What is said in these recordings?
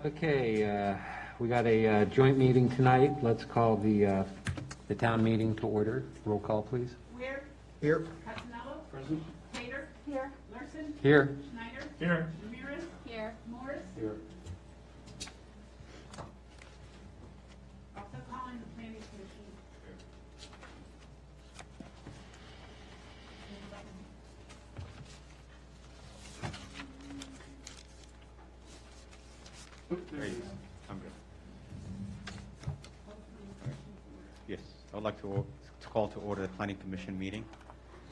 Okay, we got a joint meeting tonight. Let's call the town meeting to order. Roll call, please. Weir. Here. Casanello. Present. Tater. Here. Larson. Here. Schneider. Here. Ramirez. Here. Morris. Here. Also calling the planning commission. There you go. I'm good. Yes, I would like to call to order the Planning Commission meeting.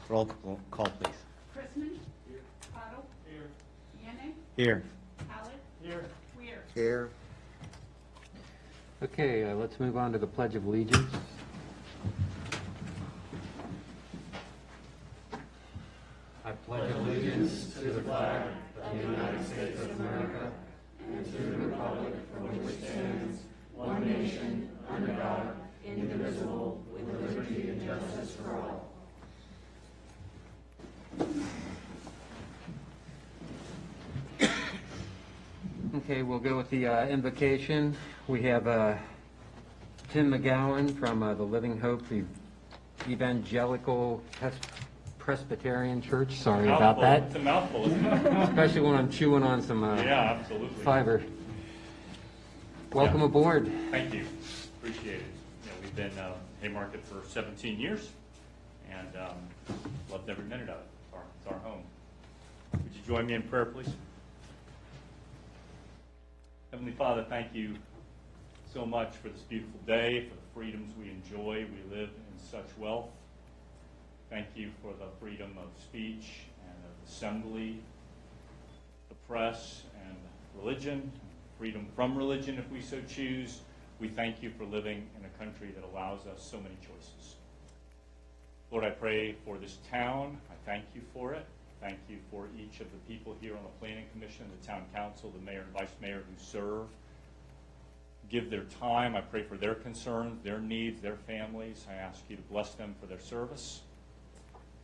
Roll call, please. Chrisman. Here. Cottle. Here. Yannick. Here. Hallett. Here. Weir. Here. Okay, let's move on to the Pledge of Allegiance. I pledge allegiance to the flag of the United States of America and to the republic for which it stands, one nation, under God, indivisible, with liberty and justice for all. Okay, we'll go with the invocation. We have Tim McGowan from the Living Hope Evangelical Presbyterian Church. Sorry about that, It's a mouthful, isn't it? especially when I'm chewing on some Yeah, absolutely. fiber. Welcome Yeah. aboard. Thank you. Appreciate it. We've been Haymarket for 17 years and loved every minute of it. It's our home. Would you join me in prayer, please? Heavenly Father, thank you so much for this beautiful day, for the freedoms we enjoy. We live in such wealth. Thank you for the freedom of speech and of assembly, the press and religion, freedom from religion if we so choose. We thank you for living in a country that allows us so many choices. Lord, I pray for this town. I thank you for it. Thank you for each of the people here on the Planning Commission, the Town Council, the Mayor and Vice Mayor who serve. Give their time. I pray for their concerns, their needs, their families. I ask you to bless them for their service.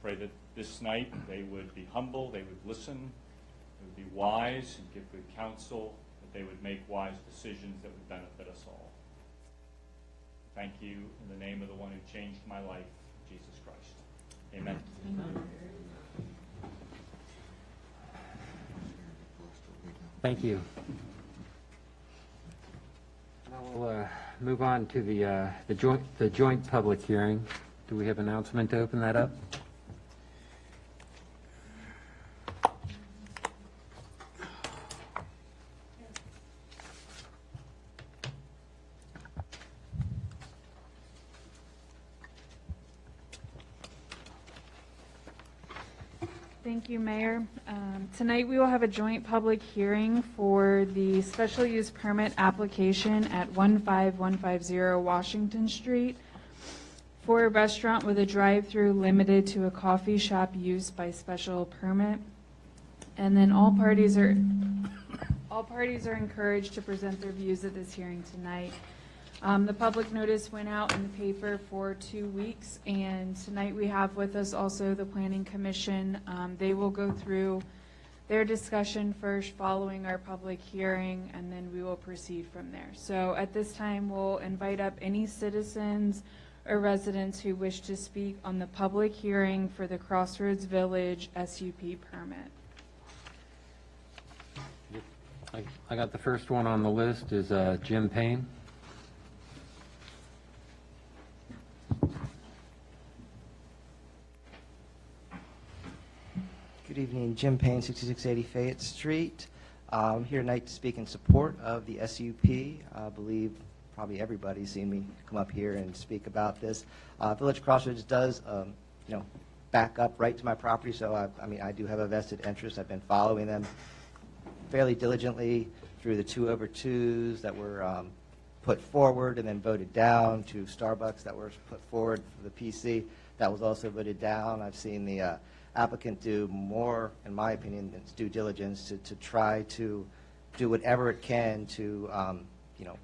Pray that this night they would be humble, they would listen, they would be wise and give good counsel, that they would make wise decisions that would benefit us all. Thank you in the name of the one who changed my life, Jesus Christ. Amen. Thank you. Now we'll move on to the joint public hearing. Do we have an announcement to open that up? Thank you, Mayor. Tonight we will have a joint public hearing for the special use permit application at 15150 Washington Street for a restaurant with a drive-through limited to a coffee shop use by special permit. And then all parties are encouraged to present their views at this hearing tonight. The public notice went out in the paper for 2 weeks, and tonight we have with us also the Planning Commission. They will go through their discussion first following our public hearing, and then we will proceed from there. So at this time, we'll invite up any citizens or residents who wish to speak on the public hearing for the Crossroads Village SUP permit. I got the first one on the list is Jim Payne. Good evening, Jim Payne, 6680 Fayette Street. I'm here tonight to speak in support of the SUP. I believe probably everybody's seen me come up here and speak about this. Village Crossroads does, back up right to my property, so I do have a vested interest. I've been following them fairly diligently through the 2/2s that were put forward and then voted down, to Starbucks that were put forward for the PC that was also voted down. I've seen the applicant do more, in my opinion, than its due diligence to try to do whatever it can to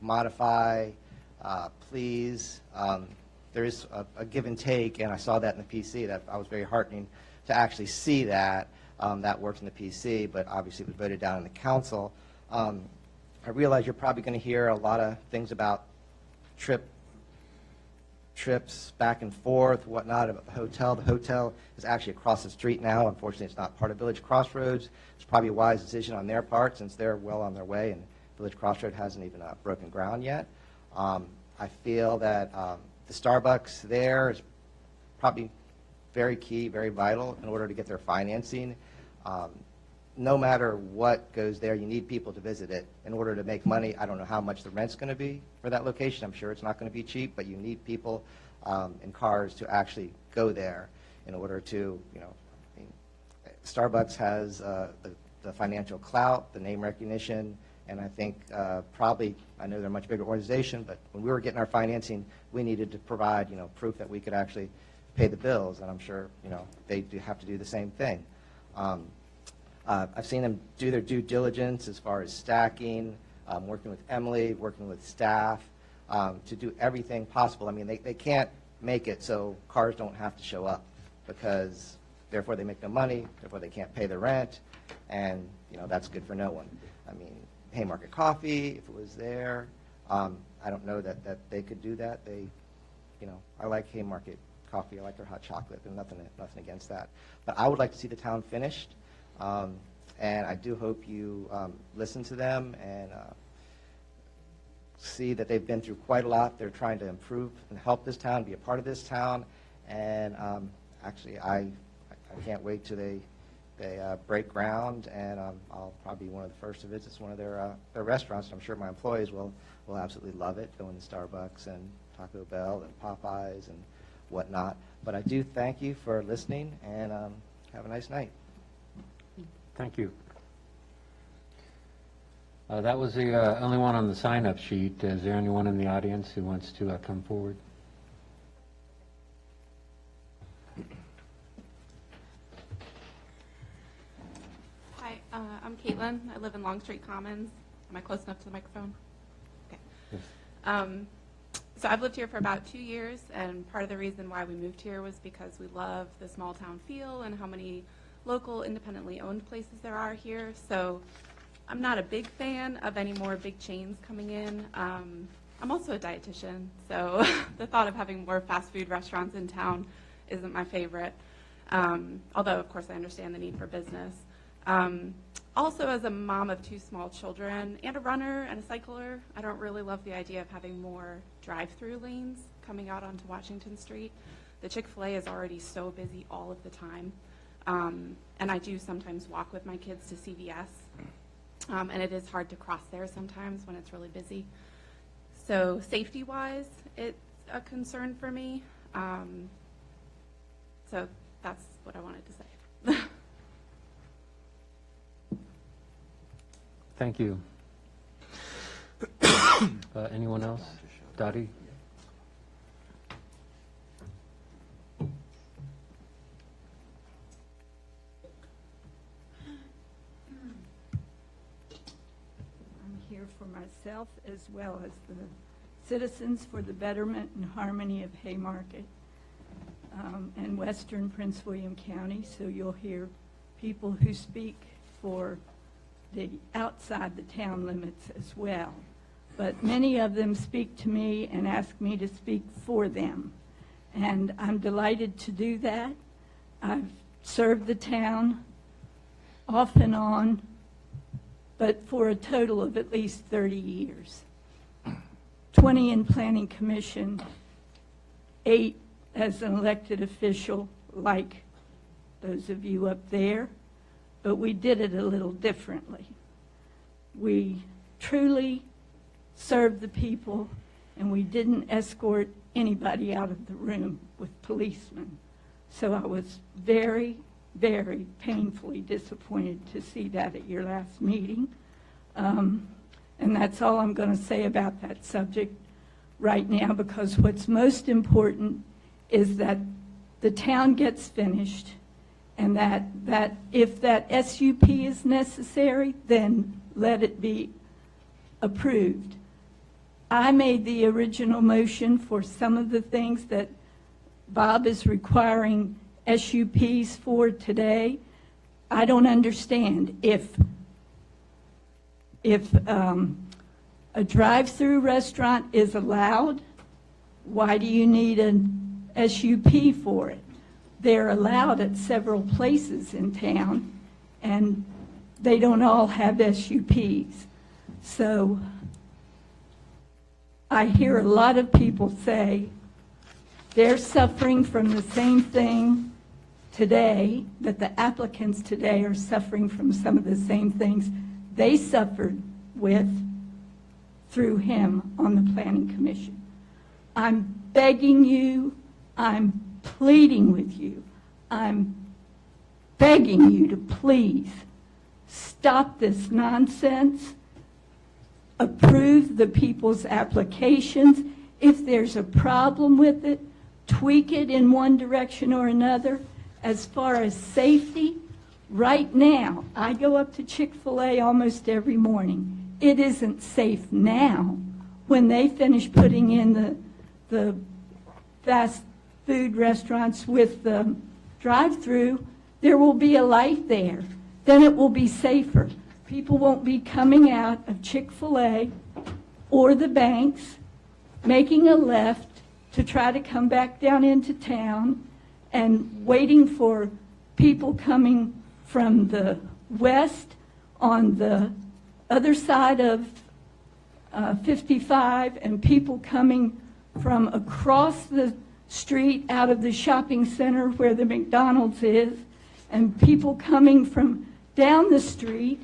modify, please. There is a give and take, and I saw that in the PC. That I was very heartening to actually see that that works in the PC, but obviously it was voted down in the council. I realize you're probably going to hear a lot of things about trips back and forth, whatnot, about the hotel. The hotel is actually across the street now. Unfortunately, it's not part of Village Crossroads. It's probably a wise decision on their part since they're well on their way, and Village Crossroads hasn't even broken ground yet. I feel that the Starbucks there is probably very key, very vital in order to get their financing. No matter what goes there, you need people to visit it in order to make money. I don't know how much the rent's going to be for that location. I'm sure it's not going to be cheap, but you need people and cars to actually go there in order to, I mean, Starbucks has the financial clout, the name recognition, and I think probably, I know they're a much bigger organization, but when we were getting our financing, we needed to provide, proof that we could actually pay the bills, and I'm sure, they do have to do the same thing. I've seen them do their due diligence as far as stacking, working with Emily, working with staff to do everything possible. I mean, they can't make it so cars don't have to show up because therefore they make no money, therefore they can't pay the rent, and that's good for no one. I mean, Haymarket Coffee, if it was there, I don't know that they could do that. I like Haymarket Coffee. I like their hot chocolate. There's nothing against that. But I would like to see the town finished. And I do hope you listen to them and see that they've been through quite a lot. They're trying to improve and help this town, be a part of this town. And actually, I can't wait till they break ground, and I'll probably be one of the first to visit one of their restaurants. I'm sure my employees will absolutely love it, going to Starbucks and Taco Bell and Popeyes and whatnot. But I do thank you for listening, and have a nice night. Thank you. That was the only one on the sign-up sheet. Is there anyone in the audience who wants to come forward? Hi, I'm Caitlin. I live in Longstreet Commons. Am I close enough to the microphone? Okay. Yes. So I've lived here for about 2 years, and part of the reason why we moved here was because we love the small town feel and how many local, independently owned places there are here. So I'm not a big fan of any more big chains coming in. I'm also a dietitian, so the thought of having more fast food restaurants in town isn't my favorite. Although, of course, I understand the need for business. Also, as a mom of 2 small children and a runner and a cycler, I don't really love the idea of having more drive-through lanes coming out onto Washington Street. The Chick-fil-A is already so busy all of the time. And I do sometimes walk with my kids to CVS, and it is hard to cross there sometimes when it's really busy. So safety-wise, it's a concern for me. So that's what I wanted to say. Thank you. Anyone else? Dottie? For myself as well as the Citizens for the Betterment and Harmony of Haymarket and Western Prince William County. So you'll hear people who speak for the outside the town limits as well. But many of them speak to me and ask me to speak for them. And I'm delighted to do that. I've served the town off and on, but for a total of at least 30 years. 20 in Planning Commission, 8 as an elected official, like those of you up there, but we did it a little differently. We truly served the people, and we didn't escort anybody out of the room with policemen. So I was very, very painfully disappointed to see that at your last meeting. And that's all I'm going to say about that subject right now, because what's most important is that the town gets finished, and that if that SUP is necessary, then let it be approved. I made the original motion for some of the things that Bob is requiring SUPs for today. I don't understand if A drive-through restaurant is allowed. Why do you need an SUP for it? They're allowed at several places in town, and they don't all have SUPs. So I hear a lot of people say they're suffering from the same thing today, that the applicants today are suffering from some of the same things they suffered with through him on the Planning Commission. I'm begging you, I'm pleading with you, I'm begging you to please stop this nonsense, approve the people's applications. If there's a problem with it, tweak it in one direction or another. As far as safety, right now, I go up to Chick-fil-A almost every morning. It isn't safe now. When they finish putting in the fast food restaurants with the drive-through, there will be a light there. Then it will be safer. People won't be coming out of Chick-fil-A or the banks, making a left to try to come back down into town and waiting for people coming from the west on the other side of 55 and people coming from across the street out of the shopping center where the McDonald's is and people coming from down the street.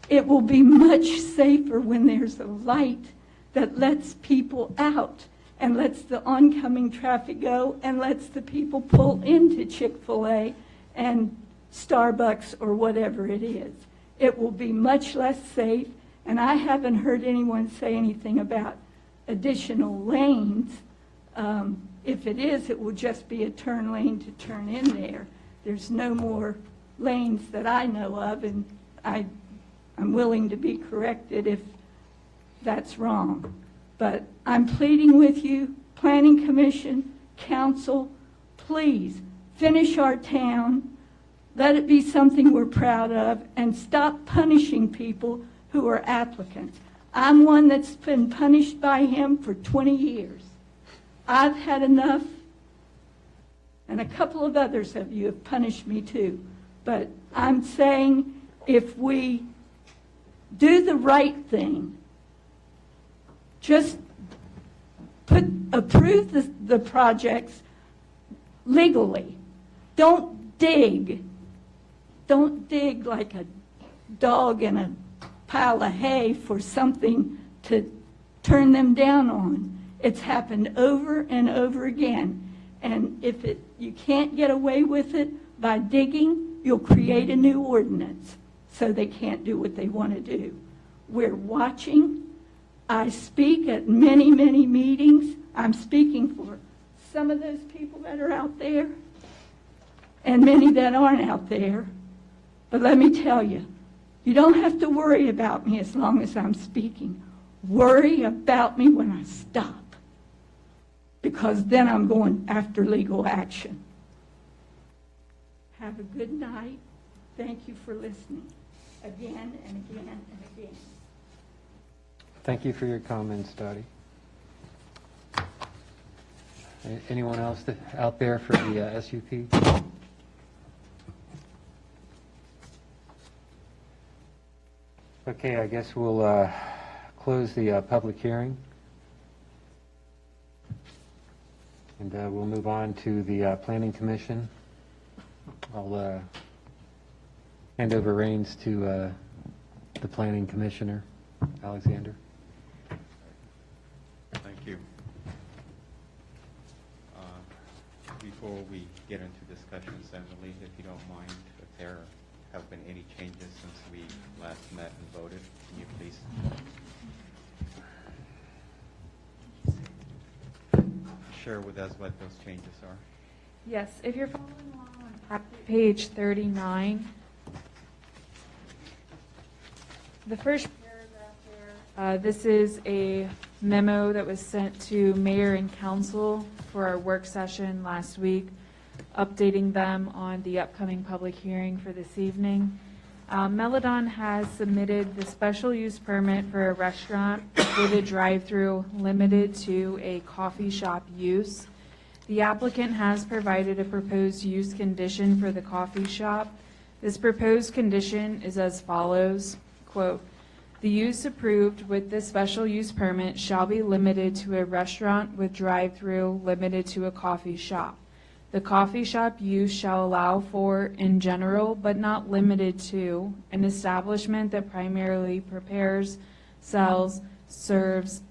It will be much safer when there's a light that lets people out and lets the oncoming traffic go and lets the people pull into Chick-fil-A and Starbucks or whatever it is. It will be much less safe, and I haven't heard anyone say anything about additional lanes. If it is, it will just be a turn lane to turn in there. There's no more lanes that I know of, and I'm willing to be corrected if that's wrong. But I'm pleading with you, Planning Commission, Council, please finish our town. Let it be something we're proud of, and stop punishing people who are applicants. I'm one that's been punished by him for 20 years. I've had enough, and a couple of others of you have punished me too. But I'm saying if we do the right thing, just approve the projects legally. Don't dig like a dog in a pile of hay for something to turn them down on. It's happened over and over again. And if you can't get away with it by digging, you'll create a new ordinance so they can't do what they want to do. We're watching. I speak at many, many meetings. I'm speaking for some of those people that are out there and many that aren't out there. But let me tell you, you don't have to worry about me as long as I'm speaking. Worry about me when I stop, because then I'm going after legal action. Have a good night. Thank you for listening again and again and again. Thank you for your comments, Dottie. Anyone else out there for the SUP? Okay, I guess we'll close the public hearing. And we'll move on to the Planning Commission. I'll hand over reins to the Planning Commissioner, Alexander. Thank you. Before we get into discussions, Emily, if you don't mind, if there have been any changes since we last met and voted, can you please share with us what those changes are? Yes, if you're following along on page 39, the first paragraph there, this is a memo that was sent to mayor and council for our work session last week, updating them on the upcoming public hearing for this evening. Meladon has submitted the special use permit for a restaurant with a drive-through limited to a coffee shop use. The applicant has provided a proposed use condition for the coffee shop. This proposed condition is as follows, quote, "The use approved with this special use permit shall be limited to a restaurant with drive-through limited to a coffee shop. The coffee shop use shall allow for, in general but not limited to, an establishment that primarily prepares, sells, serves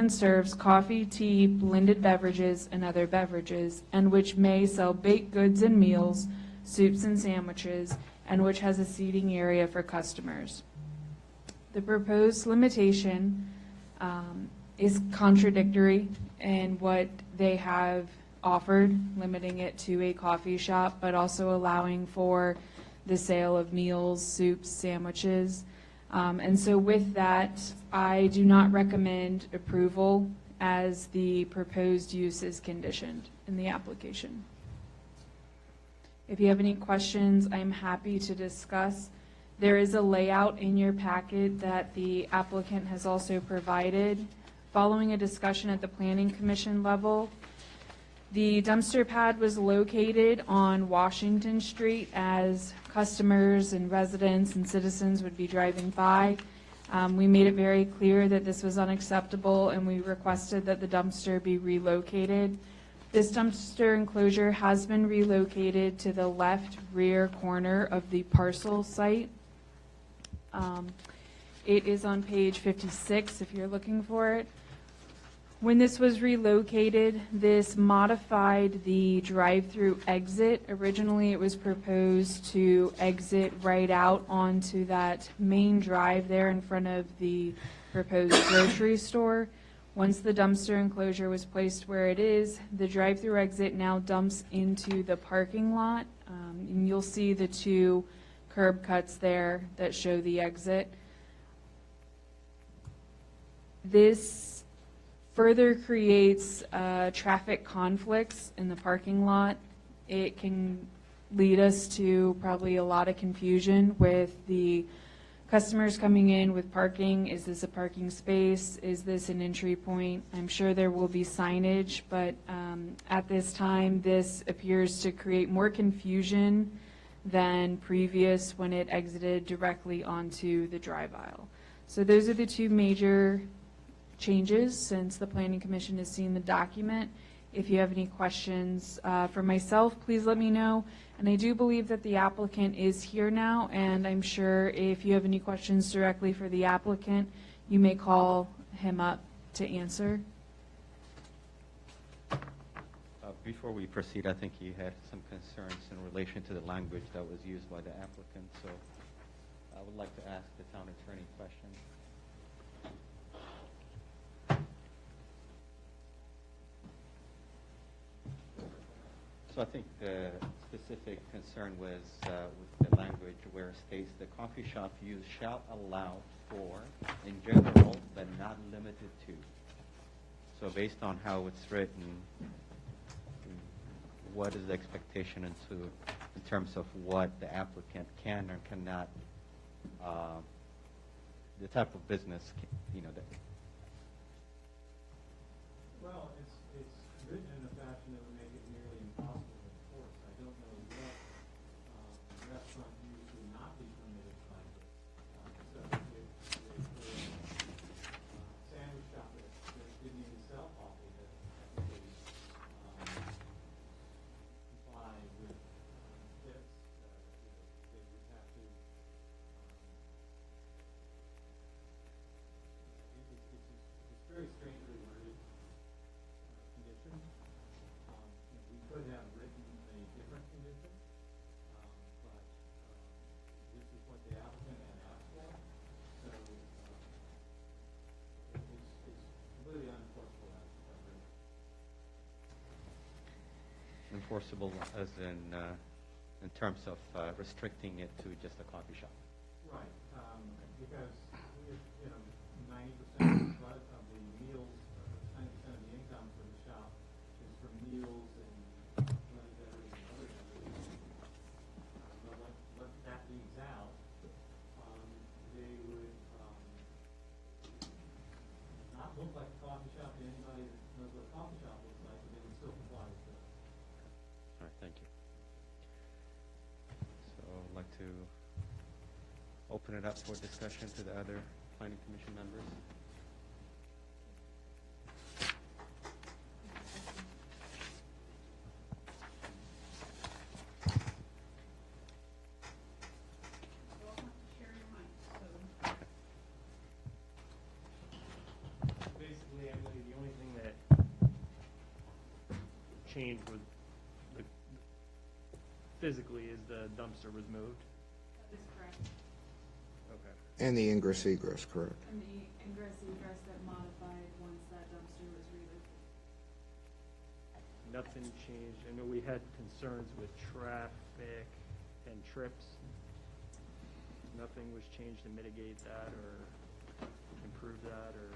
serves coffee, tea, blended beverages, and other beverages, and which may sell baked goods and meals, soups and sandwiches, and which has a seating area for customers." The proposed limitation is contradictory in what they have offered, limiting it to a coffee shop, but also allowing for the sale of meals, soups, sandwiches. And so with that, I do not recommend approval as the proposed use is conditioned in the application. If you have any questions, I'm happy to discuss. There is a layout in your packet that the applicant has also provided. Following a discussion at the Planning Commission level, the dumpster pad was located on Washington Street as customers and residents and citizens would be driving by. We made it very clear that this was unacceptable, and we requested that the dumpster be relocated. This dumpster enclosure has been relocated to the left rear corner of the parcel site. It is on page 56 if you're looking for it. When this was relocated, this modified the drive-through exit. Originally, it was proposed to exit right out onto that main drive there in front of the proposed grocery store. Once the dumpster enclosure was placed where it is, the drive-through exit now dumps into the parking lot. And you'll see the two curb cuts there that show the exit. This further creates traffic conflicts in the parking lot. It can lead us to probably a lot of confusion with the customers coming in with parking. Is this a parking space? Is this an entry point? I'm sure there will be signage, but at this time, this appears to create more confusion than previous when it exited directly onto the drive aisle. So those are the two major changes since the Planning Commission has seen the document. If you have any questions for myself, please let me know. And I do believe that the applicant is here now, and I'm sure if you have any questions directly for the applicant, you may call him up to answer. Before we proceed, I think you had some concerns in relation to the language that was used by the applicant, so I would like to ask the town attorney question. So I think the specific concern was with the language where it states the coffee shop use shall allow for, in general, but not limited to. So based on how it's written, what is the expectation in terms of what the applicant can or cannot, the type of business, that. Well, it's written in a fashion that would make it nearly impossible to enforce. I don't know what restaurant use would not be permitted by this. So if sandwich shop that didn't even sell coffee that technically comply with this, they would have to. It's very strangely worded condition. We could have written a different condition, but this is what the applicant had asked for. So it's completely unenforceable as written. Enforceable as in terms of restricting it to just a coffee shop. Right, because 90% of the meals, 90% of the income for the shop is from meals and blended beverages and other beverages. But what that leaves out, they would look like a coffee shop to anybody that knows what a coffee shop looks like, but they would still comply with the. All right, thank you. So I'd like to open it up for discussion to the other planning commission members. Share your mic, so. Basically, Emily, the only thing that changed was physically is the dumpster was moved. That is correct. Okay. And the ingress egress, correct? And the ingress egress that modified once that dumpster was relocated. Nothing changed. I know we had concerns with traffic and trips. Nothing was changed to mitigate that or improve that or.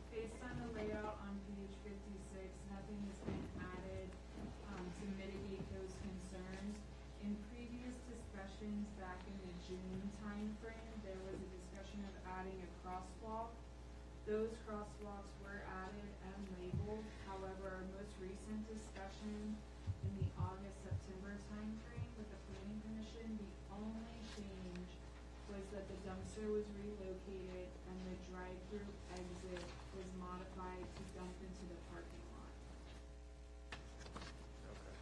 Based on the layout on page 56, nothing has been added to mitigate those concerns. In previous discussions back in the June timeframe, there was a discussion of adding a crosswalk. Those crosswalks were added and labeled. However, our most recent discussion in the August-September timeframe with the Planning Commission, the only change was that the dumpster was relocated and the drive-through exit was modified to dump into the parking lot. Okay.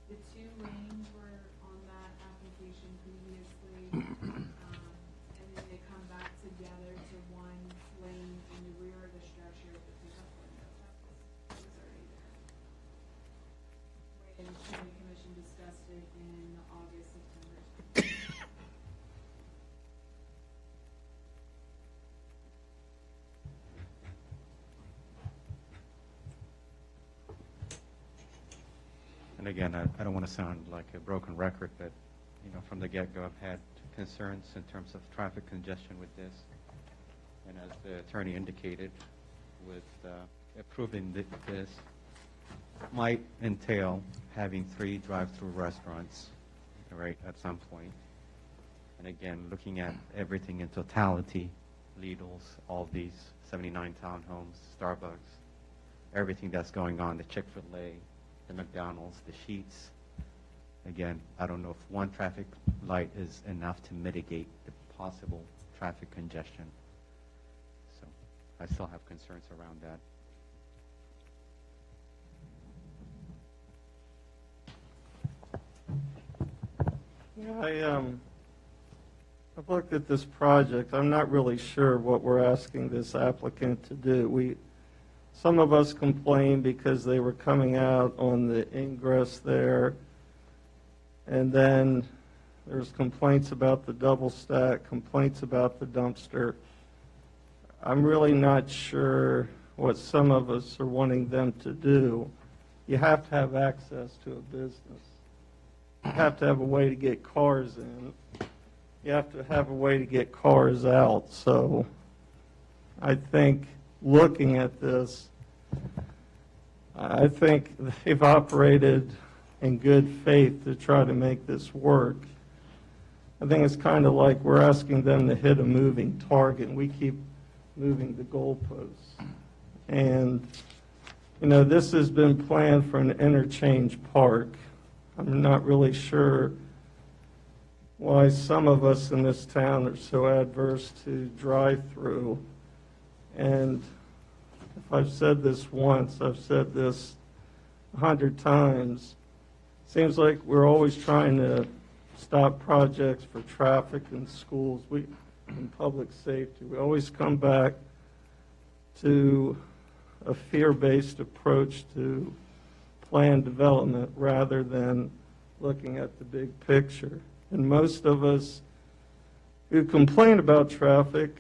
The two lanes were on that application previously, and then they come back together to one lane in the rear of the structure with the pickup window. That was already there. When the Planning Commission discussed it in the August, September time. And again, I don't want to sound like a broken record, but, you know, from the get-go, I've had concerns in terms of traffic congestion with this. And as the attorney indicated, with approving this might entail having 3 drive-through restaurants, right, at some point. And again, looking at everything in totality, Lidl's, all these 79 townhomes, Starbucks, everything that's going on, the Chick-fil-A, the McDonald's, the Sheetz. Again, I don't know if one traffic light is enough to mitigate the possible traffic congestion. So I still have concerns around that. Yeah, I've looked at this project. I'm not really sure what we're asking this applicant to do. Some of us complained because they were coming out on the ingress there, and then there's complaints about the double stack, complaints about the dumpster. I'm really not sure what some of us are wanting them to do. You have to have access to a business. You have to have a way to get cars in. You have to have a way to get cars out. So I think looking at this, I think they've operated in good faith to try to make this work. I think it's kind of like we're asking them to hit a moving target, and we keep moving the goalposts. And, you know, this has been planned for an interchange park. I'm not really sure why some of us in this town are so adverse to drive-through. And if I've said this once, I've said this 100 times. Seems like we're always trying to stop projects for traffic in schools, and public safety. We always come back to a fear-based approach to planned development rather than looking at the big picture. And most of us who complain about traffic,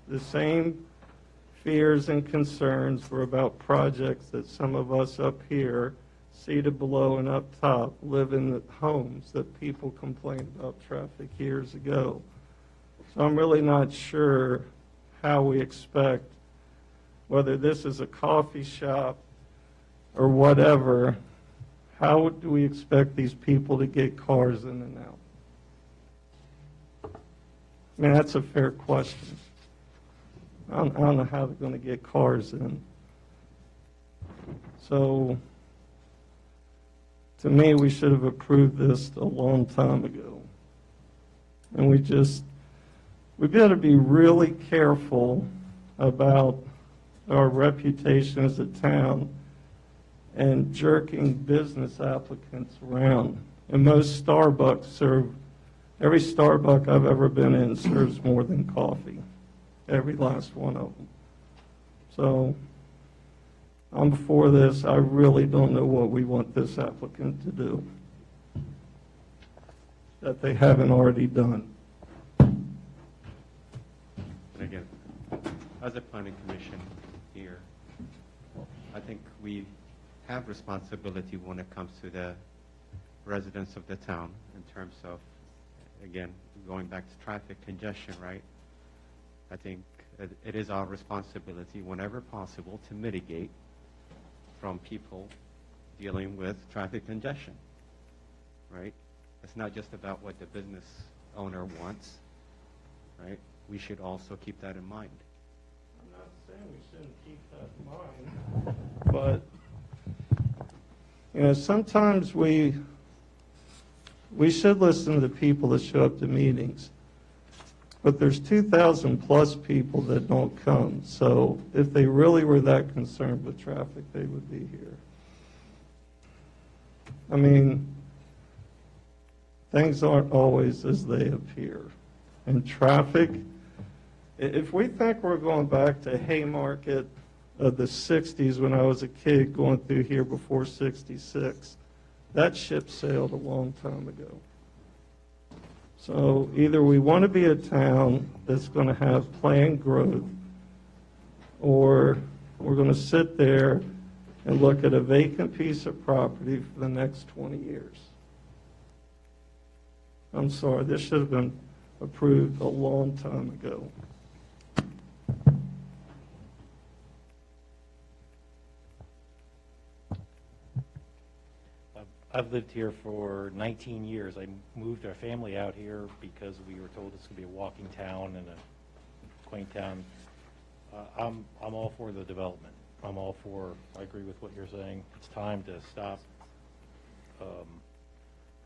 the same fears and concerns were about projects that some of us up here, seated below and up top, live in the homes that people complained about traffic years ago. So I'm really not sure how we expect, whether this is a coffee shop or whatever, how do we expect these people to get cars in and out? I mean, that's a fair question. I don't know how they're going to get cars in. So, to me, we should have approved this a long time ago. And we got to be really careful about our reputation as a town and jerking business applicants around. And most Starbucks every Starbucks I've ever been in serves more than coffee. Every last one of them. So I'm for this. I really don't know what we want this applicant to do that they haven't already done. And again, as a planning commission here, I think we have responsibility when it comes to the residents of the town in terms of, again, going back to traffic congestion, right? I think it is our responsibility whenever possible to mitigate from people dealing with traffic congestion, right? It's not just about what the business owner wants, right? We should also keep that in mind. I'm not saying we shouldn't keep that in mind, but sometimes we should listen to the people that show up to meetings. But there's 2,000 plus people that don't come. So if they really were that concerned with traffic, they would be here. I mean, things aren't always as they appear. And traffic, if we think we're going back to Haymarket of the 60s when I was a kid going through here before 66, that ship sailed a long time ago. So either we want to be a town that's going to have planned growth, or we're going to sit there and look at a vacant piece of property for the next 20 years. I'm sorry, this should have been approved a long time ago. I've lived here for 19 years. I moved our family out here because we were told it's going to be a walking town and a quaint town. I'm all for the development. I agree with what you're saying. It's time to stop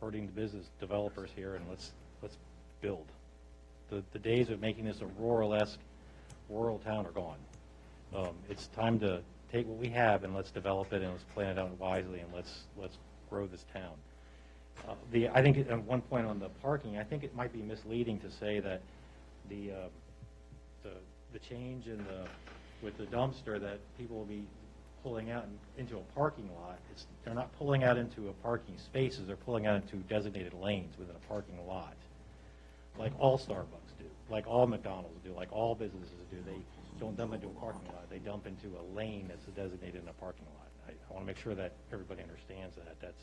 hurting the business developers here, and let's build. The days of making this a rural-esque rural town are gone. It's time to take what we have and let's develop it and let's plan it out wisely and let's grow this town. I think at one point on the parking, I think it might be misleading to say that the change in with the dumpster that people will be pulling out into a parking lot. They're not pulling out into a parking spaces. They're pulling out into designated lanes within a parking lot, like all Starbucks do, like all McDonald's do, like all businesses do. They don't dump into a parking lot. They dump into a lane that's designated in a parking lot. I want to make sure that everybody understands that.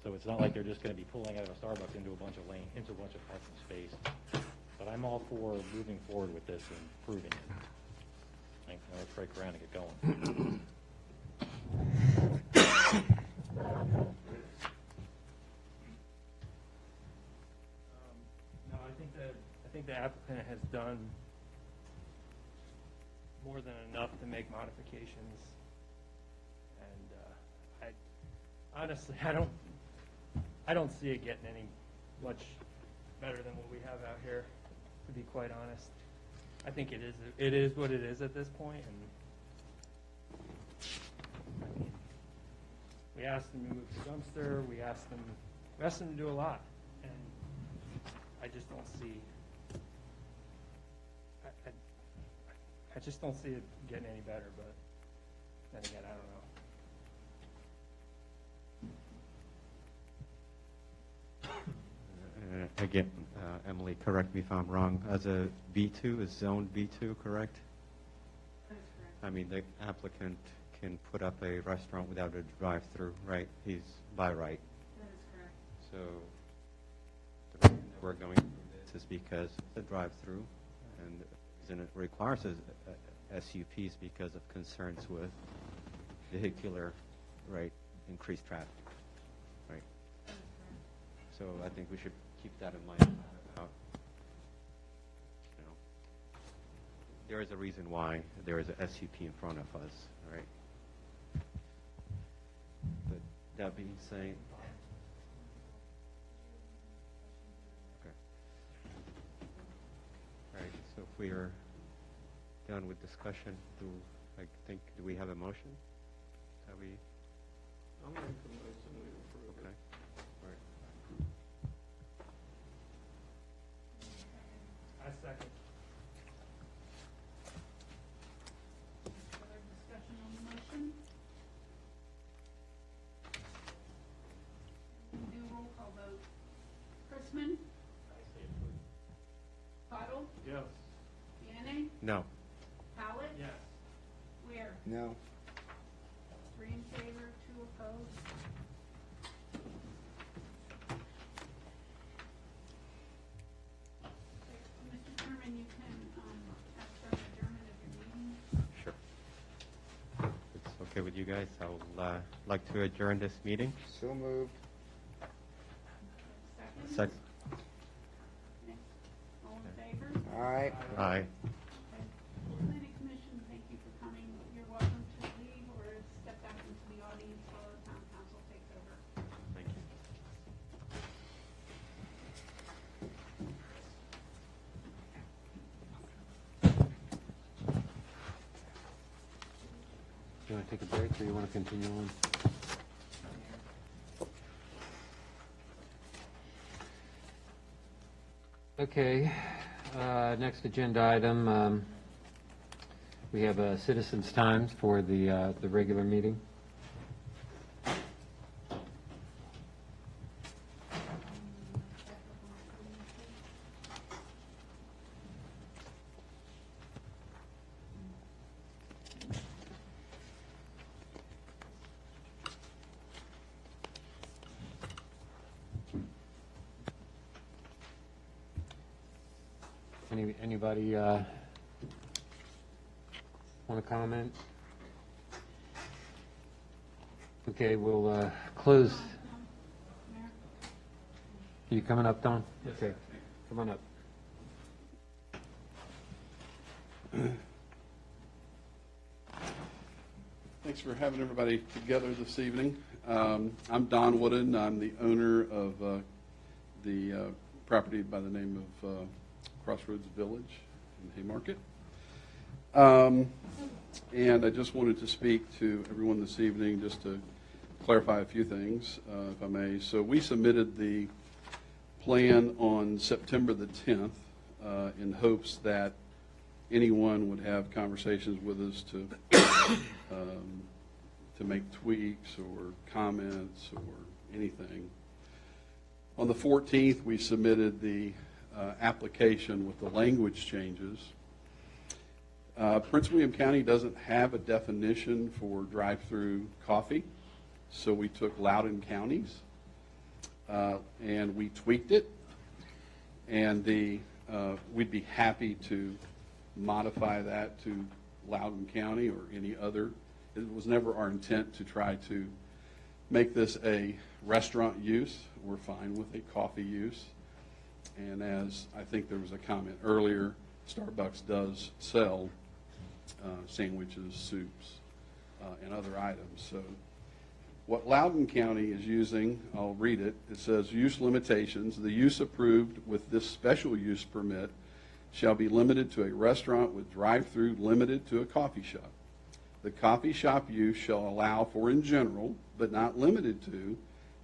So it's not like they're just going to be pulling out of a Starbucks into a bunch of parking space. But I'm all for moving forward with this and improving it. Let's break around and get going. No, I think the applicant has done more than enough to make modifications. And honestly, I don't see it getting any much better than what we have out here, to be quite honest. I think it is what it is at this point, and I mean, we asked them to move the dumpster, we asked them to do a lot, and I just don't see I just don't see it getting any better, but then again, I don't know. Again, Emily, correct me if I'm wrong. As a B2, is zone B2 correct? That is correct. I mean, the applicant can put up a restaurant without a drive-through, right? He's by right. That is correct. So the reason that we're going through this is because it's a drive-through, and the reason it requires SUPs because of concerns with vehicular, right, increased traffic, right? That is correct. So I think we should keep that in mind about there is a reason why there is a SUP in front of us, all right? But that being said, okay. All right, so if we are done with discussion, do we have a motion? Have we? I'll make the motion, we approve it. Okay. All right. I second. Further discussion on the motion? We do roll call vote. Chrisman? Cottle? Yes. Yanni? No. Howard? Yes. Ware? No. 3 in favor, 2 opposed. Mr. Chairman, you can ask for an adjournment of your meeting. Sure. It's okay with you guys? I would like to adjourn this meeting. So moved. Second? Second. All in favor? All right. Aye. Planning Commission, thank you for coming. You're welcome to leave or step back into the audience while the town council takes over. Thank you. You want to take a break, or you want to continue on? Okay, next agenda item, we have citizens' times for the regular meeting. Anybody want to comment? Okay, we'll close. You coming up, Don? Okay, come on up. Thanks for having everybody together this evening. I'm Don Wooden. I'm the owner of the property by the name of Crossroads Village in Haymarket. And I just wanted to speak to everyone this evening just to clarify a few things, if I may. So we submitted the plan on September the 10th in hopes that anyone would have conversations with us to make tweaks or comments or anything. On the 14th, we submitted the application with the language changes. Prince William County doesn't have a definition for drive-through coffee, so we took Loudoun County's and we tweaked it, and we'd be happy to modify that to Loudoun County or any other. It was never our intent to try to make this a restaurant use. We're fine with a coffee use. And as I think there was a comment earlier, Starbucks does sell sandwiches, soups, and other items. So what Loudoun County is using, I'll read it. It says, use limitations. The use approved with this special use permit shall be limited to a restaurant with drive-through limited to a coffee shop. The coffee shop use shall allow for, in general, but not limited to,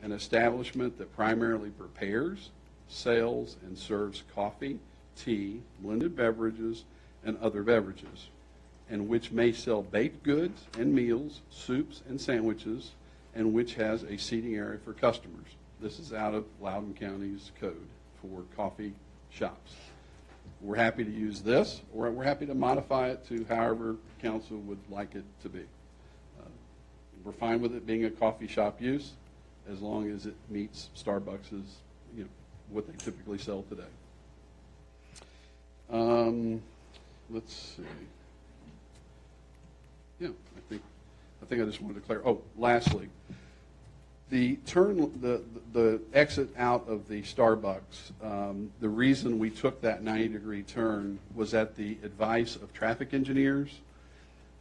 an establishment that primarily prepares, sells, and serves coffee, tea, blended beverages, and other beverages, and which may sell baked goods and meals, soups and sandwiches, and which has a seating area for customers. This is out of Loudoun County's code for coffee shops. We're happy to use this, or we're happy to modify it to however council would like it to be. We're fine with it being a coffee shop use as long as it meets Starbucks's, what they typically sell today. Let's see. Yeah, I think I just wanted to clarify. Oh, lastly, The the exit out of the Starbucks, the reason we took that 90-degree turn was at the advice of traffic engineers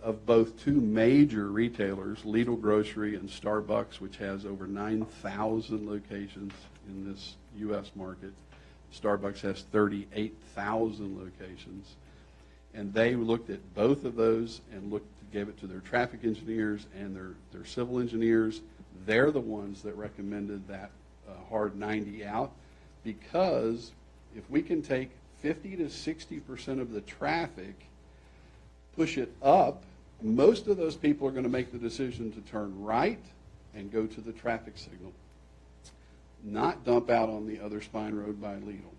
of both two major retailers, Lidl Grocery and Starbucks, which has over 9,000 locations in this U.S. market. Starbucks has 38,000 locations. And they looked at both of those and gave it to their traffic engineers and their civil engineers. They're the ones that recommended that hard 90 out, because if we can take 50 to 60% of the traffic, push it up, most of those people are going to make the decision to turn right and go to the traffic signal, not dump out on the other spine road by Lidl.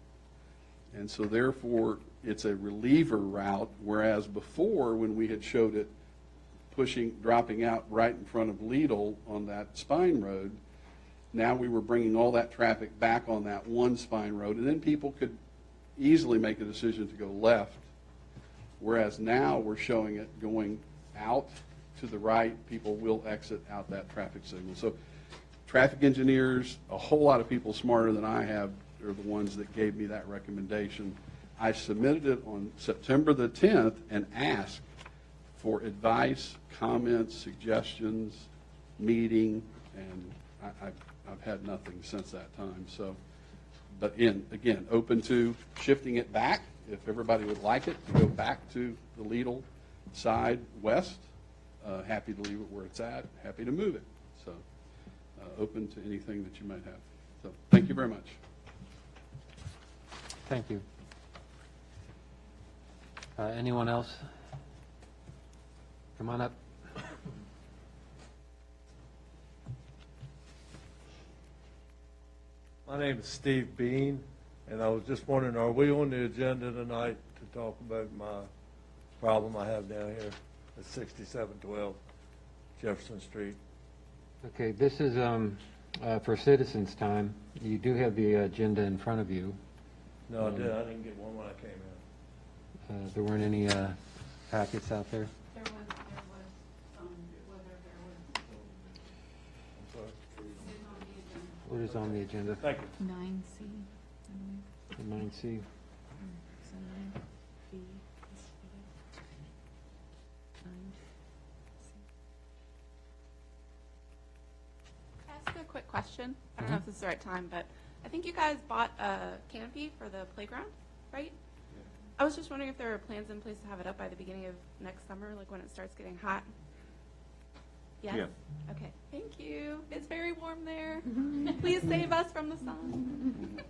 And so therefore, it's a reliever route, whereas before, when we had showed it dropping out right in front of Lidl on that spine road, now we were bringing all that traffic back on that one spine road, and then people could easily make a decision to go left, whereas now we're showing it going out to the right. People will exit out that traffic signal. So traffic engineers, a whole lot of people smarter than I have, are the ones that gave me that recommendation. I submitted it on September the 10th and asked for advice, comments, suggestions, meeting, and I've had nothing since that time. So, but again, open to shifting it back if everybody would like it to go back to the Lidl side west. Happy to leave it where it's at. Happy to move it. So, open to anything that you might have. So, thank you very much. Thank you. Anyone else? Come on up. My name is Steve Bean, and I was just wondering, are we on the agenda tonight to talk about my problem I have down here at 6712 Jefferson Street? Okay, this is for citizens' time. You do have the agenda in front of you. No, I didn't get one when I came in. There weren't any packets out there? There was, whether there was, I'm sorry. What is on the agenda? Thank you. 9C. 9C. So 9B. Can I ask a quick question? I don't know if this is the right time, but I think you guys bought a canopy for the playground, right? I was just wondering if there are plans in place to have it up by the beginning of next summer, like when it starts getting hot? Yes? Yeah. Okay, thank you. It's very warm there. Please save us from the sun.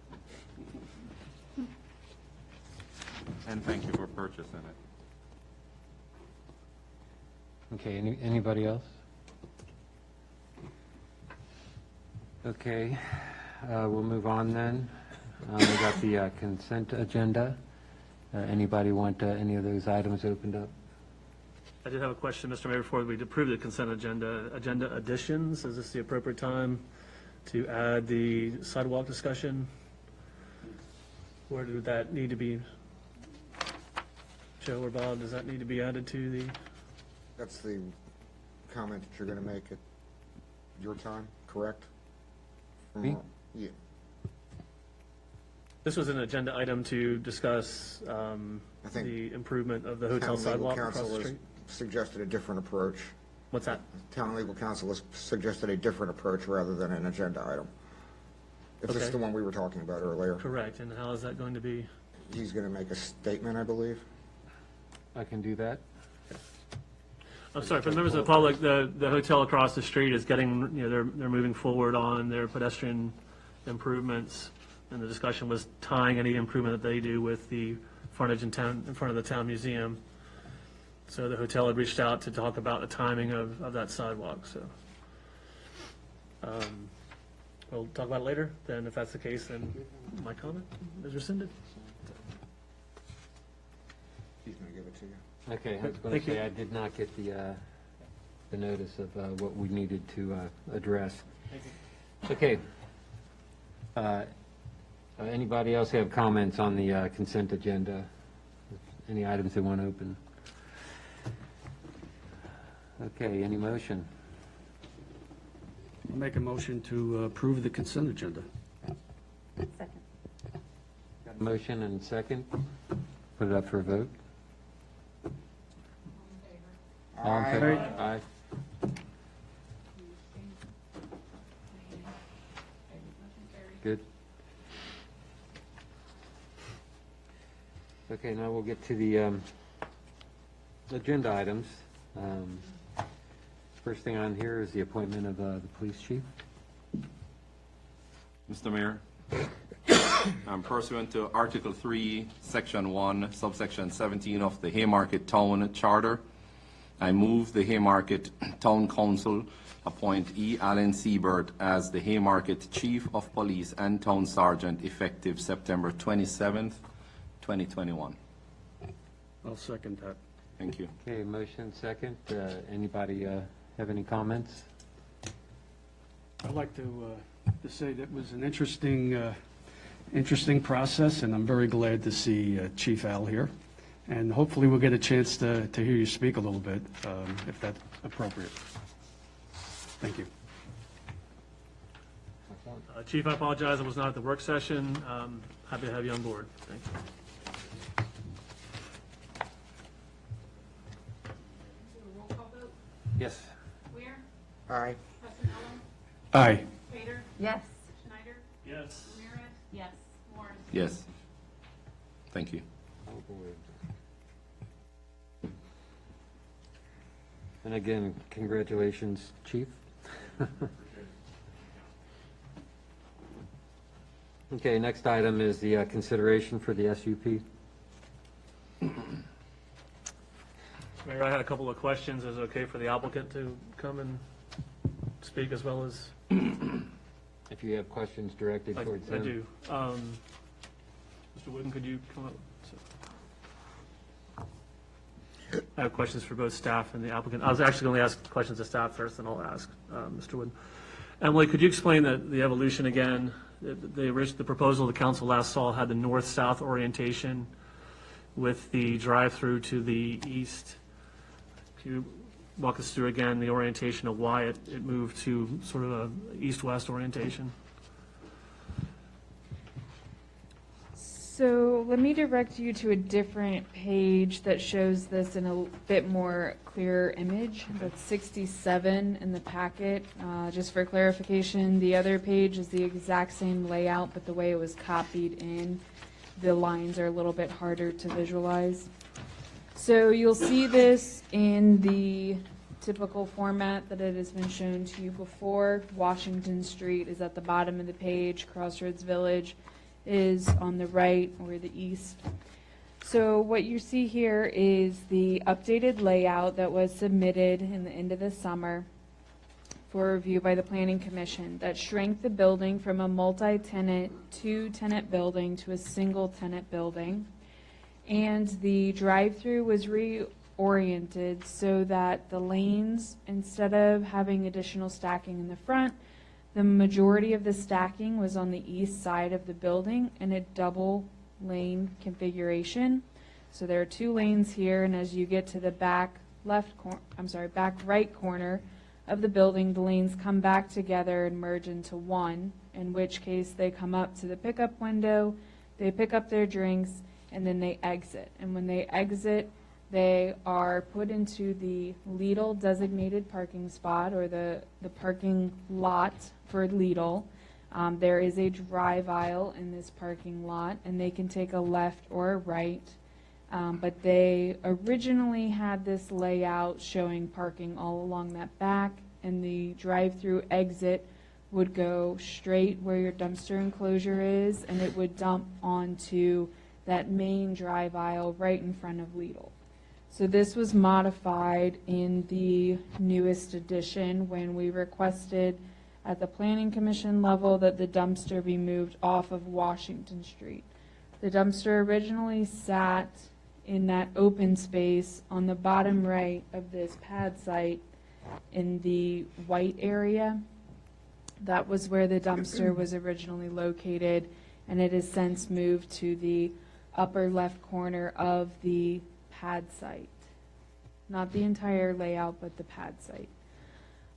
And thank you for purchasing it. Okay, anybody else? Okay, we'll move on then. We got the consent agenda. Anybody want any of those items opened up? I did have a question, Mr. Mayor, before we approve the consent agenda additions. Is this the appropriate time to add the sidewalk discussion? Where did that need to be? Joe or Bob, does that need to be added to the? That's the comment that you're going to make at your time, correct? Me? Yeah. This was an agenda item to discuss the improvement of the hotel Town Legal sidewalk across Counsel the has street. suggested a different approach. What's that? Town Legal Counsel has suggested a different approach rather than an agenda item. If this is Okay. the one we were talking about earlier. Correct, and how is that going to be? He's going to make a statement, I believe. I can do that. I'm sorry, for the members of the public, the hotel across the street is getting, they're moving forward on their pedestrian improvements, and the discussion was tying any improvement that they do with the frontage in town, in front of the town museum. So the hotel had reached out to talk about the timing of that sidewalk, so. We'll talk about it later, then if that's the case, then my comment is rescinded. He's going to give it to you. Okay, I was going Thank to you. say, I did not get the notice of what we needed to address. Okay. Anybody else have comments on the consent agenda? Any items they want to open? Okay, any motion? I'll make a motion to approve the consent agenda. Second. Got a motion and a second. Put it up for a vote. All in favor? Aye. Good. Okay, now we'll get to the agenda items. First thing on here is the appointment of the police chief. Mr. Mayor, pursuant to Article 3, Section 1, subsection 17 of the Haymarket Town Charter, I move the Haymarket Town Council appoint E. Allen Siebert as the Haymarket Chief of Police and Town Sergeant effective September 27th, 2021. I'll second that. Thank you. Okay, motion second. Anybody have any comments? I'd like to say that was an interesting process, and I'm very glad to see Chief Al here. And hopefully we'll get a chance to hear you speak a little bit, if that's appropriate. Thank you. Chief, I apologize, I was not at the work session. Happy to have you on board. Thank you. Roll call vote. Yes. Weir? Aye. Passanello? Aye. Pater? Yes. Schneider? Yes. Ramirez? Yes. Morris? Yes. Thank you. And again, congratulations, Chief. Okay, next item is the consideration for the SUP. Mayor, I had a couple of questions. Is it okay for the applicant to come and speak as well as? If you have questions directed towards I him. do. Mr. Wooden, could you come up? I have questions for both staff and the applicant. I was actually going to ask questions of staff first, and I'll ask Mr. Wooden. Emily, could you explain the evolution again? The proposal the council last saw had the north-south orientation with the drive-through to the east. Can you walk us through again the orientation of why it moved to sort of a east-west orientation? So let me direct you to a different page that shows this in a bit more clear image. That's 67 in the packet. Just for clarification, the other page is the exact same layout, but the way it was copied in, the lines are a little bit harder to visualize. So you'll see this in the typical format that it has been shown to you before. Washington Street is at the bottom of the page. Crossroads Village is on the right or the east. So what you see here is the updated layout that was submitted in the end of the summer for review by the Planning Commission that shrank the building from a multi-tenant, two-tenant building to a single-tenant building. And the drive-through was reoriented so that the lanes, instead of having additional stacking in the front, the majority of the stacking was on the east side of the building in a double lane configuration. So there are two lanes here, and as you get to the back right corner of the building, the lanes come back together and merge into one, in which case they come up to the pickup window, they pick up their drinks, and then they exit. And when they exit, they are put into the Lidl designated parking spot, or the parking lot for Lidl. There is a drive aisle in this parking lot, and they can take a left or a right. But they originally had this layout showing parking all along that back, and the drive-through exit would go straight where your dumpster enclosure is, and it would dump onto that main drive aisle right in front of Lidl. So this was modified in the newest edition when we requested at the Planning Commission level that the dumpster be moved off of Washington Street. The dumpster originally sat in that open space on the bottom right of this pad site in the white area. That was where the dumpster was originally located, and it has since moved to the upper left corner of the pad site. Not the entire layout, but the pad site.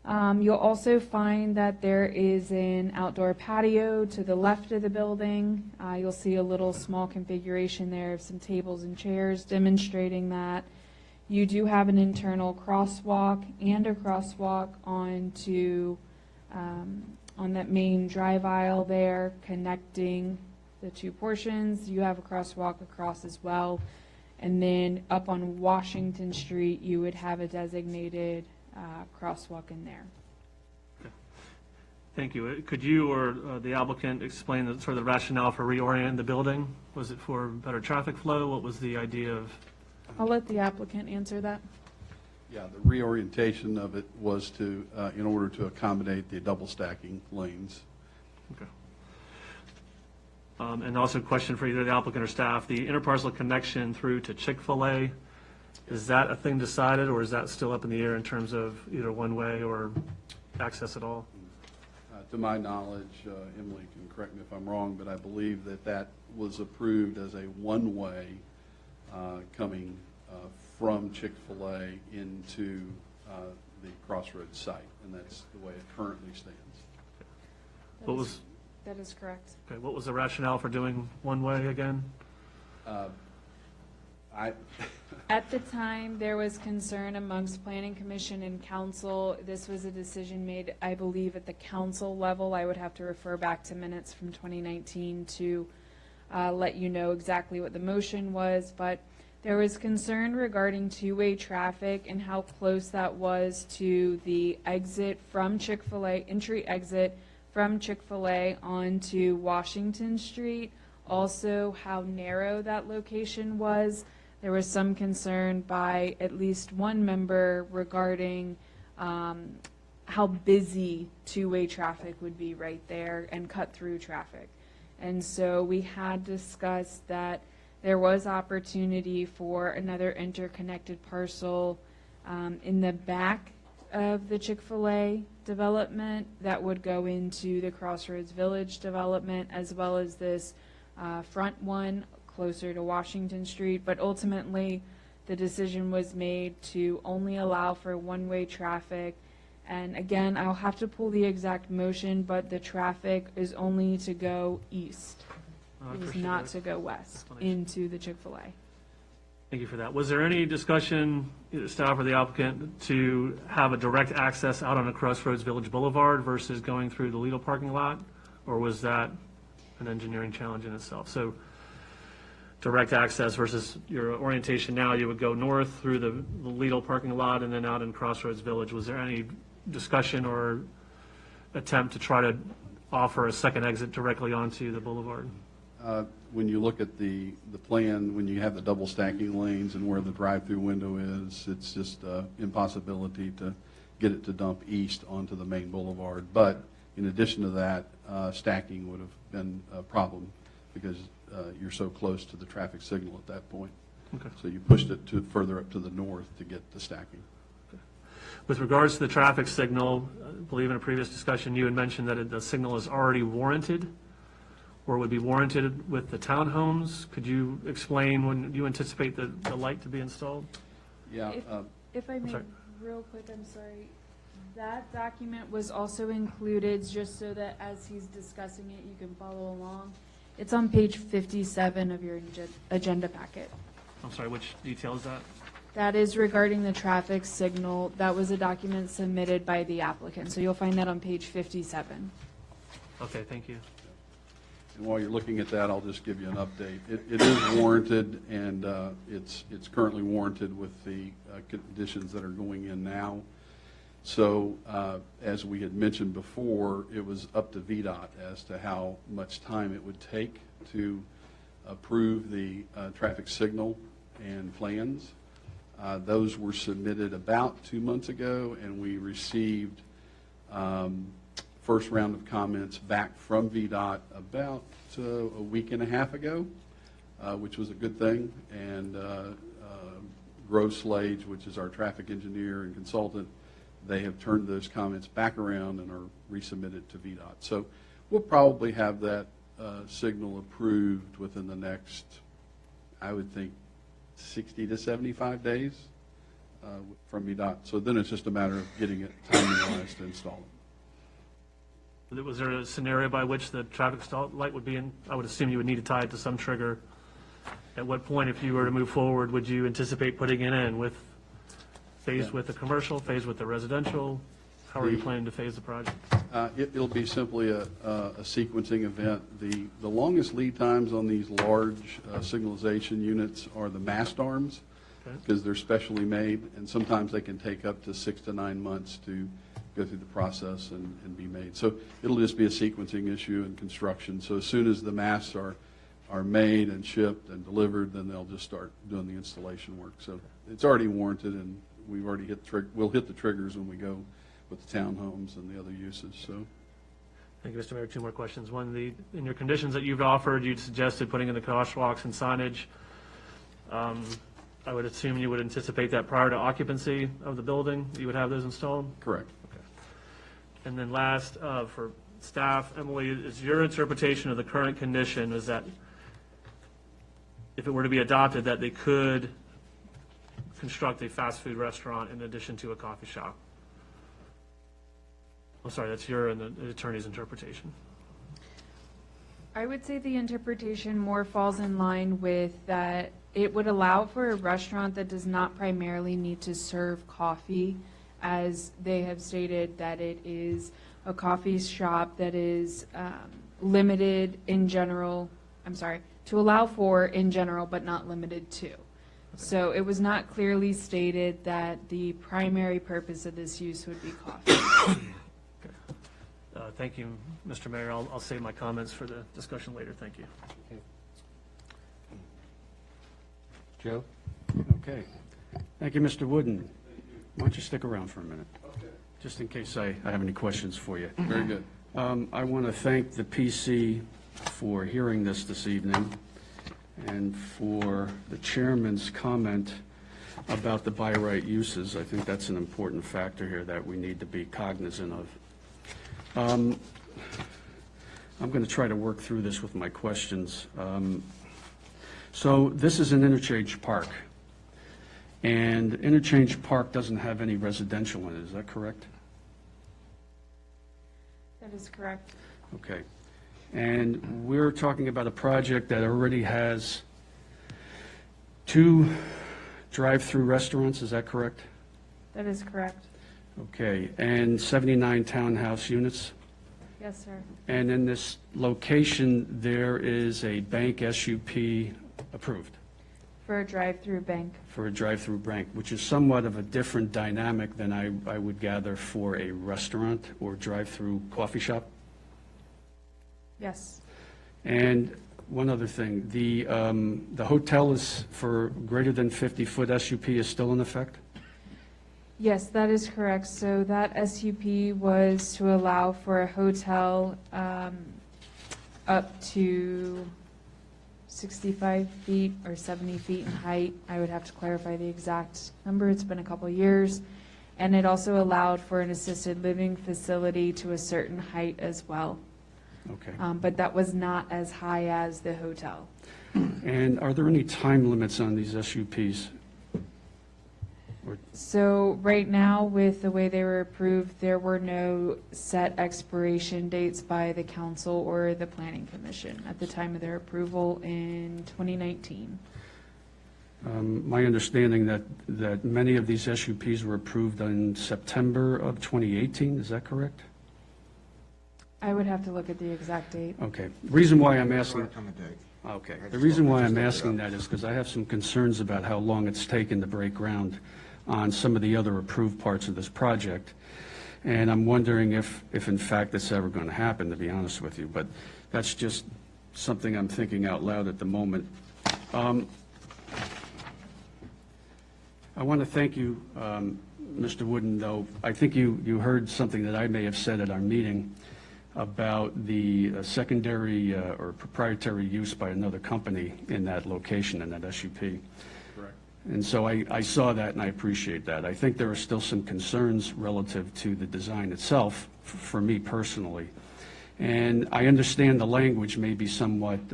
You'll also find that there is an outdoor patio to the left of the building. You'll see a little small configuration there of some tables and chairs demonstrating that. You do have an internal crosswalk and a crosswalk onto on that main drive aisle there connecting the two portions. You have a crosswalk across as well. And then up on Washington Street, you would have a designated crosswalk in there. Thank you. Could you or the applicant explain the sort of the rationale for reorienting the building? Was it for better traffic flow? What was the idea of? I'll let the applicant answer that. Yeah, the reorientation of it was to, in order to accommodate the double stacking lanes. Okay. And also a question for either the applicant or staff, the interparcel connection through to Chick-fil-A, is that a thing decided, or is that still up in the air in terms of either one-way or access at all? To my knowledge, Emily can correct me if I'm wrong, but I believe that that was approved as a one-way coming from Chick-fil-A into the Crossroads site, and that's the way it currently stands. That is correct. Okay, what was the rationale for doing one-way again? At the time, there was concern amongst Planning Commission and Council. This was a decision made, I believe, at the council level. I would have to refer back to minutes from 2019 to let you know exactly what the motion was, but there was concern regarding two-way traffic and how close that was to the exit from Chick-fil-A, entry exit from Chick-fil-A onto Washington Street. Also, how narrow that location was. There was some concern by at least one member regarding how busy two-way traffic would be right there and cut-through traffic. And so we had discussed that there was opportunity for another interconnected parcel in the back of the Chick-fil-A development that would go into the Crossroads Village development, as well as this front one closer to Washington Street. But ultimately, the decision was made to only allow for one-way traffic. And again, I'll have to pull the exact motion, but the traffic is only to go east. It is not to go west into the Chick-fil-A. Thank you for that. Was there any discussion, either staff or the applicant, to have a direct access out on a Crossroads Village Boulevard versus going through the Lidl parking lot? Or was that an engineering challenge in itself? So direct access versus your orientation now, you would go north through the Lidl parking lot and then out in Crossroads Village. Was there any discussion or attempt to try to offer a second exit directly onto the boulevard? When you look at the plan, when you have the double stacking lanes and where the drive-through window is, it's just impossibility to get it to dump east onto the main boulevard. But in addition to that, stacking would have been a problem because you're so close to the traffic signal at that point. Okay. So you pushed it to further up to the north to get the stacking. With regards to the traffic signal, I believe in a previous discussion you had mentioned that the signal is already warranted or would be warranted with the townhomes. Could you explain when you anticipate the light to be installed? Yeah. If I may, real quick, I'm sorry. That document was also included, just so that as he's discussing it, you can follow along. It's on page 57 of your agenda packet. I'm sorry, which detail is that? That is regarding the traffic signal. That was a document submitted by the applicant, so you'll find that on page 57. Okay, thank you. And while you're looking at that, I'll just give you an update. It is warranted, and it's currently warranted with the conditions that are going in now. So as we had mentioned before, it was up to VDOT as to how much time it would take to approve the traffic signal and plans. Those were submitted about 2 months ago, and we received first round of comments back from VDOT about a week and a half ago, which was a good thing. And Grove Slade, which is our traffic engineer and consultant, they have turned those comments back around and are resubmitted to VDOT. So we'll probably have that signal approved within the next, I would think, 60 to 75 days. from VDOT. So then it's just a matter of getting it timely-wise to install it. Was there a scenario by which the traffic light would be in? I would assume you would need to tie it to some trigger. At what point, if you were to move forward, would you anticipate putting it in with, phased with the commercial, phased with the residential? How are you planning to phase the project? It'll be simply a sequencing event. The longest lead times on these large signalization units are the mast arms, because they're specially made, and sometimes they can take up to 6 to 9 months to go through the process and be made. So it'll just be a sequencing issue in construction. So as soon as the masts are made and shipped and delivered, then they'll just start doing the installation work. So it's already warranted, and we've already we'll hit the triggers when we go with the townhomes and the other uses. So. Thank you, Mr. Mayor. 2 more questions. One, in your conditions that you've offered, you suggested putting in the crosswalks and signage. I would assume you would anticipate that prior to occupancy of the building, you would have those installed? Correct. Okay. And then last, for staff, Emily, is your interpretation of the current condition is that if it were to be adopted, that they could construct a fast food restaurant in addition to a coffee shop? I'm sorry, that's your and the attorney's interpretation. I would say the interpretation more falls in line with that it would allow for a restaurant that does not primarily need to serve coffee, as they have stated that it is a coffee shop that is limited in general, to allow for in general but not limited to. So it was not clearly stated that the primary purpose of this use would be coffee. Thank you, Mr. Mayor. I'll save my comments for the discussion later. Thank you. Okay. Joe? Okay. Thank you, Mr. Wooden. Why don't you stick around for a minute? Okay. Just in case I have any questions for you. Very good. I want to thank the PC for hearing this evening and for the chairman's comment about the by right uses. I think that's an important factor here that we need to be cognizant of. I'm going to try to work through this with my questions. So this is an interchange park, and interchange park doesn't have any residential in it, is that correct? That is correct. Okay. And we're talking about a project that already has 2 drive-through restaurants, is that correct? That is correct. Okay, and 79 townhouse units? Yes, sir. And in this location, there is a bank SUP approved For a drive-through bank. for a drive-through bank, which is somewhat of a different dynamic than I would gather for a restaurant or drive-through coffee shop? Yes. And one other thing, the hotel is for greater than 50-foot SUP is still in effect? Yes, that is correct. So that SUP was to allow for a hotel up to 65 feet or 70 feet in height. I would have to clarify the exact number. It's been a couple years. And it also allowed for an assisted living facility to a certain height as well. Okay. But that was not as high as the hotel. And are there any time limits on these SUPs? So right now, with the way they were approved, there were no set expiration dates by the council or the planning commission at the time of their approval in 2019. My understanding that many of these SUPs were approved in September of 2018, is that correct? I would have to look at the exact date. Okay. The reason why I'm asking... On the date. Okay. The reason why I'm asking that is because I have some concerns about how long it's taken to break ground on some of the other approved parts of this project. And I'm wondering if in fact it's ever going to happen, to be honest with you. But that's just something I'm thinking out loud at the moment. I want to thank you, Mr. Wooden, though. I think you heard something that I may have said at our meeting about the secondary or proprietary use by another company in that location, in that SUP. Correct. And so I saw that, and I appreciate that. I think there are still some concerns relative to the design itself, for me personally. And I understand the language may be somewhat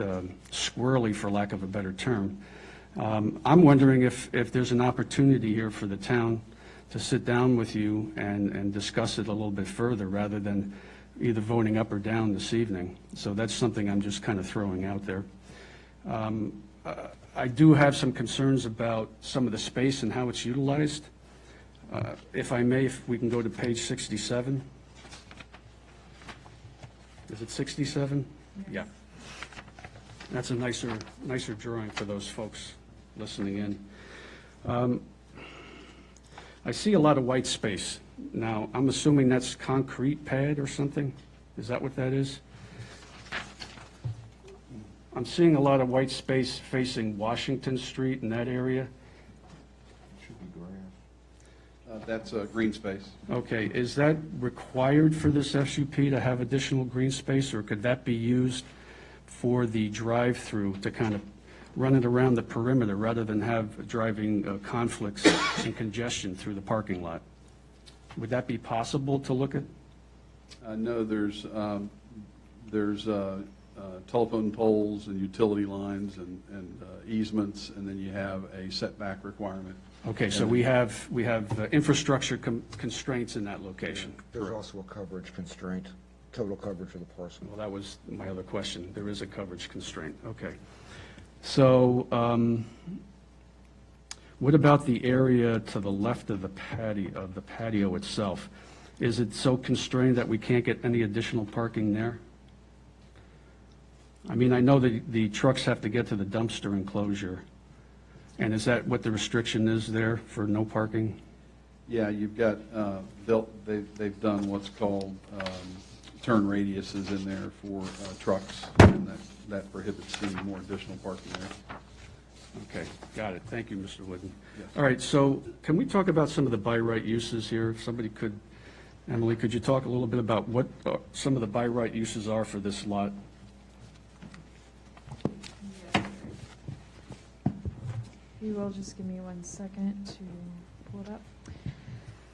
squirrely, for lack of a better term, I'm wondering if there's an opportunity here for the town to sit down with you and discuss it a little bit further, rather than either voting up or down this evening. So that's something I'm just kind of throwing out there. I do have some concerns about some of the space and how it's utilized. If I may, if we can go to page 67. Is it 67? Yeah. That's a nicer drawing for those folks listening in. I see a lot of white space. Now, I'm assuming that's concrete pad or something? Is that what that is? I'm seeing a lot of white space facing Washington Street in that area. Should be grass. That's green space. Okay, is that required for this SUP to have additional green space, or could that be used for the drive-through to kind of run it around the perimeter rather than have driving conflicts and congestion through the parking lot? Would that be possible to look at? No, there's telephone poles and utility lines and easements, and then you have a setback requirement. Okay, so we have infrastructure constraints in that location. There's also a coverage constraint, total coverage of the parcel. Well, that was my other question. There is a coverage constraint. Okay. So what about the area to the left of the patio itself? Is it so constrained that we can't get any additional parking there? I mean, I know that the trucks have to get to the dumpster enclosure. And is that what the restriction is there for no parking? Yeah, you've got, they've done what's called turn radiuses in there for trucks, and that prohibits any more additional parking there. Okay, got it. Thank you, Mr. Wooden. Yes. All right, so can we talk about some of the by right uses here? If somebody could, Emily, could you talk a little bit about what some of the by right uses are for this lot? You will just give me 1 second to pull it up.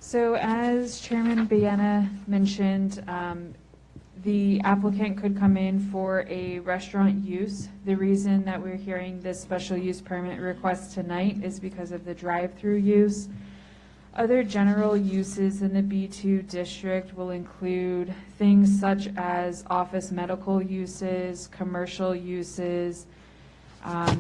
So as Chairman Biena mentioned, the applicant could come in for a restaurant use. The reason that we're hearing this special use permit request tonight is because of the drive-through use. Other general uses in the B2 district will include things such as office medical uses, commercial uses.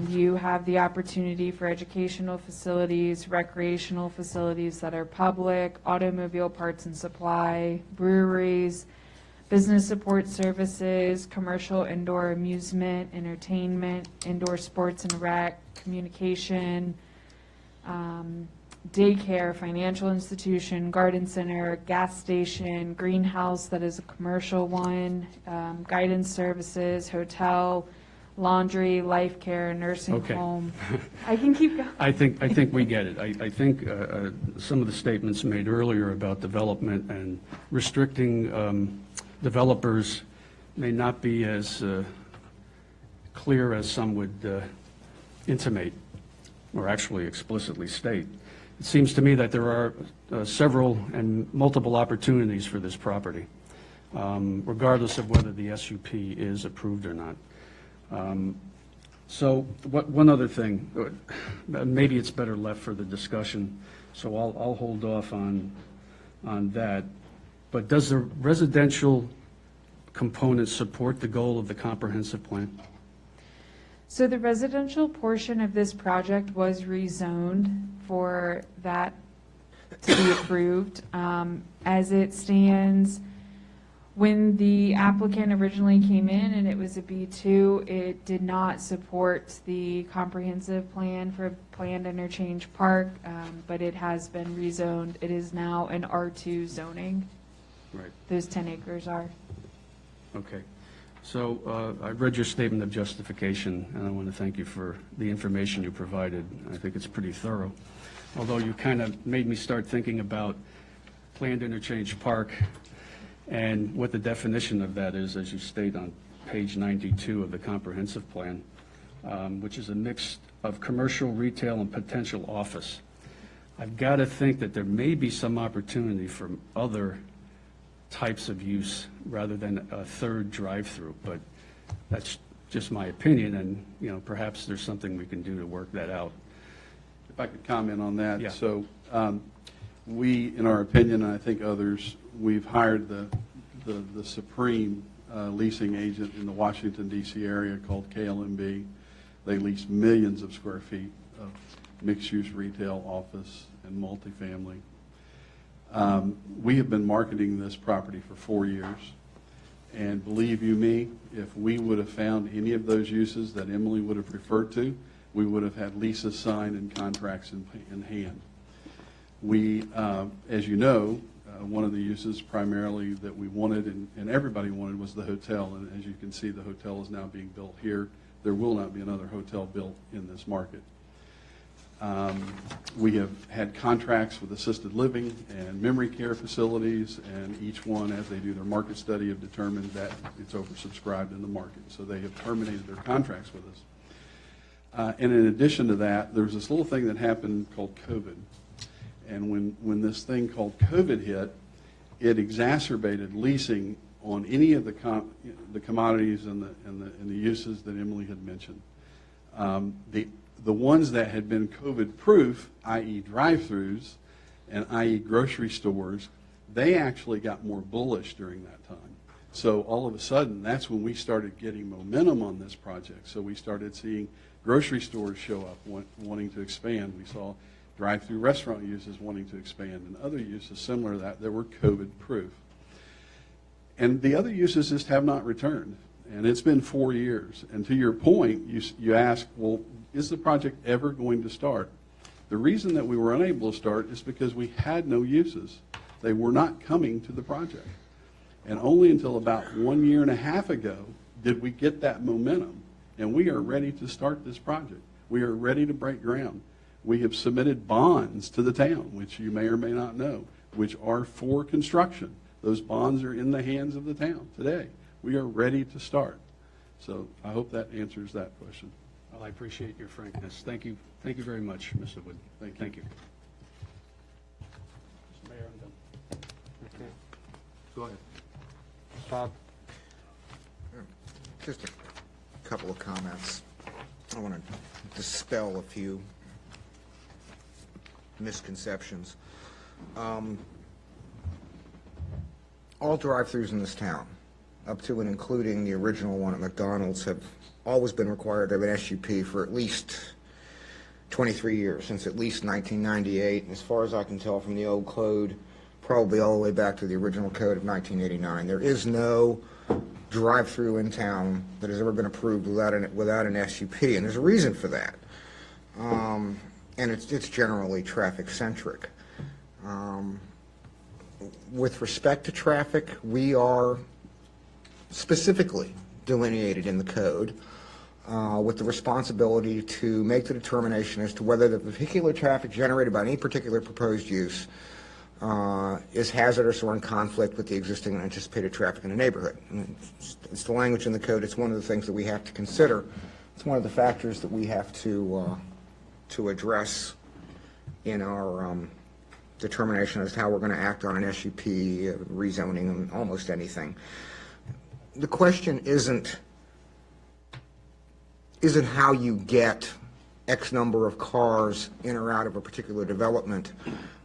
You have the opportunity for educational facilities, recreational facilities that are public, automobile parts and supply, breweries, business support services, commercial indoor amusement, entertainment, indoor sports and rec, communication, daycare, financial institution, garden center, gas station, greenhouse that is a commercial one, guidance services, hotel, laundry, life care, nursing Okay. home. I can keep going. I think we get it. I think some of the statements made earlier about development and restricting developers may not be as clear as some would intimate or actually explicitly state. It seems to me that there are several and multiple opportunities for this property, regardless of whether the SUP is approved or not. So one other thing, maybe it's better left for the discussion, so I'll hold off on that. But does the residential component support the goal of the comprehensive plan? So the residential portion of this project was rezoned for that to be approved. As it stands, when the applicant originally came in and it was a B2, it did not support the comprehensive plan for planned interchange park, but it has been rezoned. It is now an R2 zoning. Right. Those 10 acres are. Okay. So I read your statement of justification, and I want to thank you for the information you provided. I think it's pretty thorough. Although you kind of made me start thinking about planned interchange park and what the definition of that is, as you state on page 92 of the comprehensive plan, which is a mix of commercial, retail, and potential office. I've got to think that there may be some opportunity for other types of use rather than a third drive-through, but that's just my opinion, and, perhaps there's something we can do to work that out. If I could comment on that. Yeah. So we, in our opinion, and I think others, we've hired the supreme leasing agent in the Washington, D.C. area called KLMB. They lease millions of square feet of mixed-use retail, office, and multifamily. We have been marketing this property for 4 years. And believe you me, if we would have found any of those uses that Emily would have referred to, we would have had leases signed and contracts in hand. We, as you know, one of the uses primarily that we wanted and everybody wanted was the hotel. And as you can see, the hotel is now being built here. There will not be another hotel built in this market. We have had contracts with assisted living and memory care facilities, and each one, as they do their market study, have determined that it's oversubscribed in the market. So they have terminated their contracts with us. And in addition to that, there was this little thing that happened called COVID. And when this thing called COVID hit, it exacerbated leasing on any of the commodities and the uses that Emily had mentioned. The ones that had been COVID-proof, i.e. drive-throughs and i.e. grocery stores, they actually got more bullish during that time. So all of a sudden, that's when we started getting momentum on this project. So we started seeing grocery stores show up wanting to expand. We saw drive-through restaurant uses wanting to expand and other uses similar to that were COVID-proof. And the other uses just have not returned. And it's been 4 years. And to your point, you ask, well, is the project ever going to start? The reason that we were unable to start is because we had no uses. They were not coming to the project. And only until about 1.5 years ago did we get that momentum. And we are ready to start this project. We are ready to break ground. We have submitted bonds to the town, which you may or may not know, which are for construction. Those bonds are in the hands of the town today. We are ready to start. So I hope that answers that question. Well, I appreciate your frankness. Thank you. Thank you very much, Mr. Wood. Thank you. Mr. Mayor, I'm done. Okay. Go ahead. Bob? Just a couple of comments. I want to dispel a few misconceptions. All drive-thrus in this town, up to and including the original one at McDonald's, have always been required to have an SUP for at least 23 years, since at least 1998. And as far as I can tell from the old code, probably all the way back to the original code of 1989. There is no drive-through in town that has ever been approved without an SUP, and there's a reason for that. And it's generally traffic-centric. With respect to traffic, we are specifically delineated in the code with the responsibility to make the determination as to whether the vehicular traffic generated by any particular proposed use is hazardous or in conflict with the existing and anticipated traffic in the neighborhood. And it's the language in the code. It's one of the things that we have to consider. It's one of the factors that we have to address in our determination as to how we're going to act on an SUP, rezoning, and almost anything. The question isn't how you get X number of cars in or out of a particular development.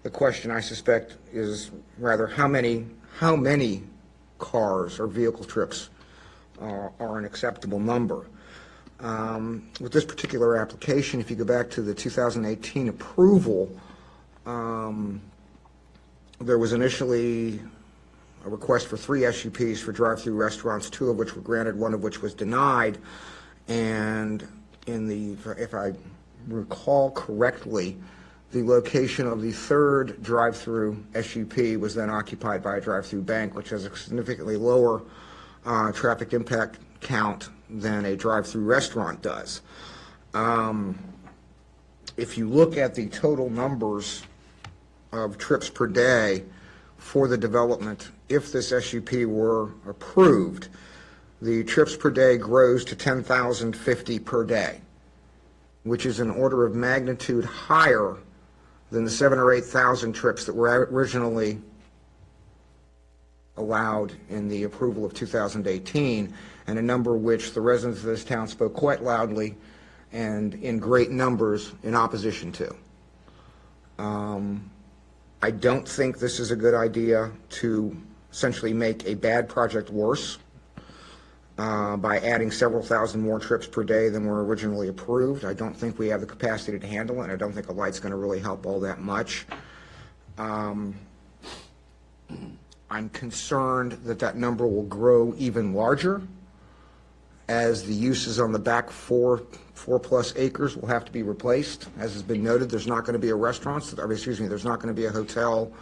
The question, I suspect, is rather how many cars or vehicle trips are an acceptable number. With this particular application, if you go back to the 2018 approval, there was initially a request for 3 SUPs for drive-through restaurants, 2 of which were granted, 1 of which was denied. And if I recall correctly, the location of the 3rd drive-through SUP was then occupied by a drive-through bank, which has a significantly lower traffic impact count than a drive-through restaurant does. If you look at the total numbers of trips per day for the development, if this SUP were approved, the trips per day grows to 10,050 per day, which is an order of magnitude higher than the 7,000 or 8,000 trips that were originally allowed in the approval of 2018, and a number which the residents of this town spoke quite loudly and in great numbers in opposition to. I don't think this is a good idea to essentially make a bad project worse by adding several thousand more trips per day than were originally approved. I don't think we have the capacity to handle it, and I don't think a light's going to really help all that much. I'm concerned that that number will grow even larger as the uses on the back four plus acres will have to be replaced. As has been noted, there's not going to be a restaurant, there's not going to be a hotel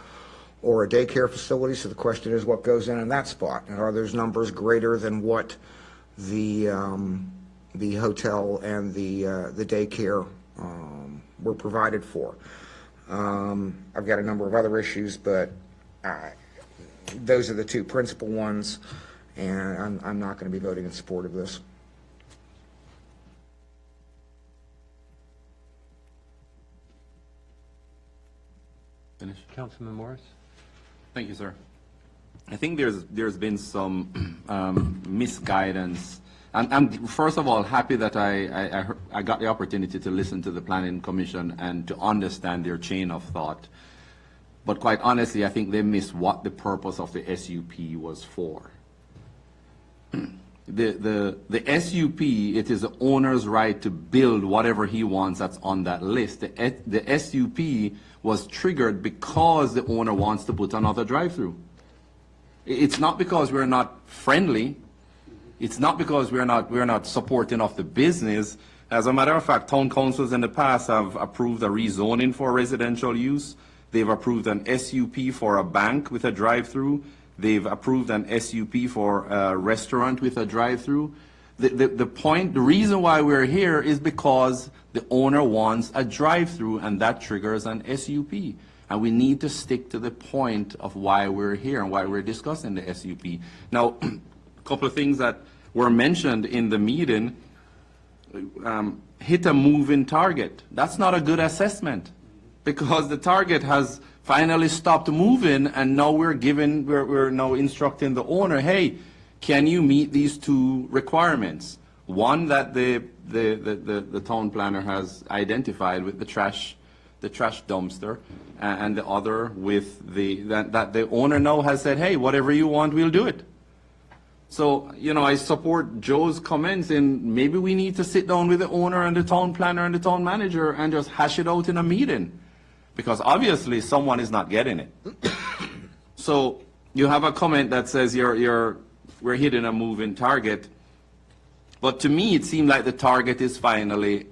or a daycare facility, so the question is what goes in that spot, and are those numbers greater than what the hotel and the daycare were provided for? I've got a number of other issues, but those are the two principal ones, and I'm not going to be voting in support of this. Finish. Councilman Morris? Thank you, sir. I think there's been some misguidance. I'm first of all happy that I got the opportunity to listen to the Planning Commission and to understand their chain of thought. But quite honestly, I think they missed what the purpose of the SUP was for. The SUP, it is the owner's right to build whatever he wants that's on that list. The SUP was triggered because the owner wants to put another drive-through. It's not because we're not friendly. It's not because we're not supporting of the business. As a matter of fact, town councils in the past have approved a rezoning for residential use. They've approved an SUP for a bank with a drive-through. They've approved an SUP for a restaurant with a drive-through. The reason why we're here is because the owner wants a drive-through, and that triggers an SUP. And we need to stick to the point of why we're here and why we're discussing the SUP. Now, a couple of things that were mentioned in the meeting, hit a moving target. That's not a good assessment, because the target has finally stopped moving, and now we're now instructing the owner, hey, can you meet these two requirements? One that the town planner has identified with the trash dumpster, and the other with that the owner now has said, hey, whatever you want, we'll do it. So, I support Joe's comments, and maybe we need to sit down with the owner and the town planner and the town manager and just hash it out in a meeting, because obviously someone is not getting it. So you have a comment that says we're hitting a moving target, but to me it seemed like the target is finally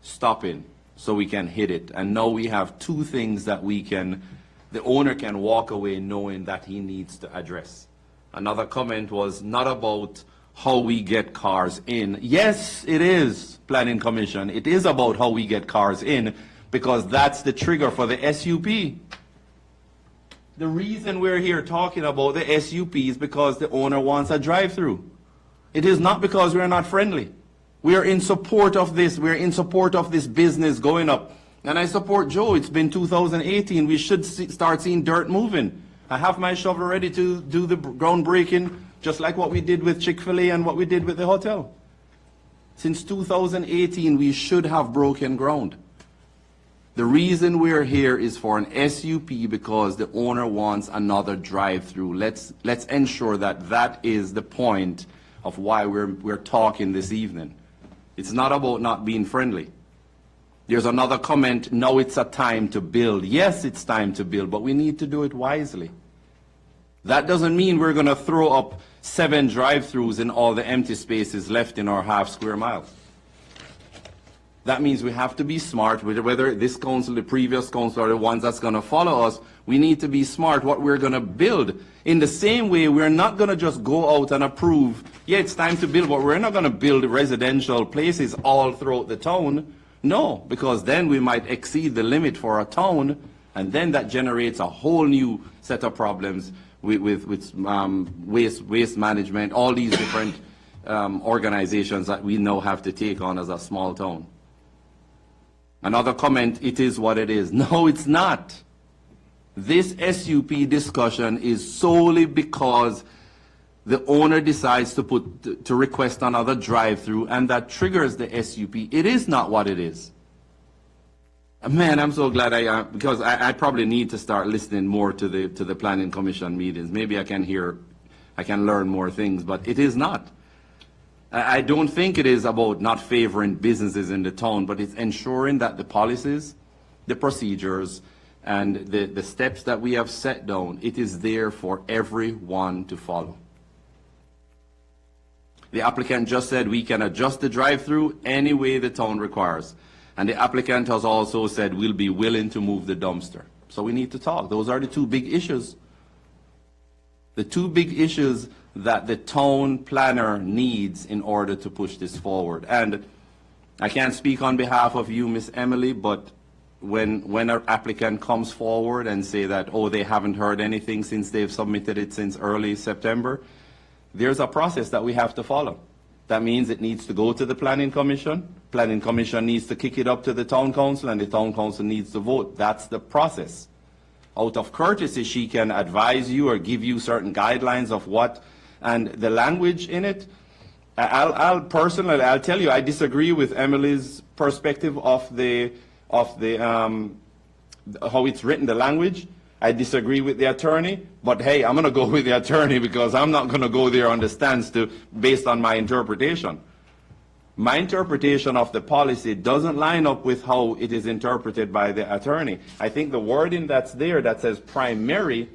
stopping so we can hit it. And now we have two things that the owner can walk away knowing that he needs to address. Another comment was not about how we get cars in. Yes, it is, Planning Commission. It is about how we get cars in, because that's the trigger for the SUP. The reason we're here talking about the SUP is because the owner wants a drive-through. It is not because we're not friendly. We are in support of this. We're in support of this business going up. And I support Joe. It's been 2018. We should start seeing dirt moving. I have my shovel ready to do the groundbreaking, just like what we did with Chick-fil-A and what we did with the hotel. Since 2018, we should have broken ground. The reason we're here is for an SUP because the owner wants another drive-through. Let's ensure that is the point of why we're talking this evening. It's not about not being friendly. There's another comment, now it's a time to build. Yes, it's time to build, but we need to do it wisely. That doesn't mean we're going to throw up 7 drive-throughs in all the empty spaces left in our half square mile. That means we have to be smart, whether this council, the previous council, or the ones that's going to follow us. We need to be smart what we're going to build. In the same way, we're not going to just go out and approve, yeah, it's time to build, but we're not going to build residential places all throughout the town. No, because then we might exceed the limit for a town, and then that generates a whole new set of problems with waste management, all these different organizations that we now have to take on as a small town. Another comment, it is what it is. No, it's not. This SUP discussion is solely because the owner decides to request another drive-through, and that triggers the SUP. It is not what it is. Man, I'm so glad because I probably need to start listening more to the Planning Commission meetings. Maybe I can learn more things, but it is not. I don't think it is about not favoring businesses in the town, but it's ensuring that the policies, the procedures, and the steps that we have set down, it is there for everyone to follow. The applicant just said we can adjust the drive-through any way the town requires. And the applicant has also said we'll be willing to move the dumpster. So we need to talk. Those are the two big issues. The two big issues that the town planner needs in order to push this forward. And I can't speak on behalf of you, Miss Emily, but when an applicant comes forward and say that, oh, they haven't heard anything since they've submitted it since early September, there's a process that we have to follow. That means it needs to go to the Planning Commission. Planning Commission needs to kick it up to the Town Council, and the Town Council needs to vote. That's the process. Out of courtesy, she can advise you or give you certain guidelines of what, and the language in it. I'll personally tell you, I disagree with Emily's perspective of how it's written, the language. I disagree with the attorney, but hey, I'm going to go with the attorney because I'm not going to go there on the stands based on my interpretation. My interpretation of the policy doesn't line up with how it is interpreted by the attorney. I think the wording that's there that says primarily,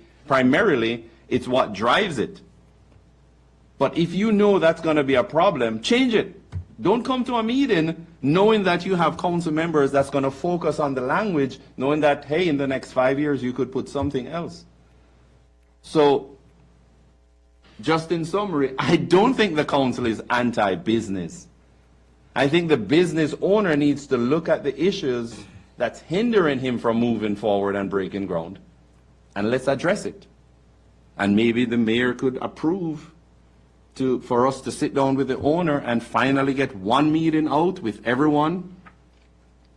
it's what drives it. But if you know that's going to be a problem, change it. Don't come to a meeting knowing that you have council members that's going to focus on the language, knowing that, hey, in the next 5 years you could put something else. So, just in summary, I don't think the council is anti-business. I think the business owner needs to look at the issues that's hindering him from moving forward and breaking ground, and let's address it. And maybe the mayor could approve for us to sit down with the owner and finally get one meeting out with everyone.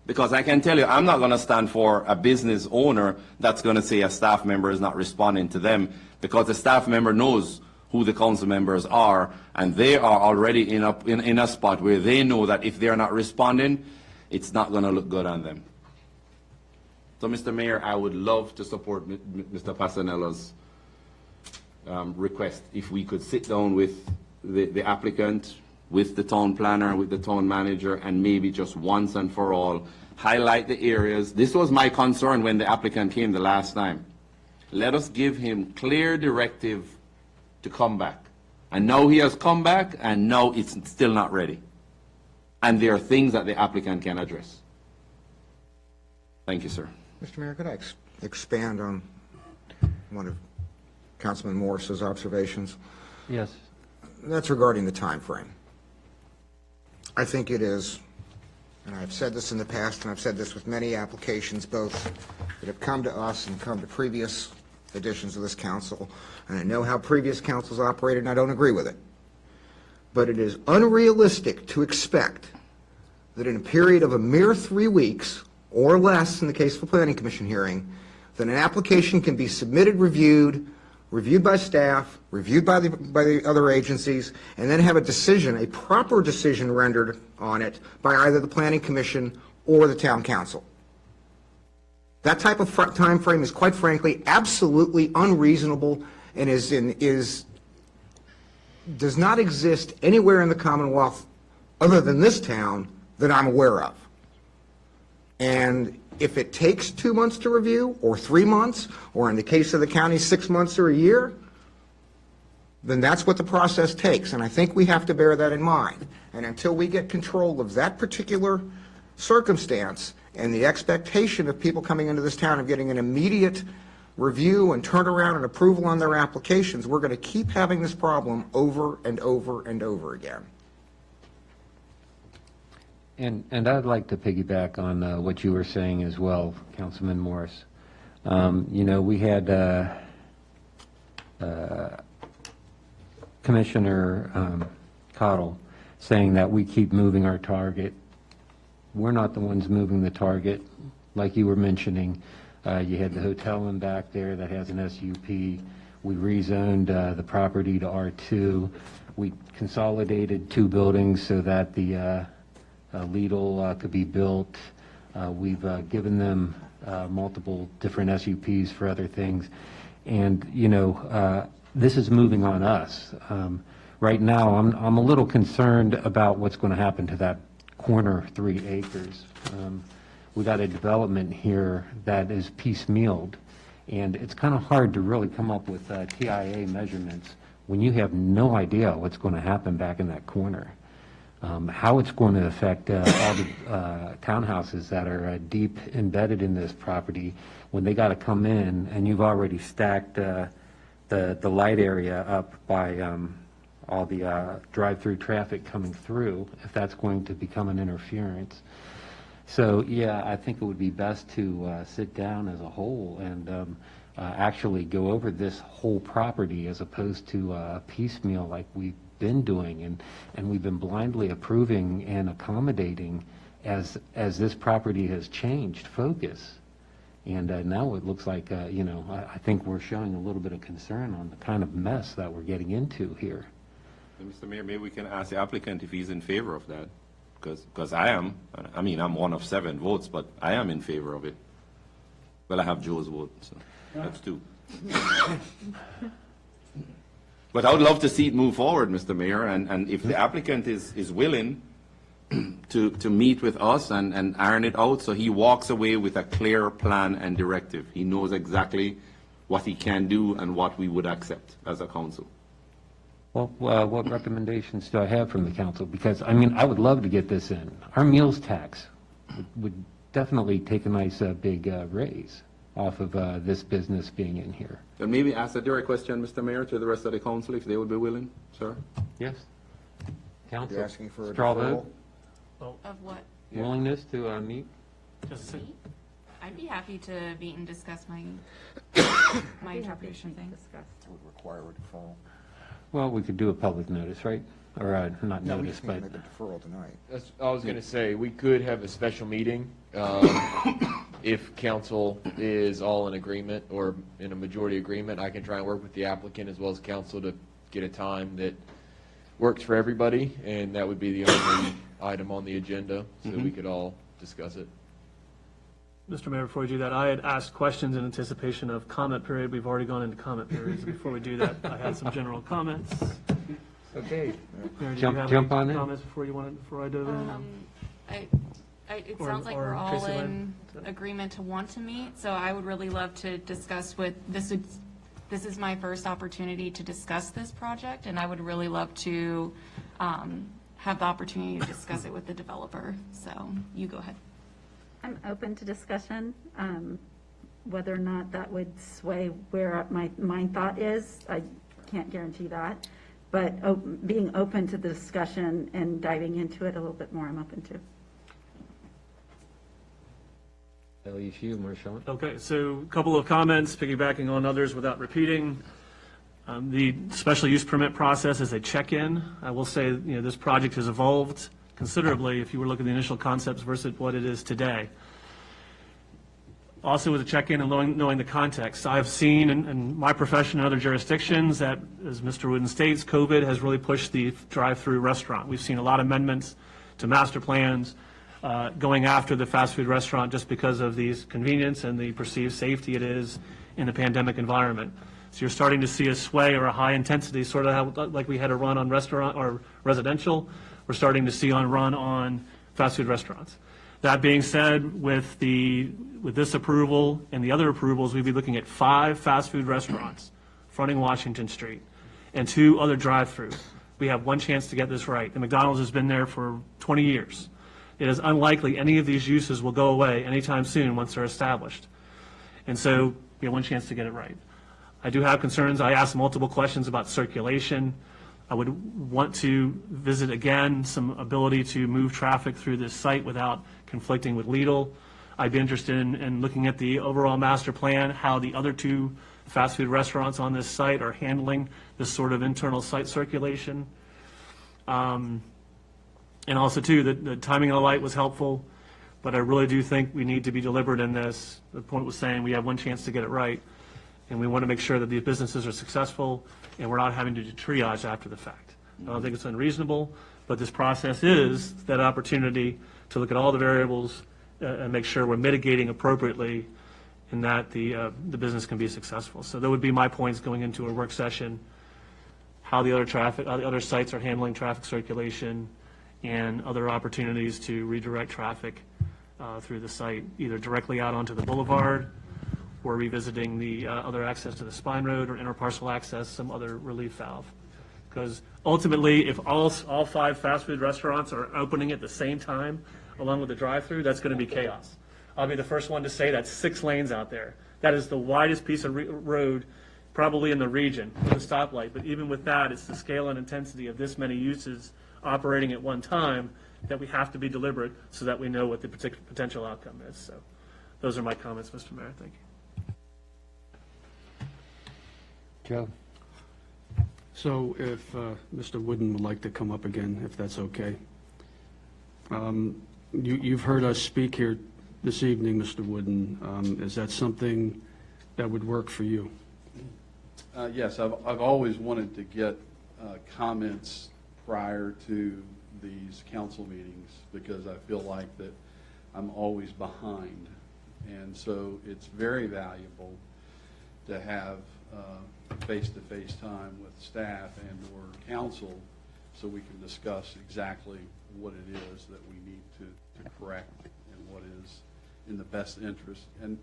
Because I can tell you, I'm not going to stand for a business owner that's going to say a staff member is not responding to them, because the staff member knows who the council members are, and they are already in a spot where they know that if they're not responding, it's not going to look good on them. So, Mr. Mayor, I would love to support Mr. Pasanella's request. If we could sit down with the applicant, with the town planner, with the town manager, and maybe just once and for all, highlight the areas. This was my concern when the applicant came the last time. Let us give him clear directive to come back. And now he has come back, and now it's still not ready. And there are things that the applicant can address. Thank you, sir. Mr. Mayor, could I expand on one of Councilman Morris's observations? Yes. That's regarding the time frame. I think it is, and I've said this in the past, and I've said this with many applications, both that have come to us and come to previous editions of this council, and I know how previous councils operated, and I don't agree with it. But it is unrealistic to expect that in a period of a mere 3 weeks, or less in the case of a planning commission hearing, that an application can be submitted, reviewed by staff, reviewed by the other agencies, and then have a decision, a proper decision rendered on it by either the planning commission or the town council. That type of time frame is, quite frankly, absolutely unreasonable and does not exist anywhere in the Commonwealth other than this town that I'm aware of. And if it takes 2 months to review, or 3 months, or in the case of the county, 6 months or a year, then that's what the process takes. And I think we have to bear that in mind. And until we get control of that particular circumstance and the expectation of people coming into this town of getting an immediate review and turnaround and approval on their applications, we're going to keep having this problem over and over and over again. And I'd like to piggyback on what you were saying as well, Councilman Morris. We had Commissioner Cottle saying that we keep moving our target. We're not the ones moving the target, like you were mentioning. You had the hotel in back there that has an SUP. We rezoned the property to R2. We consolidated 2 buildings so that the Lidl could be built. We've given them multiple different SUPs for other things. And, you know, this is moving on us. Right now, I'm a little concerned about what's going to happen to that corner 3 acres. We got a development here that is piecemealed, and it's kind of hard to really come up with TIA measurements when you have no idea what's going to happen back in that corner. How it's going to affect all the townhouses that are deep embedded in this property when they got to come in and you've already stacked the light area up by all the drive-through traffic coming through, if that's going to become an interference. So, yeah, I think it would be best to sit down as a whole and actually go over this whole property as opposed to piecemeal like we've been doing, and we've been blindly approving and accommodating as this property has changed focus. And now it looks like, you know, I think we're showing a little bit of concern on the kind of mess that we're getting into here. Mr. Mayor, maybe we can ask the applicant if he's in favor of that, because I am. I mean, I'm one of 7 votes, but I am in favor of it. Well, I have Joe's vote, so that's 2. But I would love to see it move forward, Mr. Mayor, and if the applicant is willing to meet with us and iron it out, so he walks away with a clear plan and directive. He knows exactly what he can do and what we would accept as a council. Well, what recommendations do I have from the council? Because, I mean, I would love to get this in. Our meals tax would definitely take a nice big raise off of this business being in here. And maybe ask a direct question, Mr. Mayor, to the rest of the council, if they would be willing, sir? Yes. Council, You're asking for a straw deferral? vote? Of what? Willingness to meet? I'd be happy to meet and discuss my my interpretation thing. Would require a deferral. Well, we could do a public notice, right? Or not No, we notice, just but... can't make a deferral tonight. I was going to say, we could have a special meeting if council is all in agreement or in a majority agreement. I can try and work with the applicant as well as council to get a time that works for everybody, and that would be the only item on the agenda, so we could all discuss it. Mr. Mayor, before we do that, I had asked questions in anticipation of comment period. We've already gone into comment periods. Before we do that, I had some general comments. Okay. Mayor, did Jump you have on any in. comments before I dove in? It Or- sounds like or we're all Tracy in Lynn? agreement to want to meet, so I would really love to discuss with, this is my first opportunity to discuss this project, and I would really love to have the opportunity to discuss it with the developer, so you go ahead. I'm open to discussion. Whether or not that would sway where my thought is, I can't guarantee that. But being open to the discussion and diving into it a little bit more, I'm open to. LESU, Marshawn. Okay, so a couple of comments, piggybacking on others without repeating. The special use permit process is a check-in. I will say, you know, this project has evolved considerably if you were looking at the initial concepts versus what it is today. Also with a check-in and knowing the context. I've seen in my profession and other jurisdictions that, as Mr. Wooden states, COVID has really pushed the drive-through restaurant. We've seen a lot of amendments to master plans going after the fast food restaurant just because of these convenience and the perceived safety it is in the pandemic environment. So you're starting to see a sway or a high intensity, sort of like we had a run on restaurant or residential, we're starting to see run on fast food restaurants. That being said, with this approval and the other approvals, we'd be looking at 5 fast food restaurants fronting Washington Street and 2 other drive-throughs. We have one chance to get this right. The McDonald's has been there for 20 years. It is unlikely any of these uses will go away anytime soon once they're established. And so we have one chance to get it right. I do have concerns. I asked multiple questions about circulation. I would want to visit again some ability to move traffic through this site without conflicting with Lidl. I'd be interested in looking at the overall master plan, how the other 2 fast food restaurants on this site are handling this sort of internal site circulation. And also, too, the timing of the light was helpful. But I really do think we need to be deliberate in this. The point was saying we have one chance to get it right, and we want to make sure that these businesses are successful, and we're not having to do triage after the fact. I don't think it's unreasonable, but this process is that opportunity to look at all the variables and make sure we're mitigating appropriately and that the business can be successful. So that would be my points going into a work session, how the other sites are handling traffic circulation and other opportunities to redirect traffic through the site, either directly out onto the boulevard or revisiting the other access to the spine road or interparcel access, some other relief valve. Because ultimately, if all 5 fast food restaurants are opening at the same time, along with the drive-through, that's going to be chaos. I'll be the first one to say that's 6 lanes out there. That is the widest piece of road probably in the region with a stoplight. But even with that, it's the scale and intensity of this many uses operating at one time that we have to be deliberate so that we know what the potential outcome is. So those are my comments, Mr. Mayor. Thank you. Joe? So if Mr. Wooden would like to come up again, if that's okay. You've heard us speak here this evening, Mr. Wooden. Is that something that would work for you? Yes, I've always wanted to get comments prior to these council meetings because I feel like that I'm always behind. And so it's very valuable to have face-to-face time with staff and or council so we can discuss exactly what it is that we need to correct and what is in the best interest. And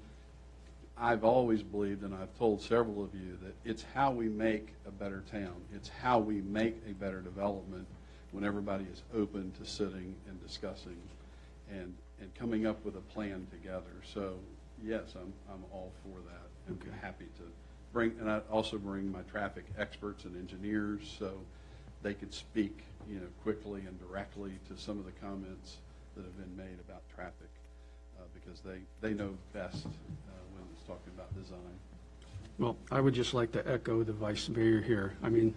I've always believed, and I've told several of you, that it's how we make a better town. It's how we make a better development when everybody is open to sitting and discussing and coming up with a plan together. So yes, I'm all for that. I'm happy to bring, and I also bring my traffic experts and engineers so they could speak, quickly and directly to some of the comments that have been made about traffic because they know best when it's talking about design. Well, I would just like to echo the Vice Mayor here. I mean,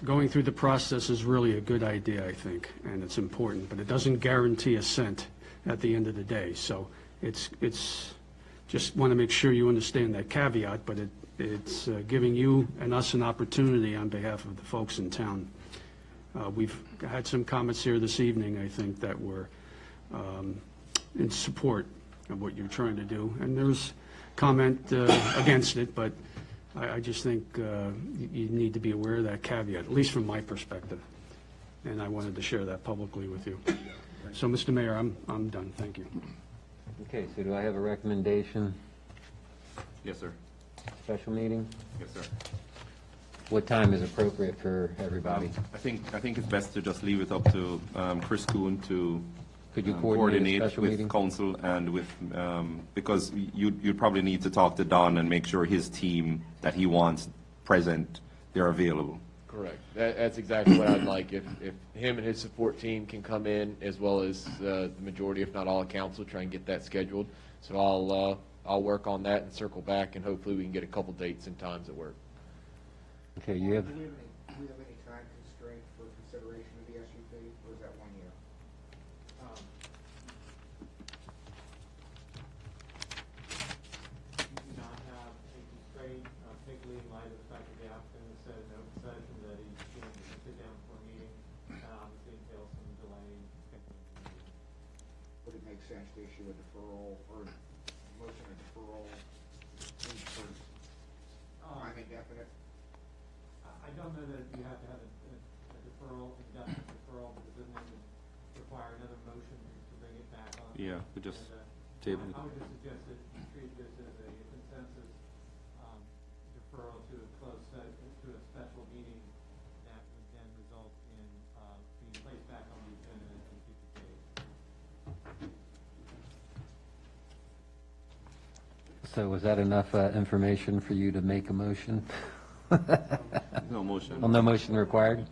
going through the process is really a good idea, I think, and it's important, but it doesn't guarantee a cent at the end of the day. So it's just want to make sure you understand that caveat, but it's giving you and us an opportunity on behalf of the folks in town. We've had some comments here this evening, I think, that were in support of what you're trying to do. And there's comment against it, but I just think you need to be aware of that caveat, at least from my perspective. And I wanted to share that publicly with you. So, Mr. Mayor, I'm done. Thank you. Okay, so do I have a recommendation? Yes, sir. Special meeting? Yes, sir. What time is appropriate for everybody? I think it's best to just leave it up to Chris Kuhn to Could you coordinate a special with meeting? council and with, because you'd probably need to talk to Don and make sure his team that he wants present, they're available. Correct. That's exactly what I'd like. If him and his support team can come in, as well as the majority, if not all, of council, try and get that scheduled. So I'll work on that and circle back, and hopefully we can get a couple dates and times that work. Okay, you have, Do we have any time constraint for consideration of the SUP, or is that 1 year? We do not have a constraint, particularly in light of the fact that the applicant has said in open session that he's going to sit down for a meeting. That obviously entails some delay in scheduling the meeting. Would it make sense to issue a deferral or motion of deferral for time indefinite? I don't know that you have to have a deferral, indefinite deferral, because it doesn't require another motion to bring it back on. Yeah, we just agenda. table it. I would just suggest that you treat this as a consensus deferral to a to a special meeting that would then result in being placed back on the agenda in future days. so was that enough information for you to make a motion? No motion. Well, no motion required?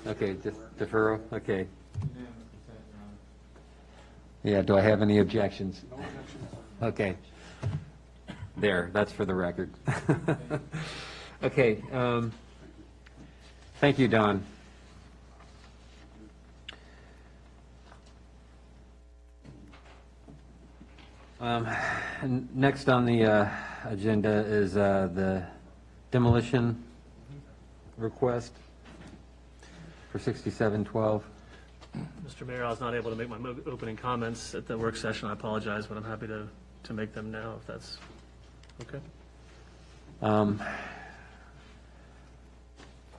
Okay, just deferral, okay. Yeah, do I have any objections? Okay. There, that's for the record. Okay, thank you, Don. And next on the agenda is the demolition request for 6712. Mr. Mayor, I was not able to make my opening comments at the work session. I apologize, but I'm happy to make them now if that's okay.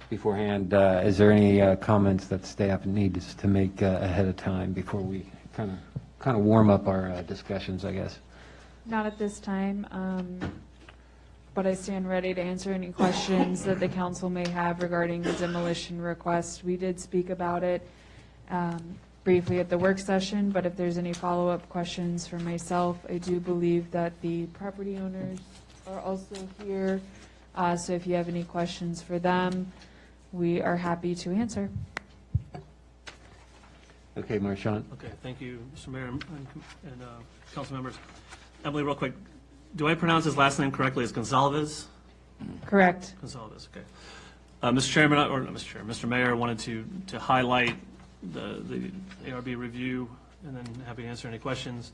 Beforehand, is there any comments that staff needs to make ahead of time before we kind of warm up our discussions, I guess? Not at this time, but I stand ready to answer any questions that the council may have regarding the demolition request. We did speak about it briefly at the work session, but if there's any follow-up questions for myself, I do believe that the property owners are also here. So if you have any questions for them, we are happy to answer. Okay, Marchant. Okay, thank you, Mr. Mayor and council members. Emily, real quick, do I pronounce his last name correctly? Is Gonsalves? Correct. Gonsalves, okay. Mr. Chairman, or not Mr. Chair, Mr. Mayor, wanted to highlight the ARB review, and then happy to answer any questions,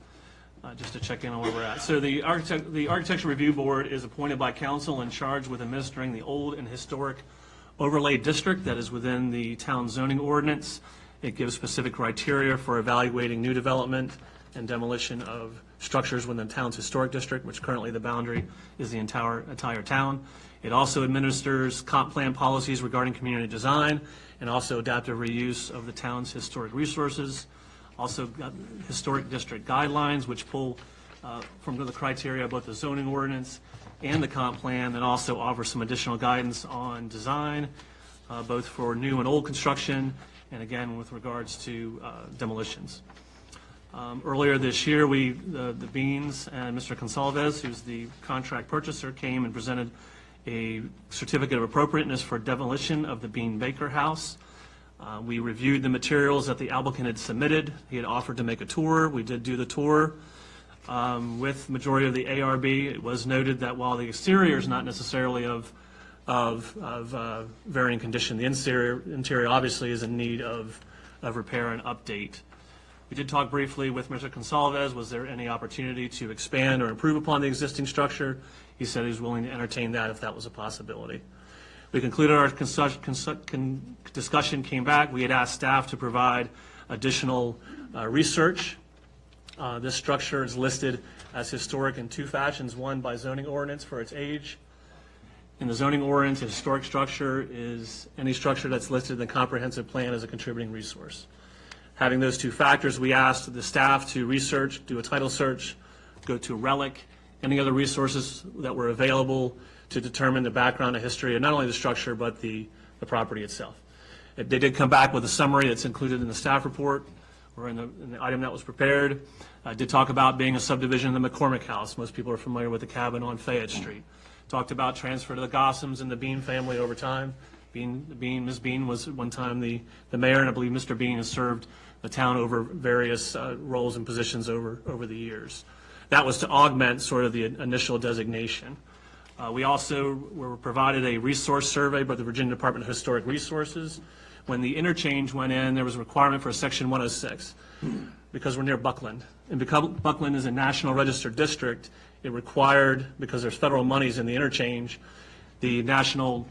just to check in on where we're at. So the Architecture Review Board is appointed by council and charged with administering the old and historic overlay district that is within the town zoning ordinance. It gives specific criteria for evaluating new development and demolition of structures within the town's historic district, which currently the boundary is the entire town. It also administers comp plan policies regarding community design and also adaptive reuse of the town's historic resources. Also got historic district guidelines, which pull from the criteria of both the zoning ordinance and the comp plan, and also offer some additional guidance on design, both for new and old construction, and again, with regards to demolitions. Earlier this year, the Beans and Mr. Gonsalves, who's the contract purchaser, came and presented a certificate of appropriateness for demolition of the Bean Baker House. We reviewed the materials that the applicant had submitted. He had offered to make a tour. We did do the tour. With majority of the ARB, it was noted that while the exterior is not necessarily of varying condition, the interior obviously is in need of repair and update. We did talk briefly with Mr. Gonsalves. Was there any opportunity to expand or improve upon the existing structure? He said he was willing to entertain that if that was a possibility. We concluded our discussion, came back. We had asked staff to provide additional research. This structure is listed as historic in two fashions, one by zoning ordinance for its age. In the zoning ordinance, a historic structure is any structure that's listed in the comprehensive plan as a contributing resource. Having those two factors, we asked the staff to research, do a title search, go to Relic, any other resources that were available to determine the background and history of not only the structure, but the property itself. They did come back with a summary that's included in the staff report, or in the item that was prepared. I did talk about being a subdivision of the McCormick House. Most people are familiar with the cabin on Fayette Street. Talked about transfer to the Gossams and the Bean family over time. Ms. Bean was at one time the mayor, and I believe Mr. Bean has served the town over various roles and positions over the years. That was to augment sort of the initial designation. We also were provided a resource survey by the Virginia Department of Historic Resources. When the interchange went in, there was a requirement for a Section 106 because we're near Buckland. And because Buckland is a National Registered District, it required, because there's federal monies in the interchange, the National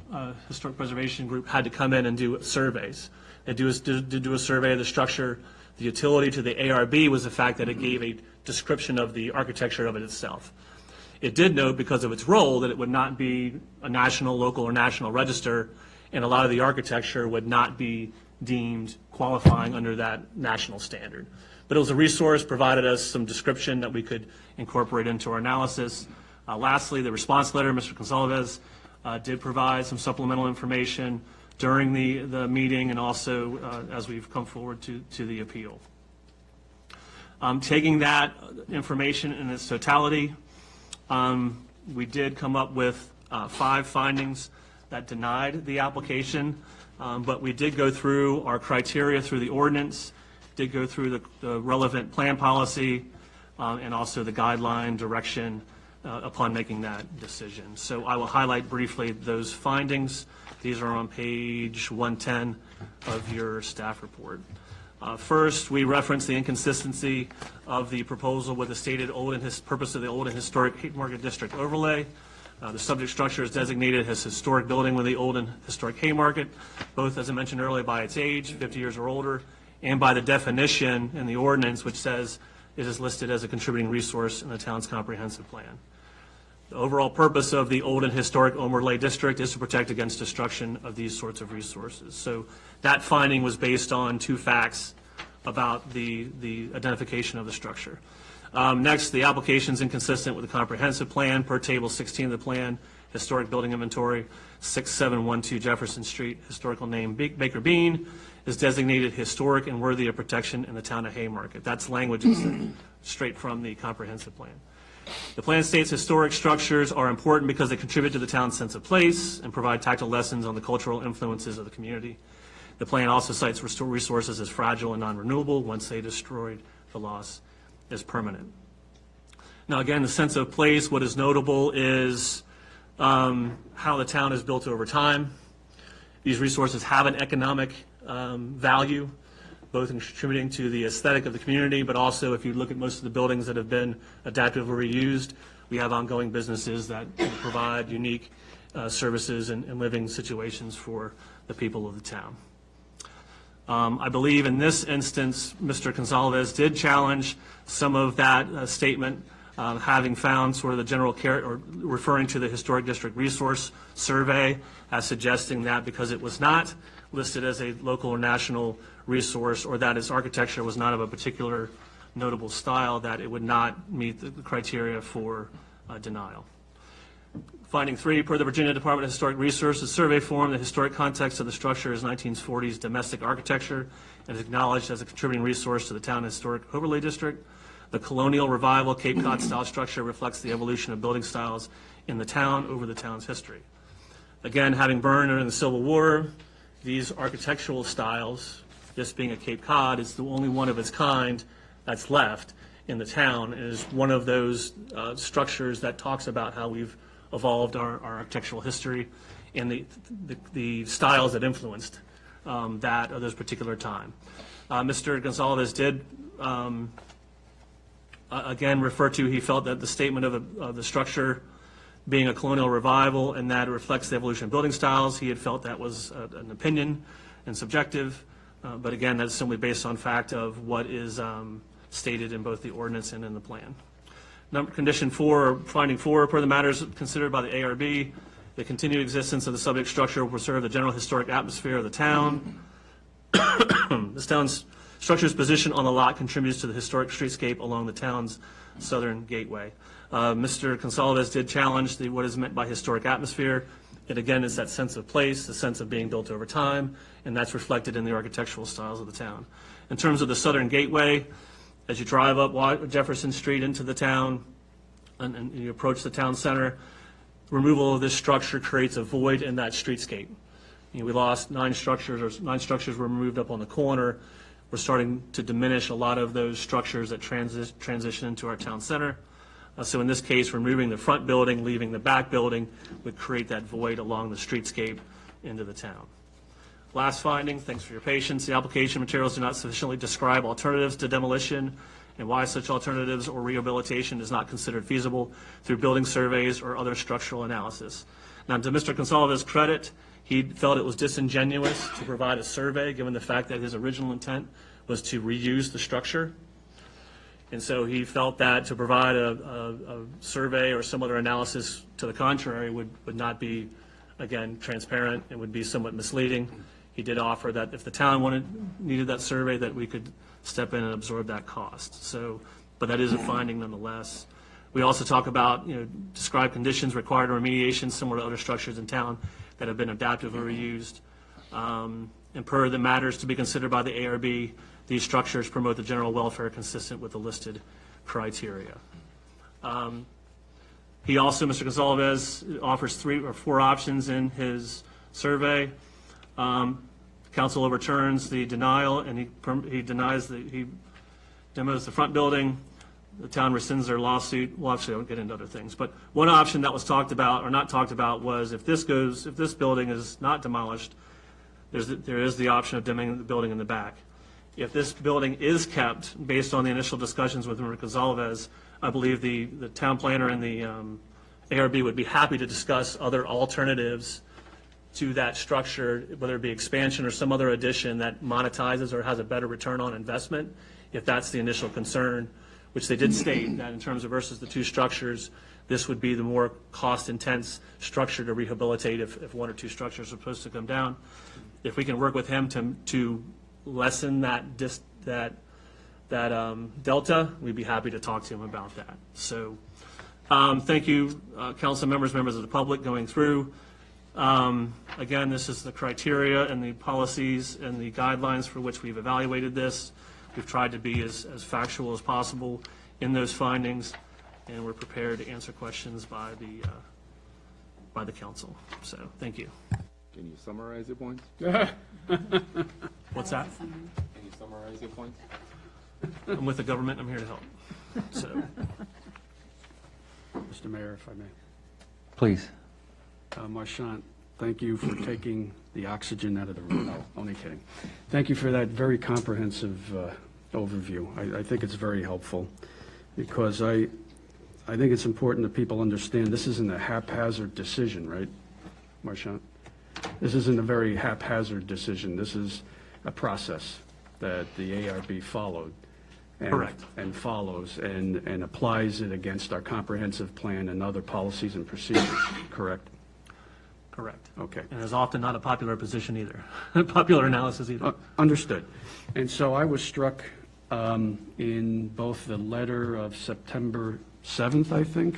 Historic Preservation Group had to come in and do surveys. They did do a survey of the structure. The utility to the ARB was the fact that it gave a description of the architecture of it itself. It did note, because of its role, that it would not be a national, local, or national register, and a lot of the architecture would not be deemed qualifying under that national standard. But it was a resource, provided us some description that we could incorporate into our analysis. Lastly, the response letter, Mr. Gonsalves did provide some supplemental information during the meeting, and also as we've come forward to the appeal. Taking that information in its totality, we did come up with 5 findings that denied the application, but we did go through our criteria through the ordinance, did go through the relevant plan policy, and also the guideline direction upon making that decision. So I will highlight briefly those findings. These are on page 110 of your staff report. First, we reference the inconsistency of the proposal with the stated purpose of the Old and Historic Haymarket District overlay. The subject structure is designated as historic building with the Old and Historic Haymarket, both, as I mentioned earlier, by its age, 50 years or older, and by the definition in the ordinance, which says it is listed as a contributing resource in the town's comprehensive plan. The overall purpose of the Old and Historic Overlay District is to protect against destruction of these sorts of resources. So that finding was based on two facts about the identification of the structure. Next, the application is inconsistent with the comprehensive plan per table 16 of the plan, historic building inventory, 6712 Jefferson Street, historical name Baker Bean, is designated historic and worthy of protection in the town of Haymarket. That's language straight from the comprehensive plan. The plan states historic structures are important because they contribute to the town's sense of place and provide tactile lessons on the cultural influences of the community. The plan also cites resources as fragile and non-renewable. Once they destroyed, the loss is permanent. Now, again, the sense of place, what is notable is how the town is built over time. These resources have an economic value, both in contributing to the aesthetic of the community, but also if you look at most of the buildings that have been adaptively reused, we have ongoing businesses that provide unique services and living situations for the people of the town. I believe in this instance, Mr. Gonzalez did challenge some of that statement, having found sort of the general or referring to the Historic District Resource Survey as suggesting that because it was not listed as a local or national resource, or that its architecture was not of a particular notable style, that it would not meet the criteria for denial. Finding 3, per the Virginia Department of Historic Resources survey form, the historic context of the structure is 1940s domestic architecture and is acknowledged as a contributing resource to the town historic overlay district. The colonial revival Cape Cod style structure reflects the evolution of building styles in the town over the town's history. Again, having burned during the Civil War, these architectural styles, this being a Cape Cod, is the only one of its kind that's left in the town, and is one of those structures that talks about how we've evolved our architectural history and the styles that influenced that of this particular time. Mr. Gonzalez did again refer to, he felt that the statement of the structure being a colonial revival and that it reflects the evolution of building styles, he had felt that was an opinion and subjective. But again, that's simply based on fact of what is stated in both the ordinance and in the plan. Condition 4, finding 4, per the matters considered by the ARB, the continued existence of the subject structure will preserve the general historic atmosphere of the town. This town's structure's position on the lot contributes to the historic streetscape along the town's southern gateway. Mr. Gonzalez did challenge what is meant by historic atmosphere. It again is that sense of place, the sense of being built over time, and that's reflected in the architectural styles of the town. In terms of the southern gateway, as you drive up Jefferson Street into the town and you approach the town center, removal of this structure creates a void in that streetscape. We lost 9 structures, or 9 structures were removed up on the corner. We're starting to diminish a lot of those structures that transition into our town center. So in this case, removing the front building, leaving the back building would create that void along the streetscape into the town. Last finding, thanks for your patience. The application materials do not sufficiently describe alternatives to demolition and why such alternatives or rehabilitation is not considered feasible through building surveys or other structural analysis. Now, to Mr. Gonzalez's credit, he felt it was disingenuous to provide a survey given the fact that his original intent was to reuse the structure. And so he felt that to provide a survey or some other analysis to the contrary would not be, again, transparent and would be somewhat misleading. He did offer that if the town needed that survey, that we could step in and absorb that cost. So, but that is a finding nonetheless. We also talk about, describe conditions required in remediation similar to other structures in town that have been adaptively reused. And per the matters to be considered by the ARB, these structures promote the general welfare consistent with the listed criteria. He also, Mr. Gonzalez, offers 3 or 4 options in his survey. Council overturns the denial, and he denies he demos the front building. The town rescinds their lawsuit. Well, actually, I won't get into other things. But one option that was talked about or not talked about was if this building is not demolished, there is the option of demoing the building in the back. if this building is kept, based on the initial discussions with Member Gonzalez, I believe the town planner and the ARB would be happy to discuss other alternatives to that structure, whether it be expansion or some other addition that monetizes or has a better return on investment, if that's the initial concern, which they did state that in terms of versus the two structures, this would be the more cost-intense structure to rehabilitate if one or two structures are supposed to come down. If we can work with him to lessen that delta, we'd be happy to talk to him about that. So thank you, council members, members of the public going through. Again, this is the criteria and the policies and the guidelines for which we've evaluated this. We've tried to be as factual as possible in those findings, and we're prepared to answer questions by the council. So, thank you. Can you summarize your points? What's that? Can you summarize your points? I'm with the government. I'm here to help. So, Mr. Mayor, if I may. Please. Marchant, thank you for taking the oxygen out of the room. No, only kidding. Thank you for that very comprehensive overview. I think it's very helpful because I think it's important that people understand this isn't a haphazard decision, right, Marchant? This isn't a very haphazard decision. This is a process that the ARB followed. Correct. And follows and applies it against our comprehensive plan and other policies and procedures, correct? correct. Okay. And it's often not a popular position either, popular analysis either. Understood. And so I was struck in both the letter of September 7th, I think,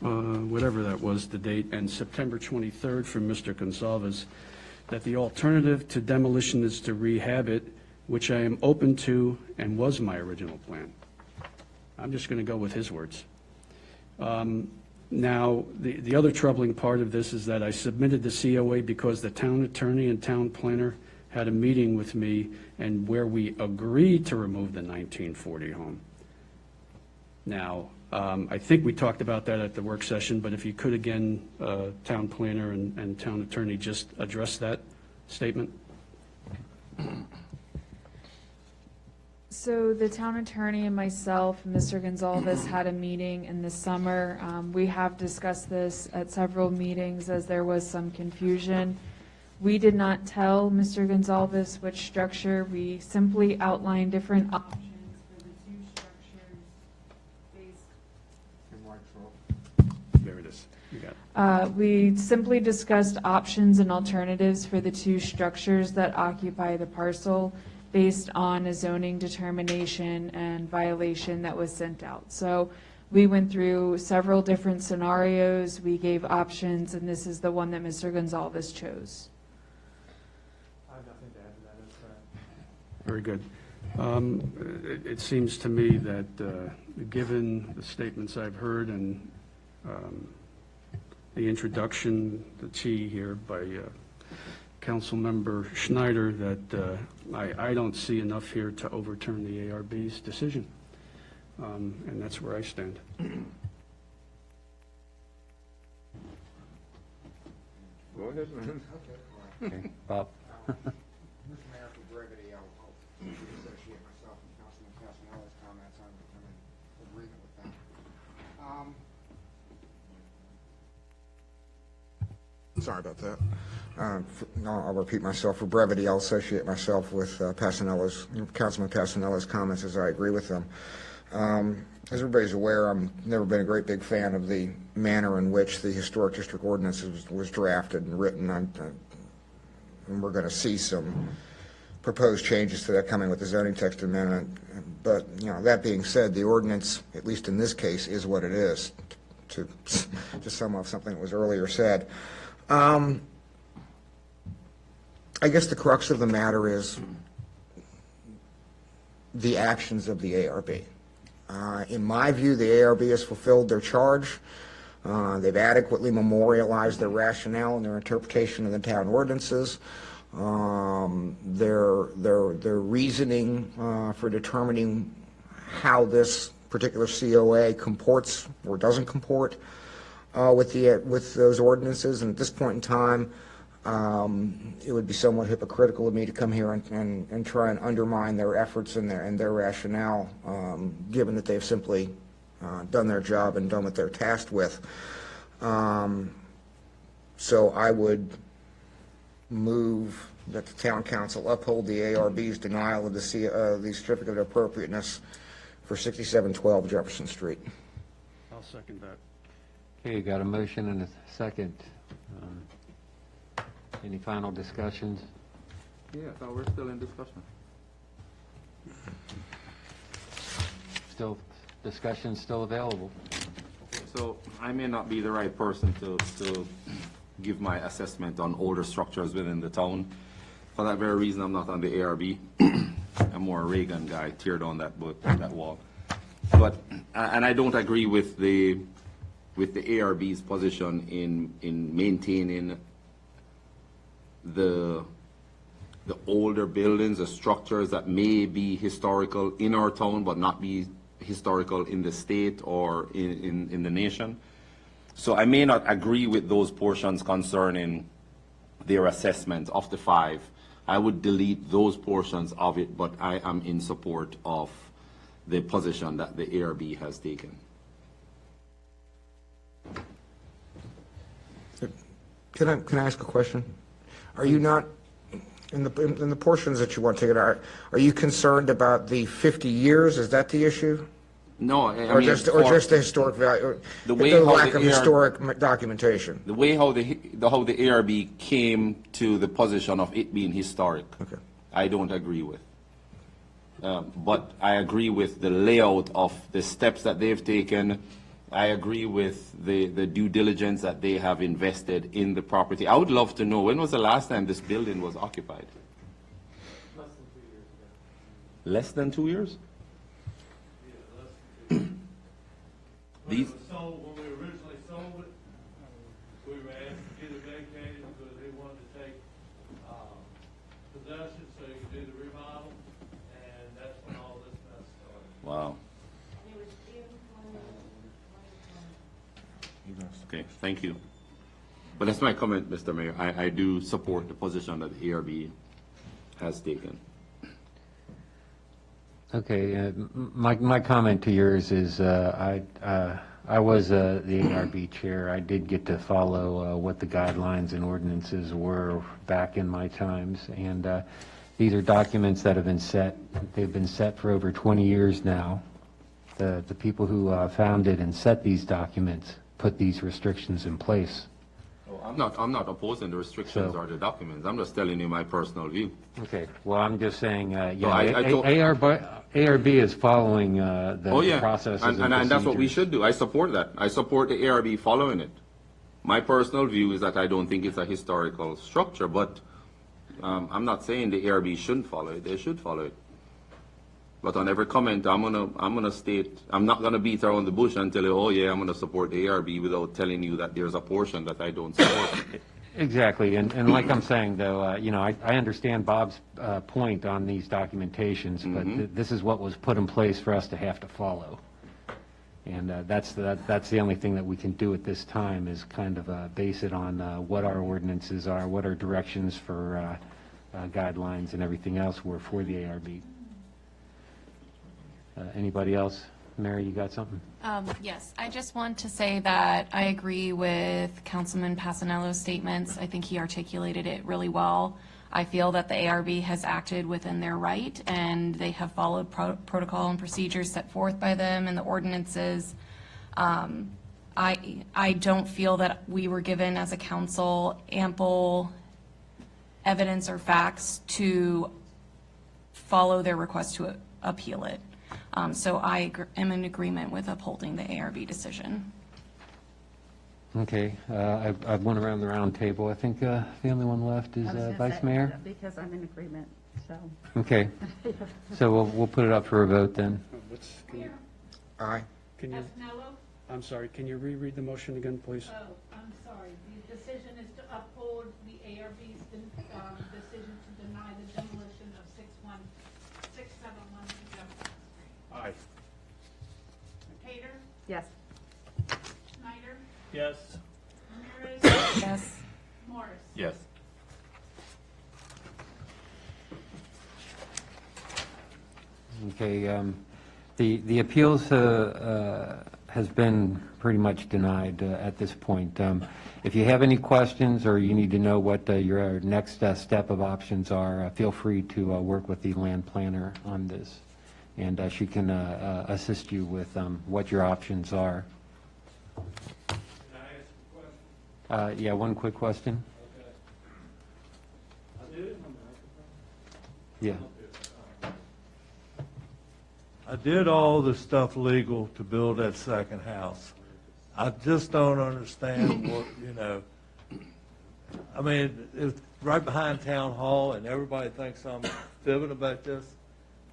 whatever that was, the date, and September 23rd from Mr. Gonsalves, that the alternative to demolition is to rehab it, which I am open to and was my original plan. I'm just going to go with his words. Now, the other troubling part of this is that I submitted the COA because the town attorney and town planner had a meeting with me and where we agreed to remove the 1940 home. Now, I think we talked about that at the work session, but if you could again, town planner and town attorney, just address that statement. So the town attorney and myself, Mr. Gonsalves, had a meeting in the summer. We have discussed this at several meetings as there was some confusion. We did not tell Mr. Gonsalves which structure. We simply outlined different options for the two structures based. There it is. You got it. We simply discussed options and alternatives for the two structures that occupy the parcel based on a zoning determination and violation that was sent out. So we went through several different scenarios, we gave options, and this is the one that Mr. Gonsalves chose. I have nothing to add to that, that's correct. Very good. It seems to me that given the statements I've heard and the introduction, the tea here by Councilmember Schneider, that I don't see enough here to overturn the ARB's decision. And that's where I stand. Go ahead. Okay, Bob. Mr. Mayor, for brevity, I'll associate myself with Councilman Casanello's comments. I'm in agreement with that. Sorry about that. I'll repeat myself. For brevity, I'll associate myself with Councilman Casanello's comments, as I agree with them. As everybody's aware, I've never been a great big fan of the manner in which the Historic District Ordinance was drafted and written. And we're going to see some proposed changes to that coming with the zoning text amendment. But, that being said, the ordinance, at least in this case, is what it is, to sum up something that was earlier said. I guess the crux of the matter is the actions of the ARB. In my view, the ARB has fulfilled their charge. They've adequately memorialized their rationale and their interpretation of the town ordinances. Their reasoning for determining how this particular COA comports or doesn't comport with those ordinances. And at this point in time, it would be somewhat hypocritical of me to come here and try and undermine their efforts and their rationale, given that they've simply done their job and done what they're tasked with. So I would move that the town council uphold the ARB's denial of the certificate of appropriateness for 6712 Jefferson Street. I'll second that. Okay, got a motion and a second. Any final discussions? Yeah, I thought we're still in discussion. Still, discussion still available. So I may not be the right person to give my assessment on older structures within the town. For that very reason, I'm not on the ARB. I'm more a Reagan guy, tear down that wall. But, and I don't agree with the ARB's position in maintaining the older buildings, the structures that may be historical in our town but not be historical in the state or in the nation. So I may not agree with those portions concerning their assessment of the 5. I would delete those portions of it, but I am in support of the position that the ARB has taken. Can I ask a question? Are you not, in the portions that you want to take it out, are you concerned about the 50 years? Is that the issue? No, Or just the historic value, the lack of historic documentation? The way how the ARB came to the position of it being historic, okay, I don't agree with. But I agree with the layout of the steps that they've taken. I agree with the due diligence that they have invested in the property. I would love to know, when was the last time this building was occupied? Less than 2 years? These. When we originally sold it, we were asked to get it vacated because they wanted to take possession so you could do the remodel, and that's when all this mess started. Wow. Okay, thank you. But that's my comment, Mr. Mayor. I do support the position that the ARB has taken. Okay, my comment to yours is I was the ARB chair. I did get to follow what the guidelines and ordinances were back in my times, and these are documents that have been set. They've been set for over 20 years now. The people who founded and set these documents put these restrictions in place. I'm not opposing the restrictions or the documents. I'm just telling you my personal view. Okay. Well, I'm just saying, No, ARB is following the processes and that's what we should do. I support that. I support the ARB following it. My personal view is that I don't think it's a historical structure, but I'm not saying the ARB shouldn't follow it. They should follow it. But on every comment, I'm gonna state, I'm not gonna beat around the bush and tell you, oh yeah, I'm gonna support the ARB without telling you that there's a portion that I don't support. Exactly, and like I'm saying, though, I understand Bob's point on these documentations, but this is what was put in place for us to have to follow. And that's the only thing that we can do at this time is kind of base it on what our ordinances are, what our directions for guidelines and everything else were for the ARB. Anybody else? Mary, you got something? Yes, I just want to say that I agree with Councilman Pasanello's statements. I think he articulated it really well. I feel that the ARB has acted within their right, and they have followed protocol and procedures set forth by them and the ordinances. I don't feel that we were given as a council ample evidence or facts to follow their request to appeal it. So I am in agreement with upholding the ARB decision. Okay, I've went around the round table. I think the only one left is Vice Mayor. Because I'm in agreement, so. Okay, so we'll put it up for a vote then. Aye. Can you? I'm sorry. Can you reread the motion again, please? Oh, I'm sorry. The decision is to uphold the ARB's decision to deny the demolition of 671 Jefferson Street. Aye. Tater? Yes. Schneider? Yes. Ramirez? Yes. Morris? Yes. Okay, the appeals has been pretty much denied at this point. If you have any questions or you need to know what your next step of options are, feel free to work with the land planner on this, and she can assist you with what your options are. Yeah, one quick question. Yeah. I did all the stuff legal to build that second house. I just don't understand what, I mean, it's right behind Town Hall, and everybody thinks I'm fibbing about this.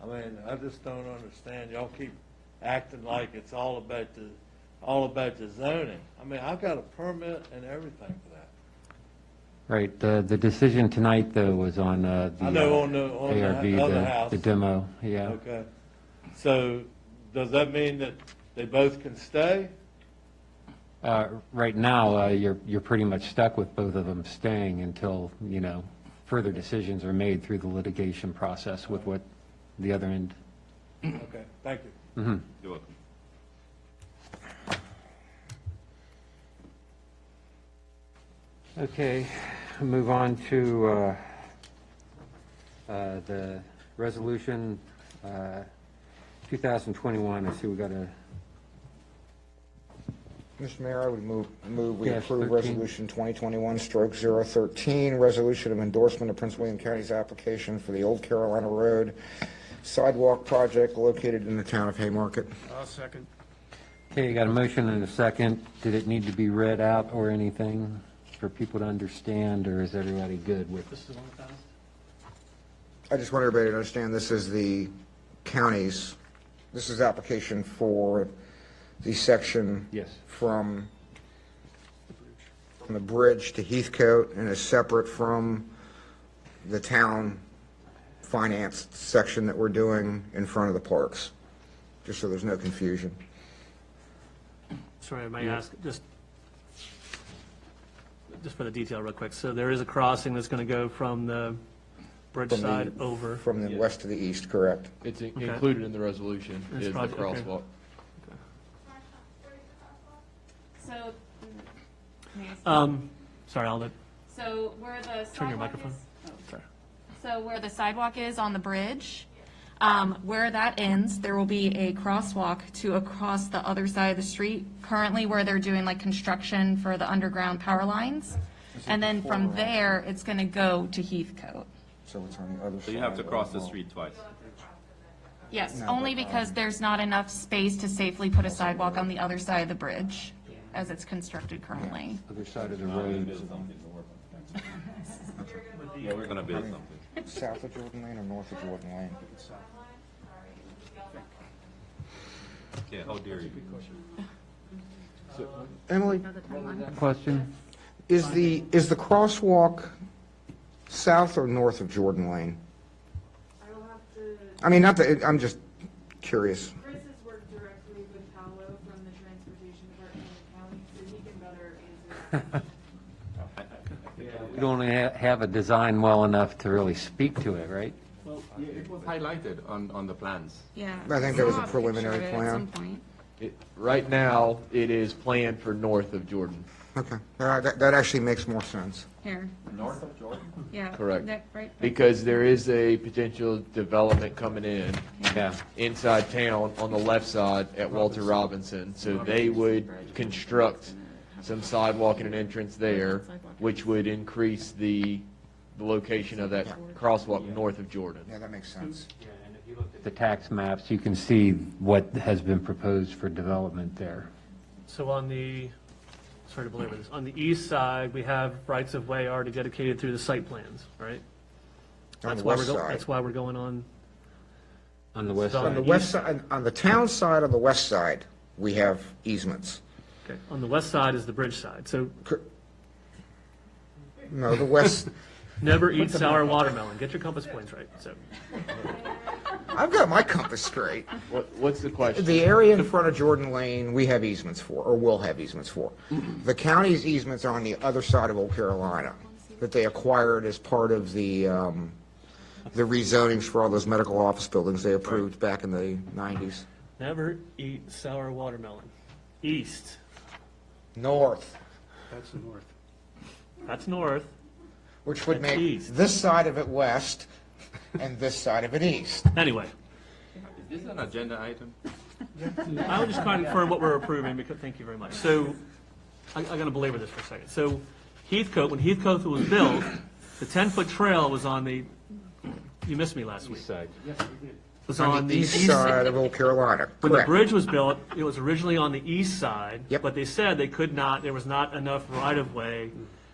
I mean, I just don't understand. Y'all keep acting like it's all about the zoning. I mean, I've got a permit and everything for that. Right, the decision tonight, though, was on the I know on the ARB, other house. the demo, yeah. Okay. So does that mean that they both can stay? Right now, you're pretty much stuck with both of them staying until, further decisions are made through the litigation process with what the other end. Okay, thank you. Mm-hmm. You're welcome. Okay, move on to the resolution 2021. I see we got a. Mr. Mayor, I would move we Yes, approve 13. Resolution 2021-013, resolution of endorsement of Prince William County's application for the Old Carolina Road sidewalk project located in the town of Haymarket. I'll second. Okay, you got a motion and a second. Did it need to be read out or anything for people to understand, or is everybody good with This is the one that passed? I just want everybody to understand this is the county's, this is application for the section Yes. from the bridge to Heathcote and is separate from the town financed section that we're doing in front of the parks, just so there's no confusion. Sorry, I may ask, just for the detail real quick. So there is a crossing that's going to go from the bridge From the- side over. From the west to the east, correct. It's Okay. included in the resolution, This is the project, okay. crosswalk. So, Sorry, I'll let, so where the sidewalk turn your microphone. is- Sorry. So where the sidewalk is on the bridge, where that ends, there will be a crosswalk to across the other side of the street. Currently, where they're doing like construction for the underground power lines. And then from there, it's going to go to Heathcote. So it's on the other side. So you have to cross the street twice. Yes, No, only but, because there's not enough space to safely put a sidewalk on the other side of the bridge as it's constructed currently. Other side of the road. Yeah, we're gonna build something. South of Jordan Lane or north of Jordan Lane? Yeah, how dare you? Emily, Question? is the crosswalk south or north of Jordan Lane? I mean, not that, I'm just curious. Chris has worked directly with Paolo from the Transportation Department of the county, so he can better answer that. We don't have a design well enough to really speak to it, right? Well, yeah, it was highlighted on the plans. Yeah. I think there was a Saw picture preliminary of it plan. At some point. Right now, it is planned for north of Jordan. Okay, that actually makes more sense. Here. North of Jordan? Yeah. Correct. Right. Because there is a potential development coming in Yeah. inside town on the left side at Walter Robinson. So they would construct some sidewalk and an entrance there, which would increase the location of that crosswalk north of Jordan. Yeah, that makes sense. The tax maps, you can see what has been proposed for development there. So on the, sorry to belabor this, on the east side, we have rights of way already dedicated through the site plans, right? On the why west we're side. That's why we're going on. On the west So On the side. west side, on the town side, on the west side, we have easements. Okay, on the west side is the bridge side. So No, the west, never eat sour watermelon. Get your compass points right. So I've got my compass straight. What's the question? The area in front of Jordan Lane, we have easements for, or will have easements for. The county's easements are on the other side of Old Carolina, that they acquired as part of the the rezonings for all those medical office buildings they approved back in the 90s. Never eat sour watermelon. East. North. That's north. That's north. Which would That's make east. this side of it west and this side of it east. Anyway, Is this an agenda item? I will just confirm what we're approving, because, thank you very much. So, I'm going to belabor this for a second. So, Heathcote, when Heathcote was built, the 10-foot trail was on the, you missed me last week. East side. Was On the east side of Old Carolina, When the correct. bridge was built, it was originally on the east side. Yep. But they said they could not, there was not enough right-of-way,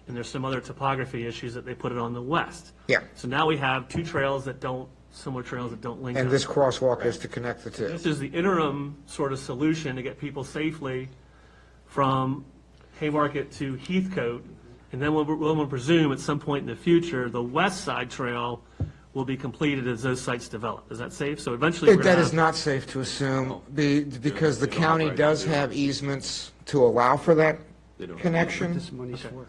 and there's some other topography issues that they put it on the west. Yeah. So now we have two trails that don't, similar trails that don't link up. And this crosswalk is to connect the two. This is the interim sort of solution to get people safely from Haymarket to Heathcote. And then we'll presume at some point in the future, the west side trail will be completed as those sites develop. Is that safe? So eventually, we're going That to is have... not safe to assume, because the county does have easements to allow for that connection, This money's for.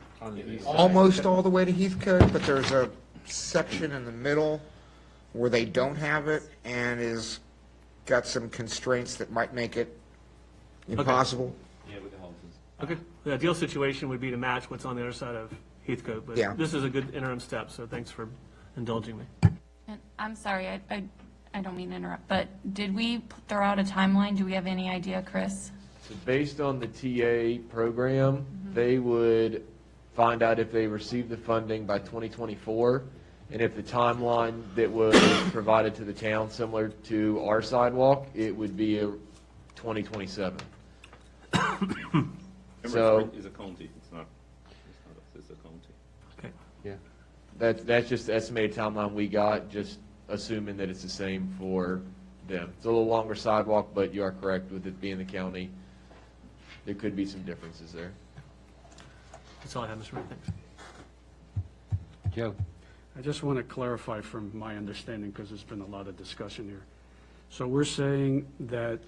almost all the way to Heathcote, but there's a section in the middle where they don't have it and is, got some constraints that might make it impossible. Yeah, with the houses. Okay, the ideal situation would be to match what's on the other side of Heathcote, but Yeah. this is a good interim step, so thanks for indulging me. And I'm sorry, I don't mean to interrupt, but did we throw out a timeline? Do we have any idea, Chris? So based on the TA program, they would find out if they received the funding by 2024, and if the timeline that was provided to the town, similar to our sidewalk, it would be a 2027. So It's a county, it's not a county. Okay. yeah, that's just the estimated timeline we got, just assuming that it's the same for them. It's a little longer sidewalk, but you are correct with it being the county. There could be some differences there. That's all I have, Mr. Mayor, thanks. Joe? I just want to clarify from my understanding, because there's been a lot of discussion here. So we're saying that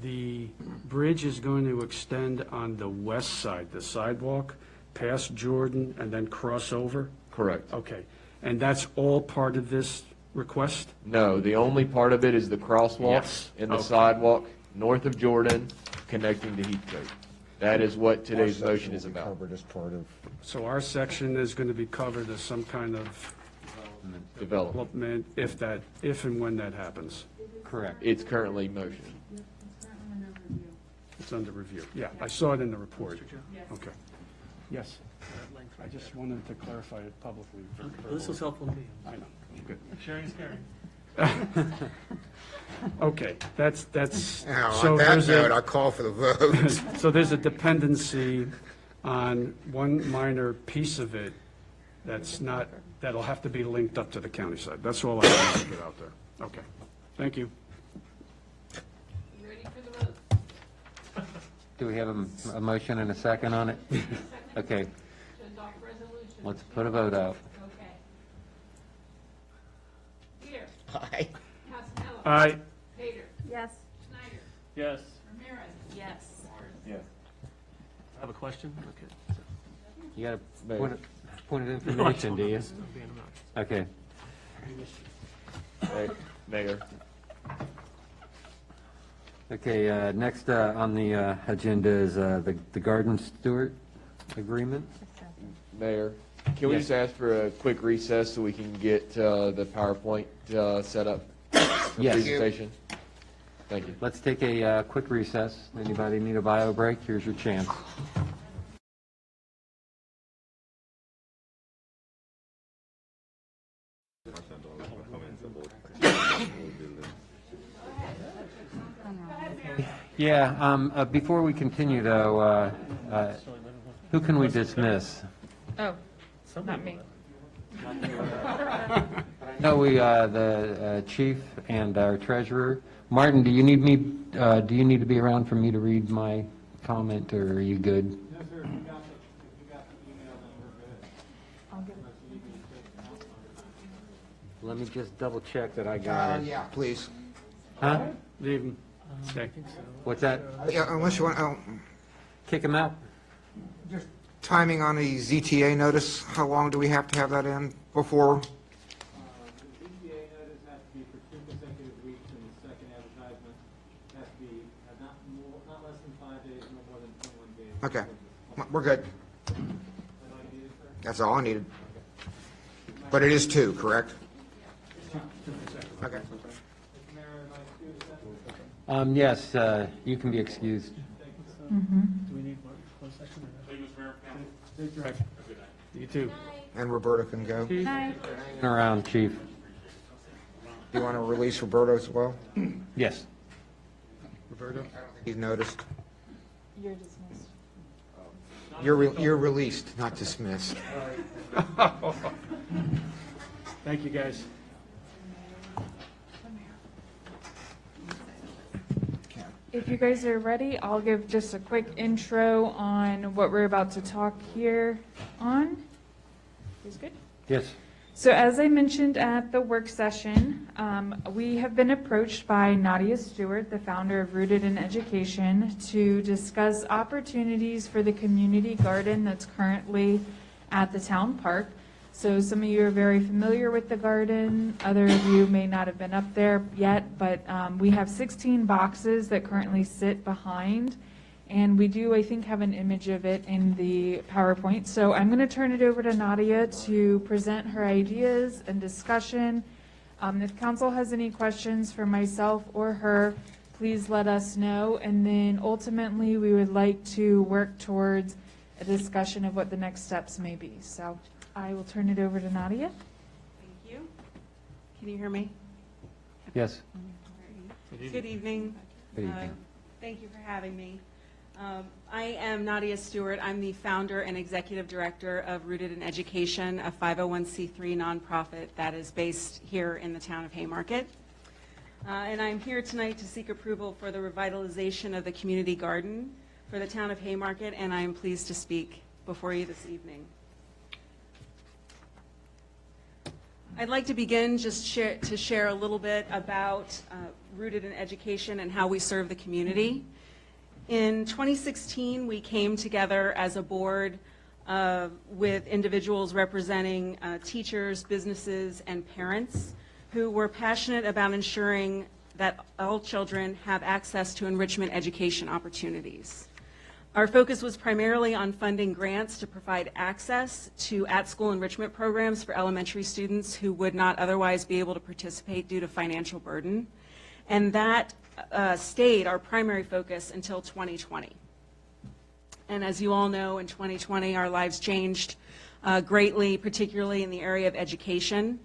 the bridge is going to extend on the west side, the sidewalk, past Jordan, and then cross over? Correct. Okay. And that's all part of this request? No, the only part of it is the crosswalk Yes. and the Okay. sidewalk north of Jordan connecting to Heathcote. That is what today's motion is about. Covered as part of. So our section is going to be covered as some kind of Development. development if and when that happens? Correct. It's currently motion. It's under review. Yeah, I saw it in the report. Okay. Yes. I just wanted to clarify it publicly. Well, this was helpful to me. I know. Good. Sharing is caring. Okay, that's. Now, so on that there's a- note, I call for the vote. So there's a dependency on one minor piece of it that's not, that'll have to be linked up to the county side. That's all I wanted to get out there. Okay, thank you. You ready for the vote? Do we have a motion and a second on it? Okay, To adopt resolution. let's put a vote out. Okay. Here. Aye. Casanello. Aye. Pater. Yes. Schneider. Yes. Ramirez. Yes. Yes. I have a question? Okay. You got a point of information, do you? Okay. Mayor. Okay, next on the agenda is the Garden Stewart agreement. Mayor, can we Yes. just ask for a quick recess so we can get the PowerPoint set up for Yes. presentation? Thank you. Let's take a quick recess. Anybody need a bio break? Here's your chance. Yeah, before we continue though, who can we dismiss? Oh, not me. No, the chief and our treasurer. Martin, do you need me, do you need to be around for me to read my comment, or are you good? No, sir, if you got the email, then we're good. Let me just double check that I got it. Yeah, please. Huh? Leave him. Stay. What's that? Yeah, unless you want, Kick him out? just timing on the ZTA notice, how long do we have to have that in before? Okay, we're good. That's all I needed. But it is 2, correct? Okay. Yes, you can be excused. Do we need more closed session or not? You too. And Roberta can go. Hanging around, Chief. You want to release Roberta as well? Yes. Roberta? He's noticed. You're dismissed. You're released, not dismissed. Thank you, guys. If you guys are ready, I'll give just a quick intro on what we're about to talk here on. Is good? Yes. So as I mentioned at the work session, we have been approached by Nadia Stewart, the founder of Rooted in Education, to discuss opportunities for the community garden that's currently at the town park. So some of you are very familiar with the garden. Other of you may not have been up there yet, but we have 16 boxes that currently sit behind. And we do, I think, have an image of it in the PowerPoint. So I'm going to turn it over to Nadia to present her ideas and discussion. If council has any questions for myself or her, please let us know. And then ultimately, we would like to work towards a discussion of what the next steps may be. So I will turn it over to Nadia. Thank you. Can you hear me? Yes. Good evening. Good evening. Thank you for having me. I am Nadia Stewart. I'm the founder and executive director of Rooted in Education, a 501c3 nonprofit that is based here in the town of Haymarket. And I'm here tonight to seek approval for the revitalization of the community garden for the town of Haymarket, and I am pleased to speak before you this evening. I'd like to begin just to share a little bit about Rooted in Education and how we serve the community. In 2016, we came together as a board with individuals representing teachers, businesses, and parents who were passionate about ensuring that all children have access to enrichment education opportunities. Our focus was primarily on funding grants to provide access to at-school enrichment programs for elementary students who would not otherwise be able to participate due to financial burden. And that stayed our primary focus until 2020. And as you all know, in 2020, our lives changed greatly, particularly in the area of education.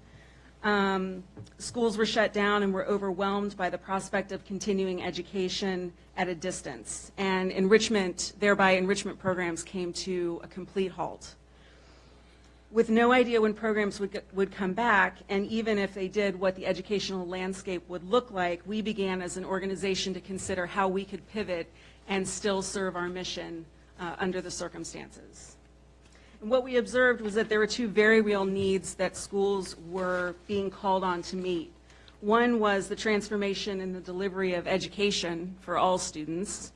Schools were shut down and were overwhelmed by the prospect of continuing education at a distance. And thereby enrichment programs came to a complete halt. With no idea when programs would come back, and even if they did, what the educational landscape would look like, we began as an organization to consider how we could pivot and still serve our mission under the circumstances. And what we observed was that there were 2 very real needs that schools were being called on to meet. One was the transformation in the delivery of education for all students,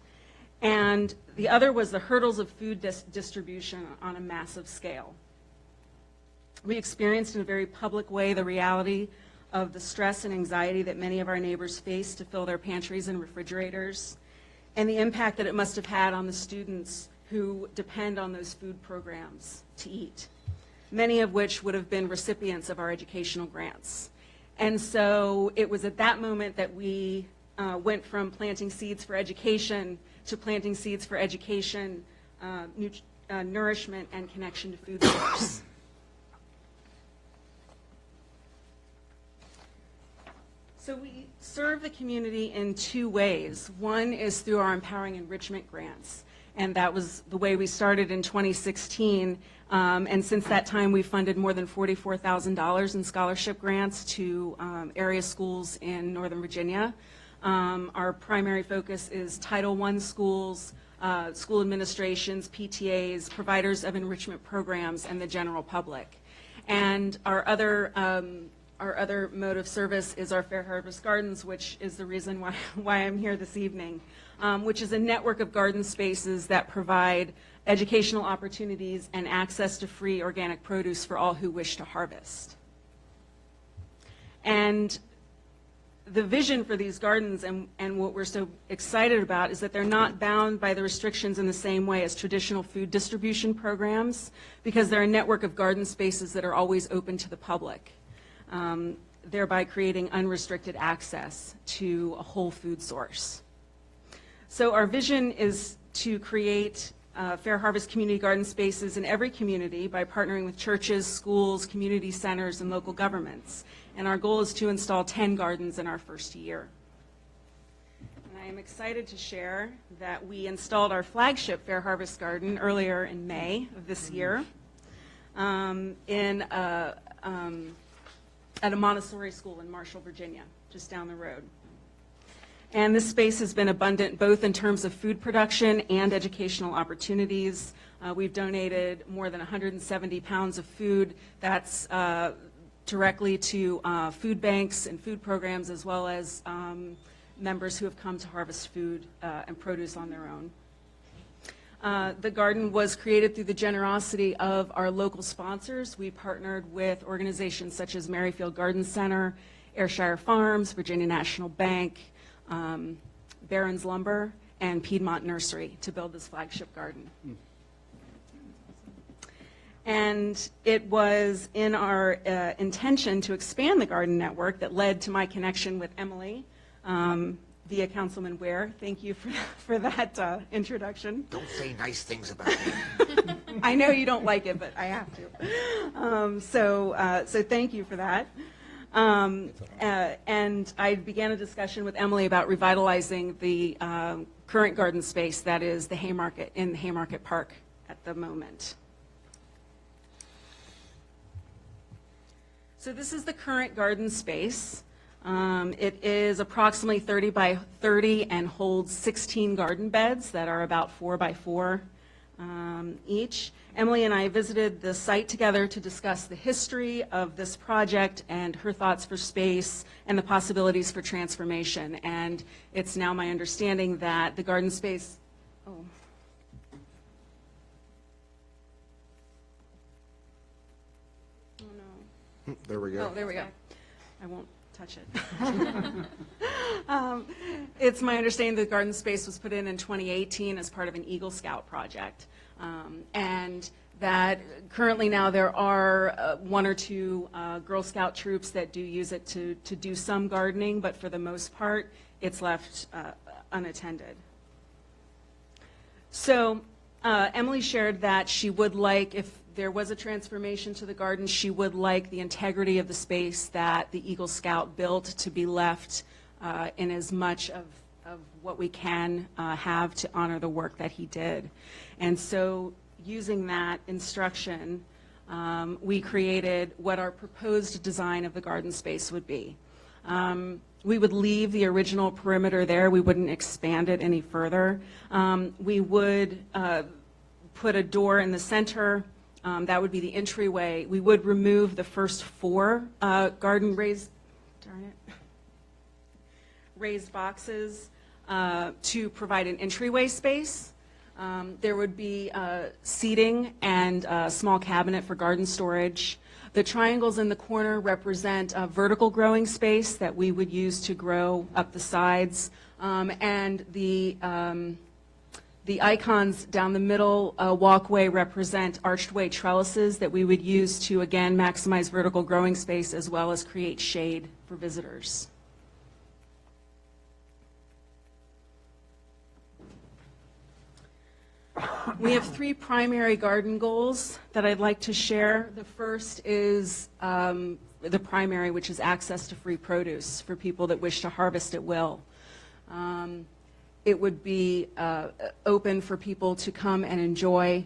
and the other was the hurdles of food distribution on a massive scale. We experienced in a very public way the reality of the stress and anxiety that many of our neighbors face to fill their pantries and refrigerators, and the impact that it must have had on the students who depend on those food programs to eat, many of which would have been recipients of our educational grants. And so it was at that moment that we went from planting seeds for education to planting seeds for education, nourishment, and connection to food source. So we serve the community in 2 ways. One is through our Empowering Enrichment grants, and that was the way we started in 2016. And since that time, we've funded more than $44,000 in scholarship grants to area schools in Northern Virginia. Our primary focus is Title I schools, school administrations, PTAs, providers of enrichment programs, and the general public. And our other mode of service is our Fair Harvest Gardens, which is the reason why I'm here this evening, which is a network of garden spaces that provide educational opportunities and access to free organic produce for all who wish to harvest. And the vision for these gardens and what we're so excited about is that they're not bound by the restrictions in the same way as traditional food distribution programs, because they're a network of garden spaces that are always open to the public, thereby creating unrestricted access to a whole food source. So our vision is to create Fair Harvest community garden spaces in every community by partnering with churches, schools, community centers, and local governments. And our goal is to install 10 gardens in our first year. And I am excited to share that we installed our flagship Fair Harvest garden earlier in May of this year at a Montessori school in Marshall, Virginia, just down the road. And this space has been abundant both in terms of food production and educational opportunities. We've donated more than 170 pounds of food. That's directly to food banks and food programs, as well as members who have come to harvest food and produce on their own. The garden was created through the generosity of our local sponsors. We partnered with organizations such as Merrifield Garden Center, Ayrshire Farms, Virginia National Bank, Barron's Lumber, and Piedmont Nursery to build this flagship garden. And it was in our intention to expand the garden network that led to my connection with Emily via Councilman Ware. Thank you for that introduction. Don't say nice things about me. I know you don't like it, but I have to. So thank you for that. And I began a discussion with Emily about revitalizing the current garden space that is the Haymarket, in the Haymarket Park at the moment. So this is the current garden space. It is approximately 30 by 30 and holds 16 garden beds that are about 4 by 4 each. Emily and I visited the site together to discuss the history of this project and her thoughts for space and the possibilities for transformation. And it's now my understanding that the garden space, There we go. Oh, there we go. I won't touch it. It's my understanding that the garden space was put in 2018 as part of an Eagle Scout project. And that currently now there are 1 or 2 Girl Scout troops that do use it to do some gardening, but for the most part, it's left unattended. So Emily shared that she would like, if there was a transformation to the garden, she would like the integrity of the space that the Eagle Scout built to be left in as much of what we can have to honor the work that he did. And so using that instruction, we created what our proposed design of the garden space would be. We would leave the original perimeter there. We wouldn't expand it any further. We would put a door in the center. That would be the entryway. We would remove the first 4 garden raised boxes to provide an entryway space. There would be seating and a small cabinet for garden storage. The triangles in the corner represent a vertical growing space that we would use to grow up the sides. And the icons down the middle walkway represent archway trellises that we would use to, again, maximize vertical growing space as well as create shade for visitors. We have 3 primary garden goals that I'd like to share. The first is the primary, which is access to free produce for people that wish to harvest at will. It would be open for people to come and enjoy.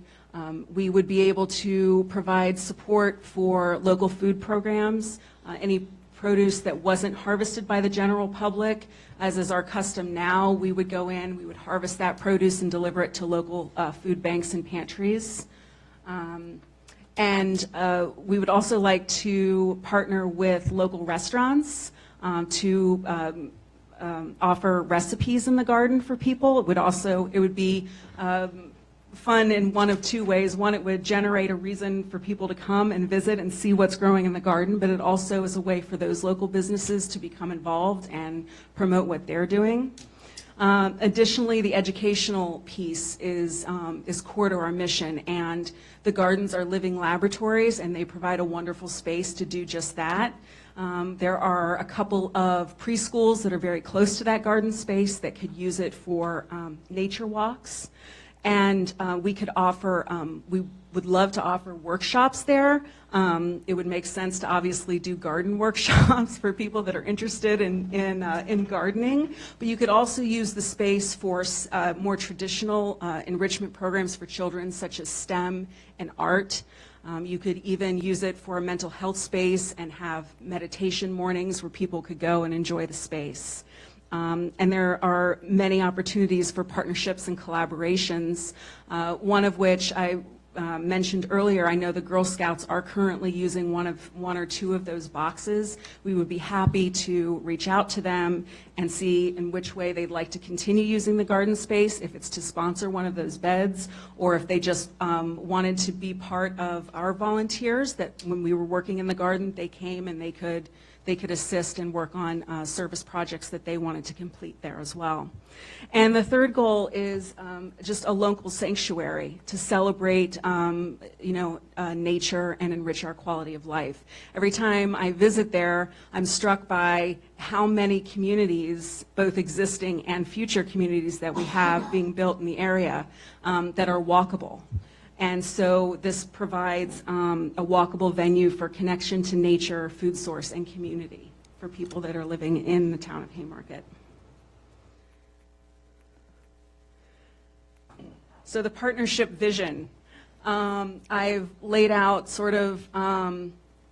We would be able to provide support for local food programs, any produce that wasn't harvested by the general public. As is our custom now, we would go in, we would harvest that produce and deliver it to local food banks and pantries. And we would also like to partner with local restaurants to offer recipes in the garden for people. It would be fun in one of two ways. One, it would generate a reason for people to come and visit and see what's growing in the garden, but it also is a way for those local businesses to become involved and promote what they're doing. Additionally, the educational piece is core to our mission, and the gardens are living laboratories, and they provide a wonderful space to do just that. There are a couple of preschools that are very close to that garden space that could use it for nature walks. And we could offer, we would love to offer workshops there. It would make sense to obviously do garden workshops for people that are interested in gardening. But you could also use the space for more traditional enrichment programs for children, such as STEM and art. You could even use it for a mental health space and have meditation mornings where people could go and enjoy the space. And there are many opportunities for partnerships and collaborations, one of which I mentioned earlier. I know the Girl Scouts are currently using one or two of those boxes. We would be happy to reach out to them and see in which way they'd like to continue using the garden space, if it's to sponsor one of those beds, or if they just wanted to be part of our volunteers, that when we were working in the garden, they came and they could assist and work on service projects that they wanted to complete there as well. And the third goal is just a local sanctuary to celebrate nature and enrich our quality of life. Every time I visit there, I'm struck by how many communities, both existing and future communities that we have being built in the area, that are walkable. And so this provides a walkable venue for connection to nature, food source, and community for people that are living in the town of Haymarket. So the partnership vision. I've laid out sort of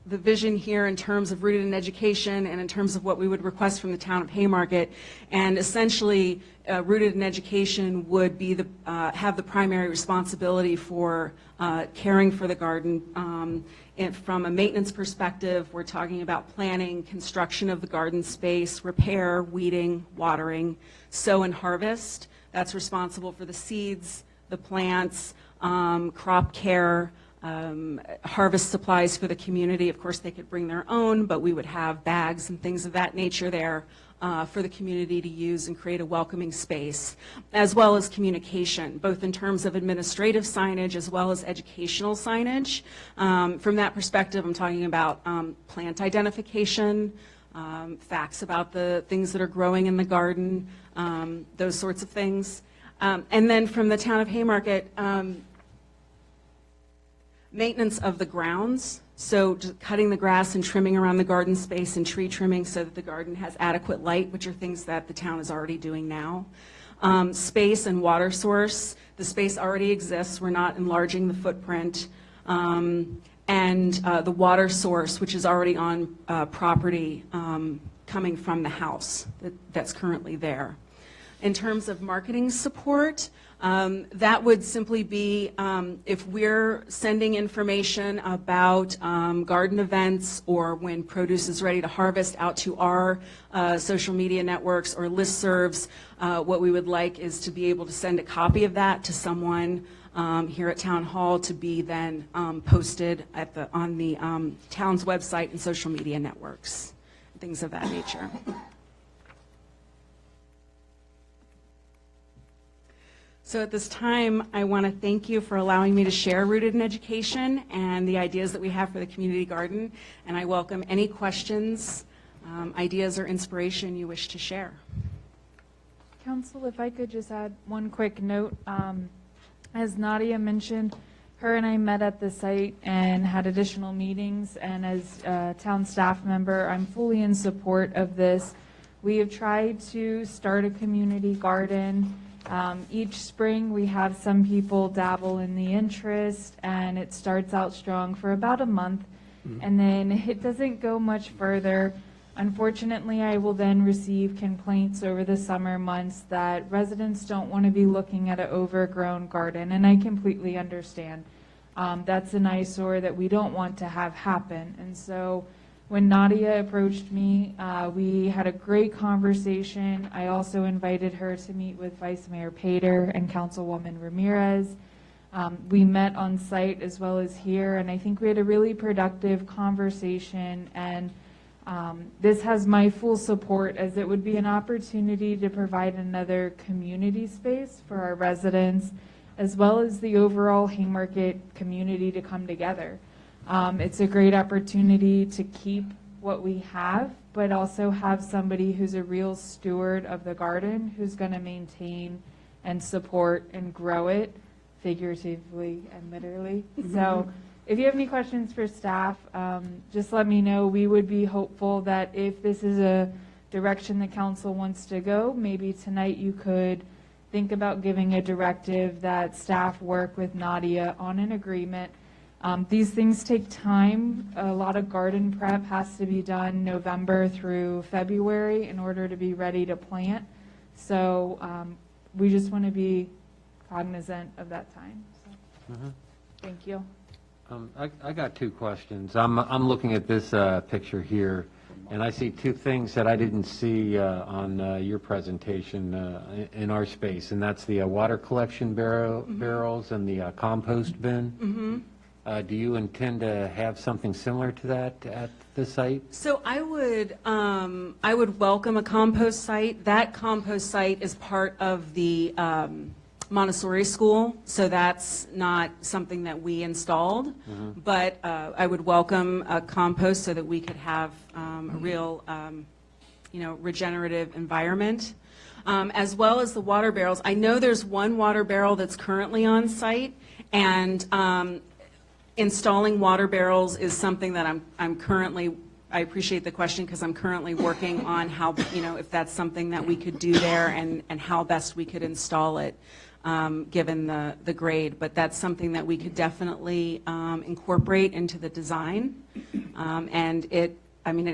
the vision here in terms of Rooted in Education and in terms of what we would request from the town of Haymarket. And essentially, Rooted in Education would be have the primary responsibility for caring for the garden. And from a maintenance perspective, we're talking about planning, construction of the garden space, repair, weeding, watering, sow and harvest. That's responsible for the seeds, the plants, crop care, harvest supplies for the community. Of course, they could bring their own, but we would have bags and things of that nature there for the community to use and create a welcoming space, as well as communication, both in terms of administrative signage as well as educational signage. From that perspective, I'm talking about plant identification, facts about the things that are growing in the garden, those sorts of things. And then from the town of Haymarket, maintenance of the grounds, so just cutting the grass and trimming around the garden space and tree trimming so that the garden has adequate light, which are things that the town is already doing now. Space and water source, the space already exists, we're not enlarging the footprint. And the water source, which is already on property coming from the house that's currently there. In terms of marketing support, that would simply be if we're sending information about garden events or when produce is ready to harvest out to our social media networks or listservs, what we would like is to be able to send a copy of that to someone here at Town Hall to be then posted on the town's website and social media networks, things of that nature. So at this time, I want to thank you for allowing me to share Rooted in Education and the ideas that we have for the community garden, and I welcome any questions, ideas, or inspiration you wish to share. Council, if I could just add one quick note. As Nadia mentioned, her and I met at the site and had additional meetings, and as a town staff member, I'm fully in support of this. We have tried to start a community garden. Each spring we have some people dabble in the interest, and it starts out strong for about a month, and then it doesn't go much further. Unfortunately, I will then receive complaints over the summer months that residents don't want to be looking at an overgrown garden, and I completely understand. That's an eyesore that we don't want to have happen. And so when Nadia approached me, we had a great conversation. I also invited her to meet with Vice Mayor Pater and Councilwoman Ramirez. We met on site as well as here, and I think we had a really productive conversation, and this has my full support, as it would be an opportunity to provide another community space for our residents, as well as the overall Haymarket community to come together. It's a great opportunity to keep what we have, but also have somebody who's a real steward of the garden, who's going to maintain and support and grow it, figuratively and literally. So if you have any questions for staff, just let me know. We would be hopeful that if this is a direction the council wants to go, maybe tonight you could think about giving a directive that staff work with Nadia on an agreement. These things take time. A lot of garden prep has to be done November through February in order to be ready to plant. So we just want to be cognizant of that time. So, thank you. I got two questions. I'm looking at this picture here, and I see two things that I didn't see on your presentation in our space, and that's the water collection barrels and the compost bin. Do you intend to have something similar to that at the site? So I would welcome a compost site. That compost site is part of the Montessori school, so that's not something that we installed. But I would welcome a compost so that we could have a real, regenerative environment. As well as the water barrels. I know there's one water barrel that's currently on site, and installing water barrels is something that I'm currently, I appreciate the question, because I'm currently working on how, if that's something that we could do there, and how best we could install it, given the grade. But that's something that we could definitely incorporate into the design. And it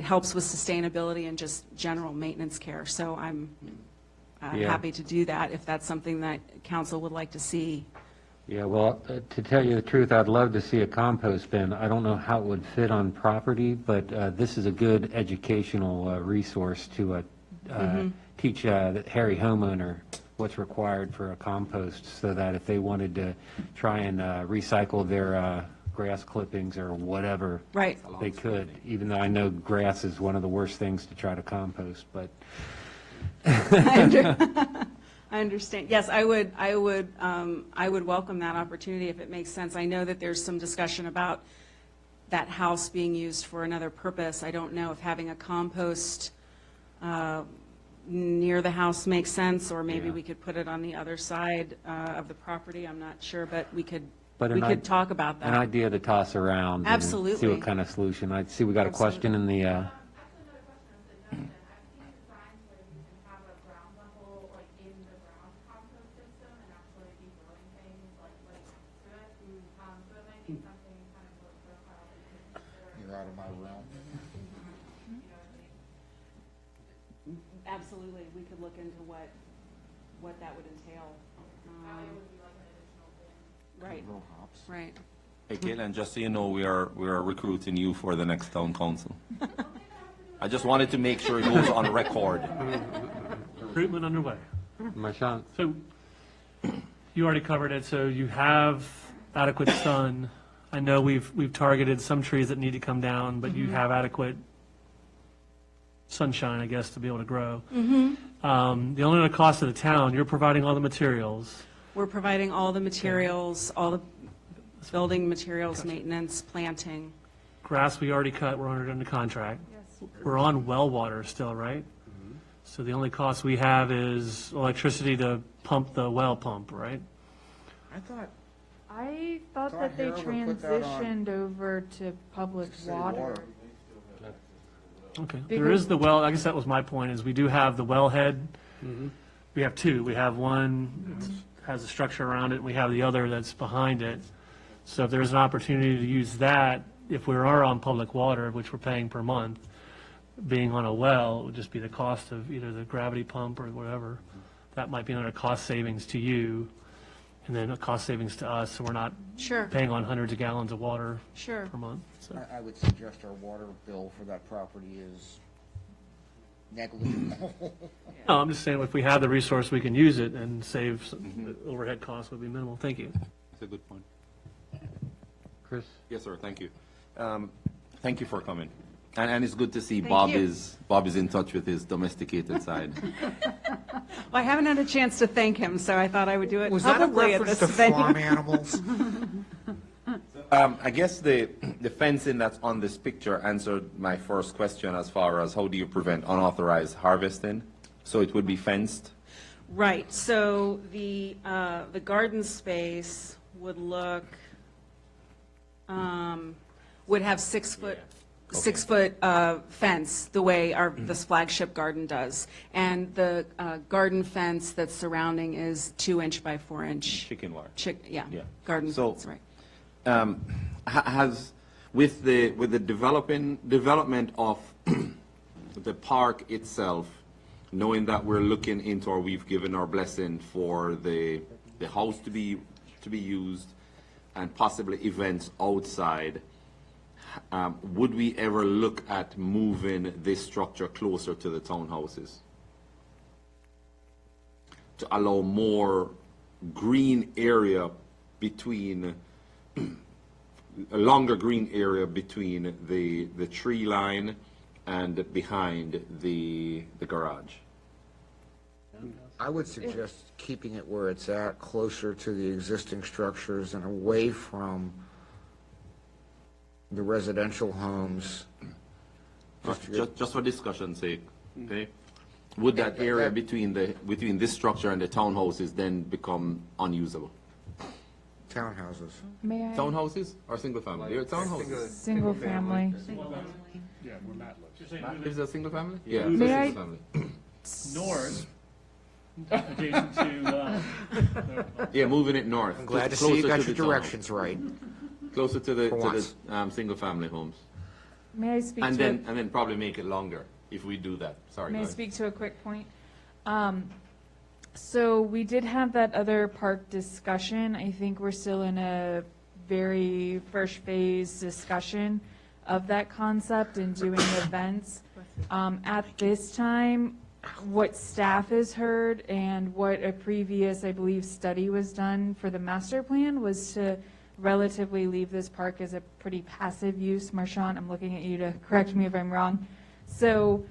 helps with sustainability and just general maintenance care. So I'm happy to do that if that's something that council would like to see. Yeah, well, to tell you the truth, I'd love to see a compost bin. I don't know how it would fit on property, but this is a good educational resource to teach the Harry homeowner what's required for a compost, so that if they wanted to try and recycle their grass clippings or whatever, right, they could, even though I know grass is one of the worst things to try to compost, but... I understand. Yes, I would welcome that opportunity if it makes sense. I know that there's some discussion about that house being used for another purpose. I don't know if having a compost near the house makes sense, or maybe we could put it on the other side of the property. I'm not sure, but we could talk about that. An idea to toss around. Absolutely. And see what kind of solution. I see we got a question in the... Out of my realm. Absolutely, we could look into what that would entail. Right. Right. Hey, Caitlin, just so you know, we are recruiting you for the next town council. I just wanted to make sure it goes on record. Recruitment underway. Marchant. So you already covered it. So you have adequate sun. I know we've targeted some trees that need to come down, but you have adequate sunshine, I guess, to be able to grow. The only other cost to the town, you're providing all the materials. We're providing all the materials, all the building materials, maintenance, planting. Grass we already cut, we're under contract. Yes. We're on well water still, right? So the only cost we have is electricity to pump the well pump, right? I thought that they transitioned over to public water. Okay, there is the well, I guess that was my point, is we do have the wellhead. We have two. We have one that has a structure around it, and we have the other that's behind it. So if there's an opportunity to use that, if we are on public water, which we're paying per month, being on a well, it would just be the cost of either the gravity pump or whatever. That might be another cost savings to you, and then a cost savings to us, so we're not paying on hundreds of gallons of water per month. So. I would suggest our water bill for that property is negligible. No, I'm just saying if we have the resource, we can use it and save, the overhead costs would be minimal. Thank you. It's a good point. Chris? Yes, sir, thank you. Thank you for coming. And it's good to see Thank Bob you. is in touch with his domesticated side. Well, I haven't had a chance to thank him, so I thought I would do it Was that a publicly at reference this to venue. farm animals? I guess the fencing that's on this picture answered my first question as far as how do you prevent unauthorized harvesting? So it would be fenced? Right, so the garden space would look, would have 6 foot, Okay. 6 foot fence, the way this flagship garden does. And the garden fence that's surrounding is 2-inch by 4-inch. Chicken wire. Yeah, Yeah. garden So, fence, right. Has, with the development of the park itself, knowing that we're looking into, or we've given our blessing for the house to be used and possibly events outside, would we ever look at moving this structure closer to the townhouses to allow more green area between, a longer green area between the tree line and behind the garage? I would suggest keeping it where it's at, closer to the existing structures and away from the residential homes. Just for discussion's sake, okay? Would that area between this structure and the townhouses then become unusable? Townhouses. May I? Townhouses or single family? They're townhouses. Single family. Yeah, where Matt lives. Matt lives a single family? Yeah. it's a May I- single family. North, adjacent to, Yeah, moving it north. I'm glad to closer see you got the your townhouse. directions right. Closer to For once. the single family homes. May I speak And to? then probably make it longer if we do that. Sorry, May go I ahead. speak to a quick point? So we did have that other park discussion. I think we're still in a very first phase discussion of that concept and doing events. At this time, what staff has heard and what a previous, I believe, study was done for the master plan was to relatively leave this park as a pretty passive use. Marchand, I'm looking at you to correct me if I'm wrong. So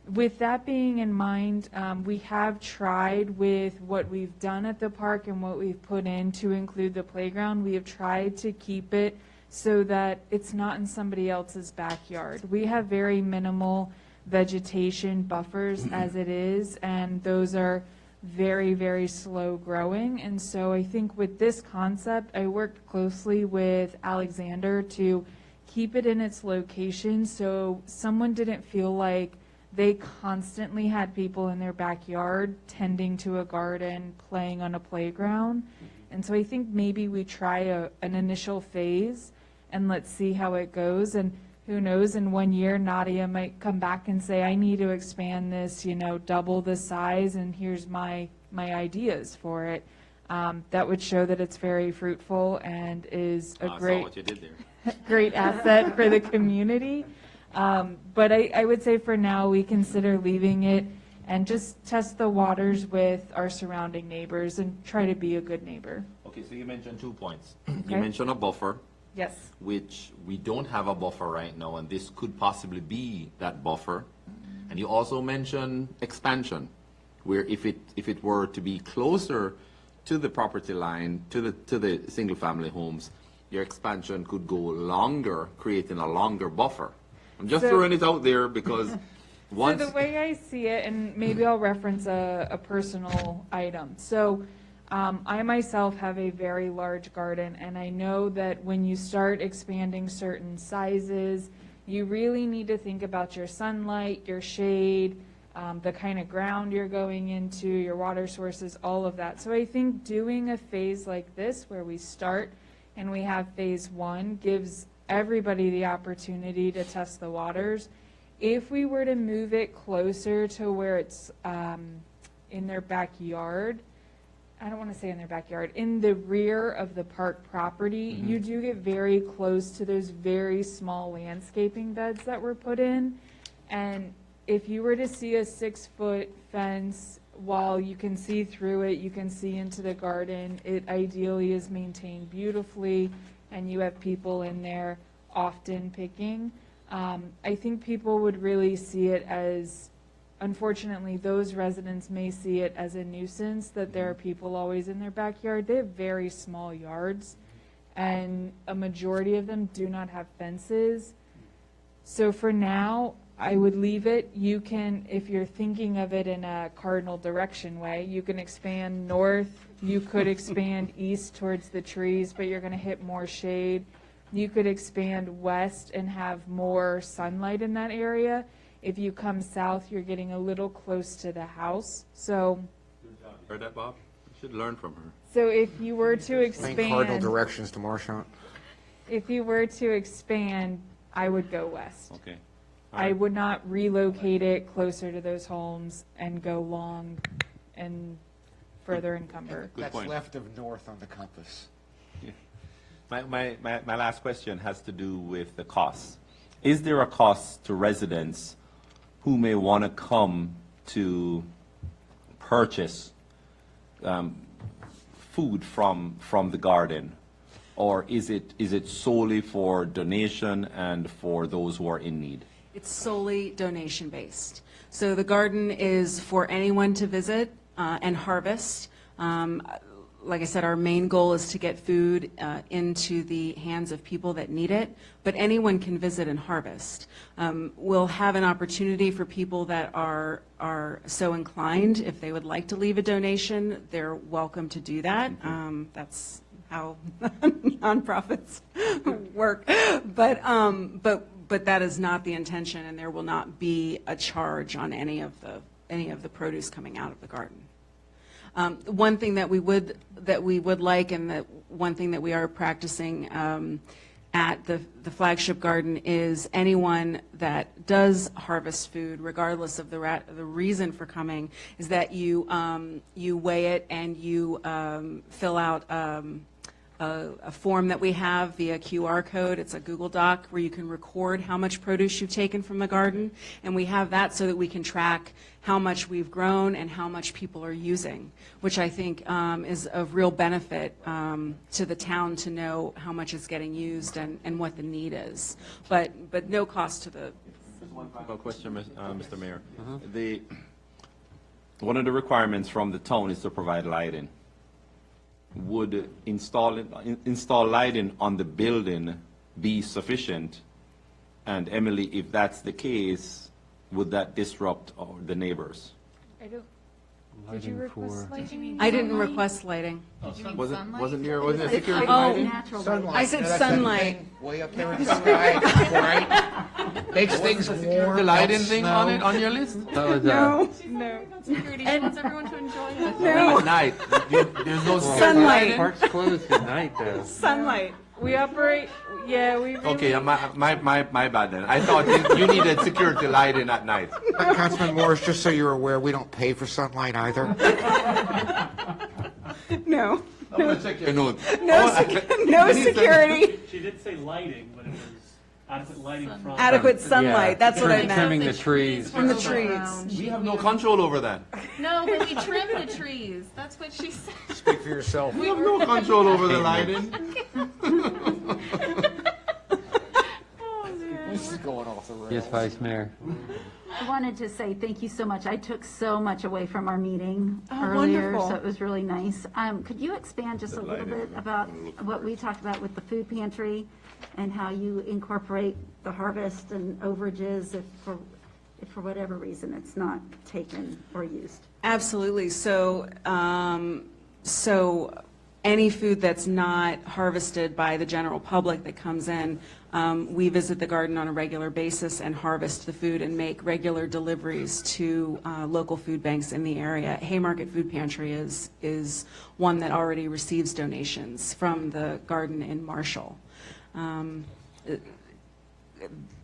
with that being in mind, we have tried with what we've done at the park and what we've put in to include the playground. We have tried to keep it so that it's not in somebody else's backyard. We have very minimal vegetation buffers as it is, and those are very, very slow growing. And so I think with this concept, I worked closely with Alexander to keep it in its location so someone didn't feel like they constantly had people in their backyard tending to a garden, playing on a playground. And so I think maybe we try an initial phase and let's see how it goes. And who knows, in 1 year, Nadia might come back and say, I need to expand this, double the size, and here's my ideas for it. That would show that it's very fruitful and is a I saw great, what you did there. great asset for the community. But I would say for now, we consider leaving it and just test the waters with our surrounding neighbors and try to be a good neighbor. Okay, so you mentioned 2 points. You Okay. mentioned a buffer, Yes. which we don't have a buffer right now, and this could possibly be that buffer. And you also mentioned expansion, where if it were to be closer to the property line, to the single-family homes, your expansion could go longer, creating a longer buffer. I'm just So- throwing it out there because once... So the way I see it, and maybe I'll reference a personal item. So I myself have a very large garden, and I know that when you start expanding certain sizes, you really need to think about your sunlight, your shade, the kind of ground you're going into, your water sources, all of that. So I think doing a phase like this where we start and we have phase 1 gives everybody the opportunity to test the waters. If we were to move it closer to where it's in their backyard, I don't want to say in their backyard, in the rear of the park property, you do get very close to those very small landscaping beds that were put in. And if you were to see a 6-foot fence while you can see through it, you can see into the garden, it ideally is maintained beautifully, and you have people in there often picking. I think people would really see it as, unfortunately, those residents may see it as a nuisance that there are people always in their backyard. They have very small yards, and a majority of them do not have fences. So for now, I would leave it. You can, if you're thinking of it in a cardinal direction way, you can expand north. You could expand east towards the trees, but you're going to hit more shade. You could expand west and have more sunlight in that area. If you come south, you're getting a little close to the house. So Heard that, Bob? You should learn from her. so if you were to Explain cardinal expand, directions to Marchant. if you were to expand, I would go west. Okay. I would not relocate it closer to those homes and go long and further encumber. That's point. left of north on the compass. My last question has to do with the cost. Is there a cost to residents who may want to come to purchase food from the garden? Or is it solely for donation and for those who are in need? It's solely donation-based. So the garden is for anyone to visit and harvest. Like I said, our main goal is to get food into the hands of people that need it, but anyone can visit and harvest. We'll have an opportunity for people that are so inclined, if they would like to leave a donation, they're welcome to do that. That's how nonprofits work. But that is not the intention, and there will not be a charge on any of the produce coming out of the garden. One thing that we would like, and that one thing that we are practicing at the flagship garden, is anyone that does harvest food, regardless of the reason for coming, is that you weigh it and you fill out a form that we have via QR code. It's a Google Doc where you can record how much produce you've taken from the garden, and we have that so that we can track how much we've grown and how much people are using, which I think is of real benefit to the town to know how much is getting used and what the need is. But no cost to the... One final question, Mr. Mayor. One of the requirements from the town is to provide lighting. Would install lighting on the building be sufficient? And Emily, if that's the case, would that disrupt the neighbors? I don't. Did you request lighting? I didn't request lighting. Wasn't it security Oh, lighting? Natural Sunlight. I said No, that's that sunlight. thing way up there in the sky, right? Makes things warm. The lighting don't thing snow. on your list? That was, No. Security, she wants everyone to enjoy it. No. At night. There's no security Sunlight. lighting? park's closed at night, though. Sunlight. We operate, yeah, we really... Okay, my bad then. I thought you needed security lighting at night. Councilman Morris, just so you're aware, we don't pay for sunlight either. No. I'm gonna check your notes. No security. She did say lighting, but it was adequate lighting from. Adequate sunlight, Yeah, that's what I trimming meant. the trees. From the trees. We have no control over that. No, but we trim the trees. That's what she said. Speak for yourself. We have no control over the lighting. This is going off the rails. Yes, Vice Mayor. I wanted to say thank you so much. I took so much away from our meeting Oh, earlier, wonderful. so it was really nice. Could you expand just a little bit about what we talked about with the food pantry and how you incorporate the harvest and overages if for whatever reason it's not taken or used? Absolutely. So any food that's not harvested by the general public that comes in, we visit the garden on a regular basis and harvest the food and make regular deliveries to local food banks in the area. Haymarket Food Pantry is one that already receives donations from the garden in Marshall.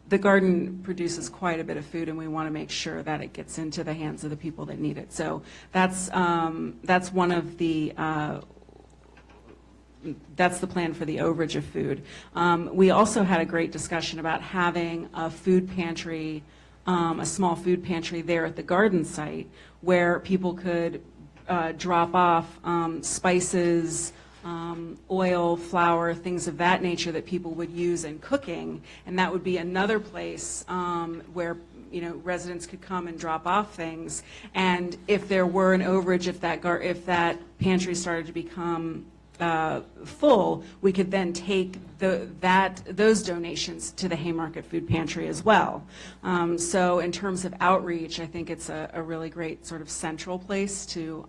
The garden produces quite a bit of food, and we want to make sure that it gets into the hands of the people that need it. So that's one of the that's the plan for the overage of food. We also had a great discussion about having a food pantry a small food pantry there at the garden site where people could drop off spices, oil, flour, things of that nature that people would use in cooking, and that would be another place where residents could come and drop off things. And if there were an overage, if that pantry started to become full, we could then take those donations to the Haymarket Food Pantry as well. So in terms of outreach, I think it's a really great sort of central place to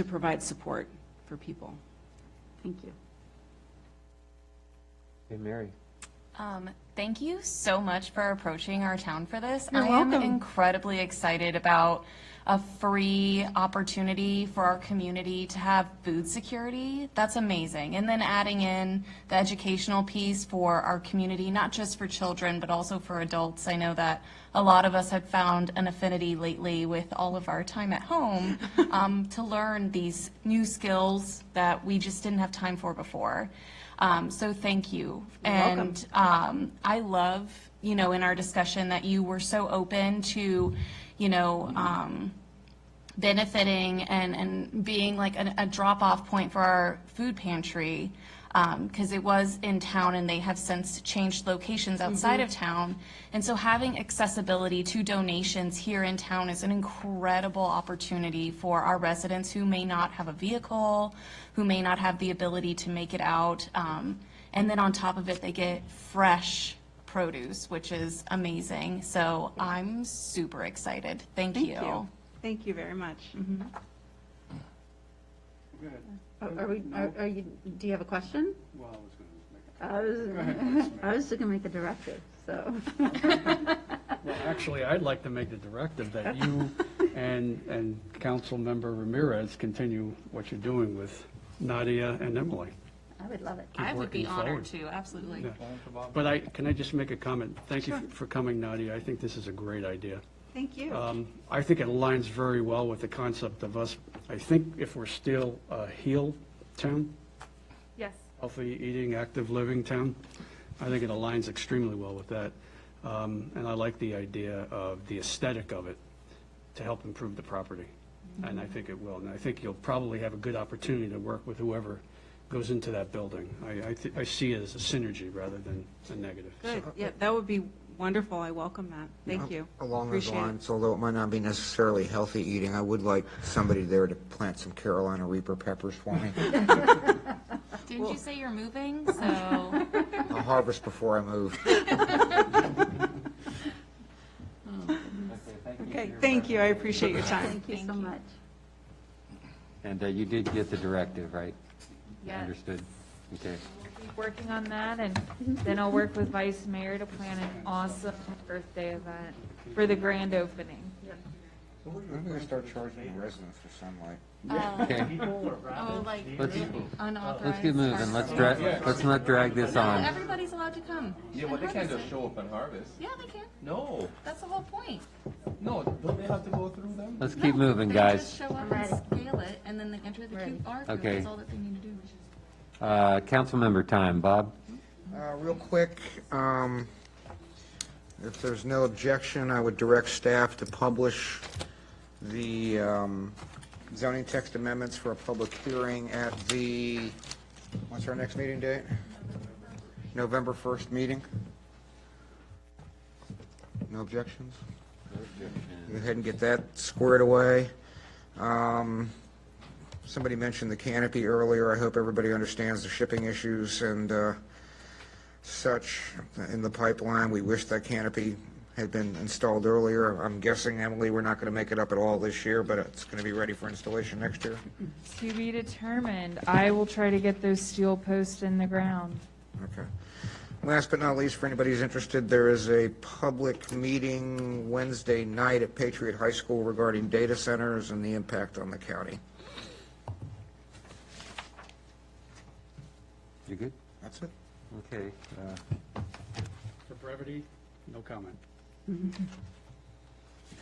provide support for people. Thank you. Hey, Mary. Thank you so much for approaching our town for this. You're I am welcome. incredibly excited about a free opportunity for our community to have food security. That's amazing. And then adding in the educational piece for our community, not just for children, but also for adults. I know that a lot of us have found an affinity lately with all of our time at home to learn these new skills that we just didn't have time for before. So thank you. You're and I love, in our discussion that you were so open to, benefiting and being like a drop-off point for our food pantry, because it was in town and they have since changed locations outside of town. And so having accessibility to donations here in town is an incredible opportunity for our residents who may not have a vehicle, who may not have the ability to make it out. And then on top of it, they get fresh produce, which is amazing. So I'm super excited. Thank you. Thank you very much. Are you, do you have a question? Well, I was going to make I was just going to make a directive, so. Well, actually, I'd like to make the directive that you and Councilmember Ramirez continue what you're doing with Nadia and Emily. I would love it. Keep I would be working honored forward. to, absolutely. Yeah. But can I just make a comment? Thank you for coming, Nadia. I think this is a great idea. Thank you. I think it aligns very well with the concept of us, I think if we're still a HEAL town, Yes. healthy eating, active living town, I think it aligns extremely well with that. And I like the idea of the aesthetic of it to help improve the property. And I think it will. And I think you'll probably have a good opportunity to work with whoever goes into that building. I see it as a synergy rather than a negative. Good. Yeah, that would be wonderful. I welcome that. Thank you. Along those Appreciate it. lines, although it might not be necessarily healthy eating, I would like somebody there to plant some Carolina Reaper peppers for me. Didn't you say you're moving? So I'll harvest before I move. Okay, thank you. I appreciate your time. Thank you so much. And you did get the directive, right? Yes. Understood. Okay. Keep working on that, and then I'll work with Vice Mayor to plan an awesome birthday event for the grand opening. When are we going to start charging residents for sunlight? Okay. Oh, like Let's unauthorized. let's get moving. Let's not drag this on. Everybody's allowed to come. Yeah, well, they can't just show up and harvest. Yeah, they can. No, That's the whole point. no, don't they have to go through them? Let's keep No, moving, they guys. just show up and scale it, and then they enter the QR code. Okay. That's all that they need to do. Councilmember time, Bob. Real quick, if there's no objection, I would direct staff to publish the zoning text amendments for a public hearing at the, what's our next meeting date? November 1st meeting. No objections? Go ahead and get that squared away. Somebody mentioned the canopy earlier. I hope everybody understands the shipping issues and such in the pipeline. We wish that canopy had been installed earlier. I'm guessing, Emily, we're not going to make it up at all this year, but it's going to be ready for installation next year. To be determined. I will try to get those steel posts in the ground. Okay. Last but not least, for anybody who's interested, there is a public meeting Wednesday night at Patriot High School regarding data centers and the impact on the county. You good? That's it. Okay. For brevity, no comment. You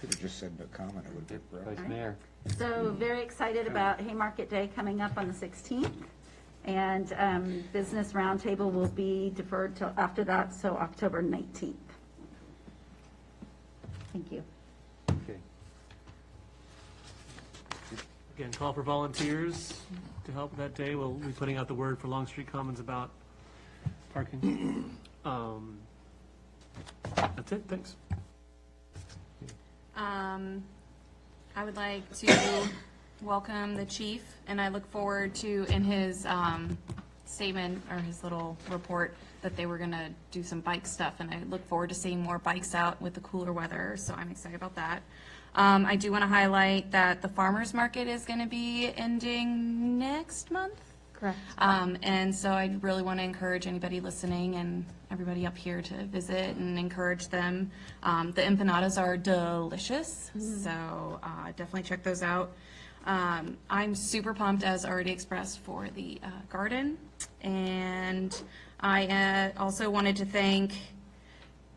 could have just said no comment. It would be great. Vice Mayor. So very excited about Haymarket Day coming up on the 16th. And Business Roundtable will be deferred till after that, so October 19th. Thank you. Okay. Again, call for volunteers to help that day. We'll be putting out the word for Long Street Commons about parking. That's it, thanks. I would like to welcome the chief, and I look forward to, in his statement, or his little report, that they were gonna do some bike stuff, and I look forward to seeing more bikes out with the cooler weather, so I'm excited about that. I do want to highlight that the farmer's market is going to be ending next month. Correct. And so I really want to encourage anybody listening and everybody up here to visit and encourage them. The empanadas are delicious, so definitely check those out. I'm super pumped, as already expressed, for the garden. And I also wanted to thank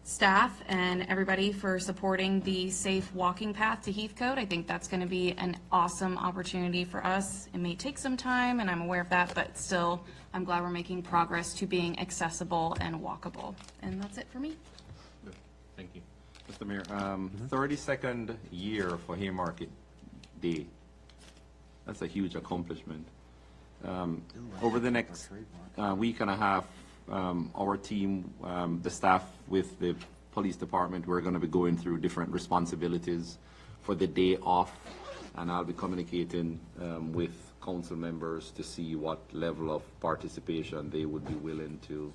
staff and everybody for supporting the safe walking path to Heathcote. I think that's going to be an awesome opportunity for us. It may take some time, and I'm aware of that, but still, I'm glad we're making progress to being accessible and walkable. And that's it for me. Thank you. Mr. Mayor, 32nd year for Haymarket Day. That's a huge accomplishment. Over the next week and a half, our team, the staff with the police department, we're going to be going through different responsibilities for the day off, and I'll be communicating with council members to see what level of participation they would be willing to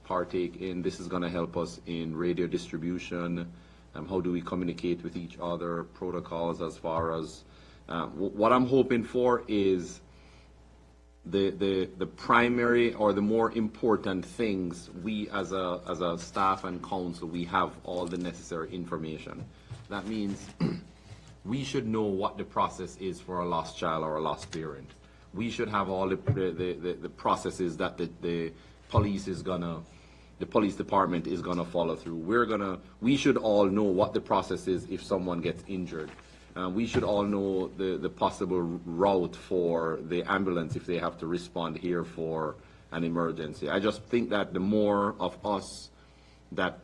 partake in. This is going to help us in radio distribution. How do we communicate with each other, protocols as far as what I'm hoping for is the primary or the more important things. We as a staff and council, we have all the necessary information. That means we should know what the process is for a lost child or a lost parent. We should have all the processes that the police department is gonna follow through. We should all know what the process is if someone gets injured. We should all know the possible route for the ambulance if they have to respond here for an emergency. I just think that the more of us that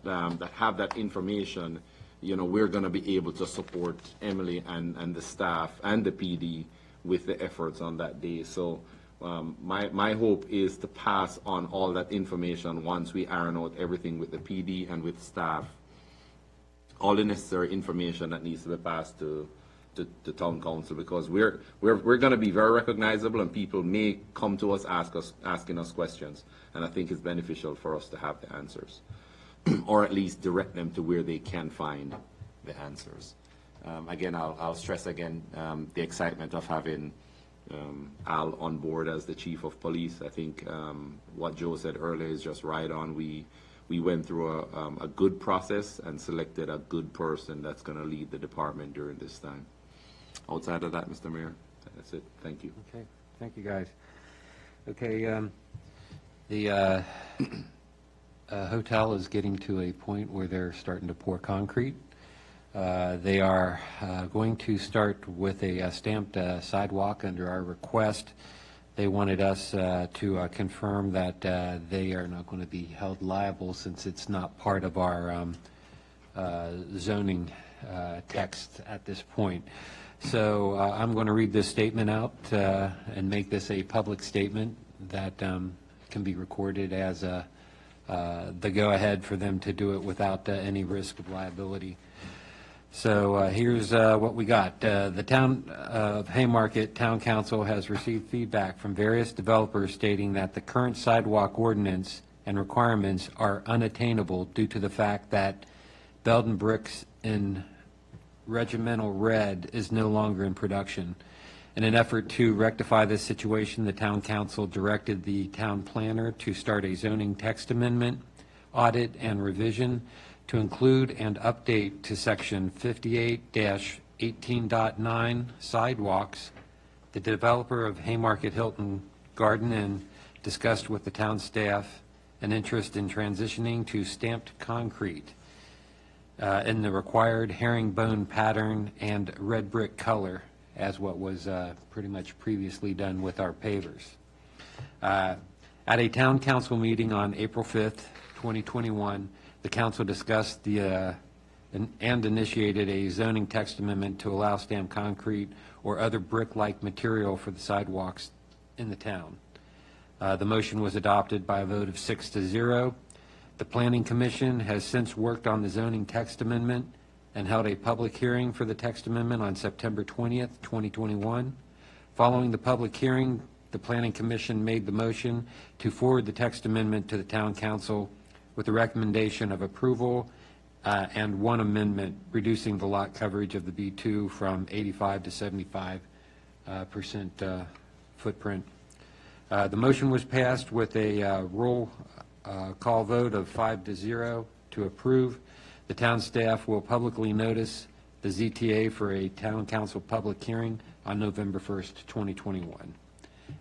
have that information, we're going to be able to support Emily and the staff and the PD with the efforts on that day. So my hope is to pass on all that information once we iron out everything with the PD and with staff, all the necessary information that needs to be passed to town council, because we're going to be very recognizable, and people may come to us asking us questions, and I think it's beneficial for us to have the answers, or at least direct them to where they can find the answers. Again, I'll stress again the excitement of having Al on board as the chief of police. I think what Joe said earlier is just right on. We went through a good process and selected a good person that's going to lead the department during this time. Outside of that, Mr. Mayor, that's it. Thank you. Okay, thank you, guys. Okay, the hotel is getting to a point where they're starting to pour concrete. They are going to start with a stamped sidewalk under our request. They wanted us to confirm that they are not going to be held liable since it's not part of our zoning text at this point. So I'm going to read this statement out and make this a public statement that can be recorded as the go-ahead for them to do it without any risk of liability. So here's what we got. The Town of Haymarket Town Council has received feedback from various developers stating that the current sidewalk ordinance and requirements are unattainable due to the fact that Belden Bricks in regimental red is no longer in production. In an effort to rectify this situation, the Town Council directed the town planner to start a zoning text amendment, audit, and revision to include and update to section 58-18.9 sidewalks. The developer of Haymarket Hilton Garden Inn discussed with the town staff an interest in transitioning to stamped concrete in the required herringbone pattern and red brick color, as what was pretty much previously done with our pavers. At a town council meeting on April 5th, 2021, the council discussed the and initiated a zoning text amendment to allow stamped concrete or other brick-like material for the sidewalks in the town. The motion was adopted by a vote of 6-0. The Planning Commission has since worked on the zoning text amendment and held a public hearing for the text amendment on September 20th, 2021. Following the public hearing, the Planning Commission made the motion to forward the text amendment to the Town Council with the recommendation of approval and one amendment reducing the lot coverage of the B2 from 85 to 75% footprint. The motion was passed with a roll call vote of 5-0 to approve. The town staff will publicly notice the ZTA for a Town Council public hearing on November 1st, 2021.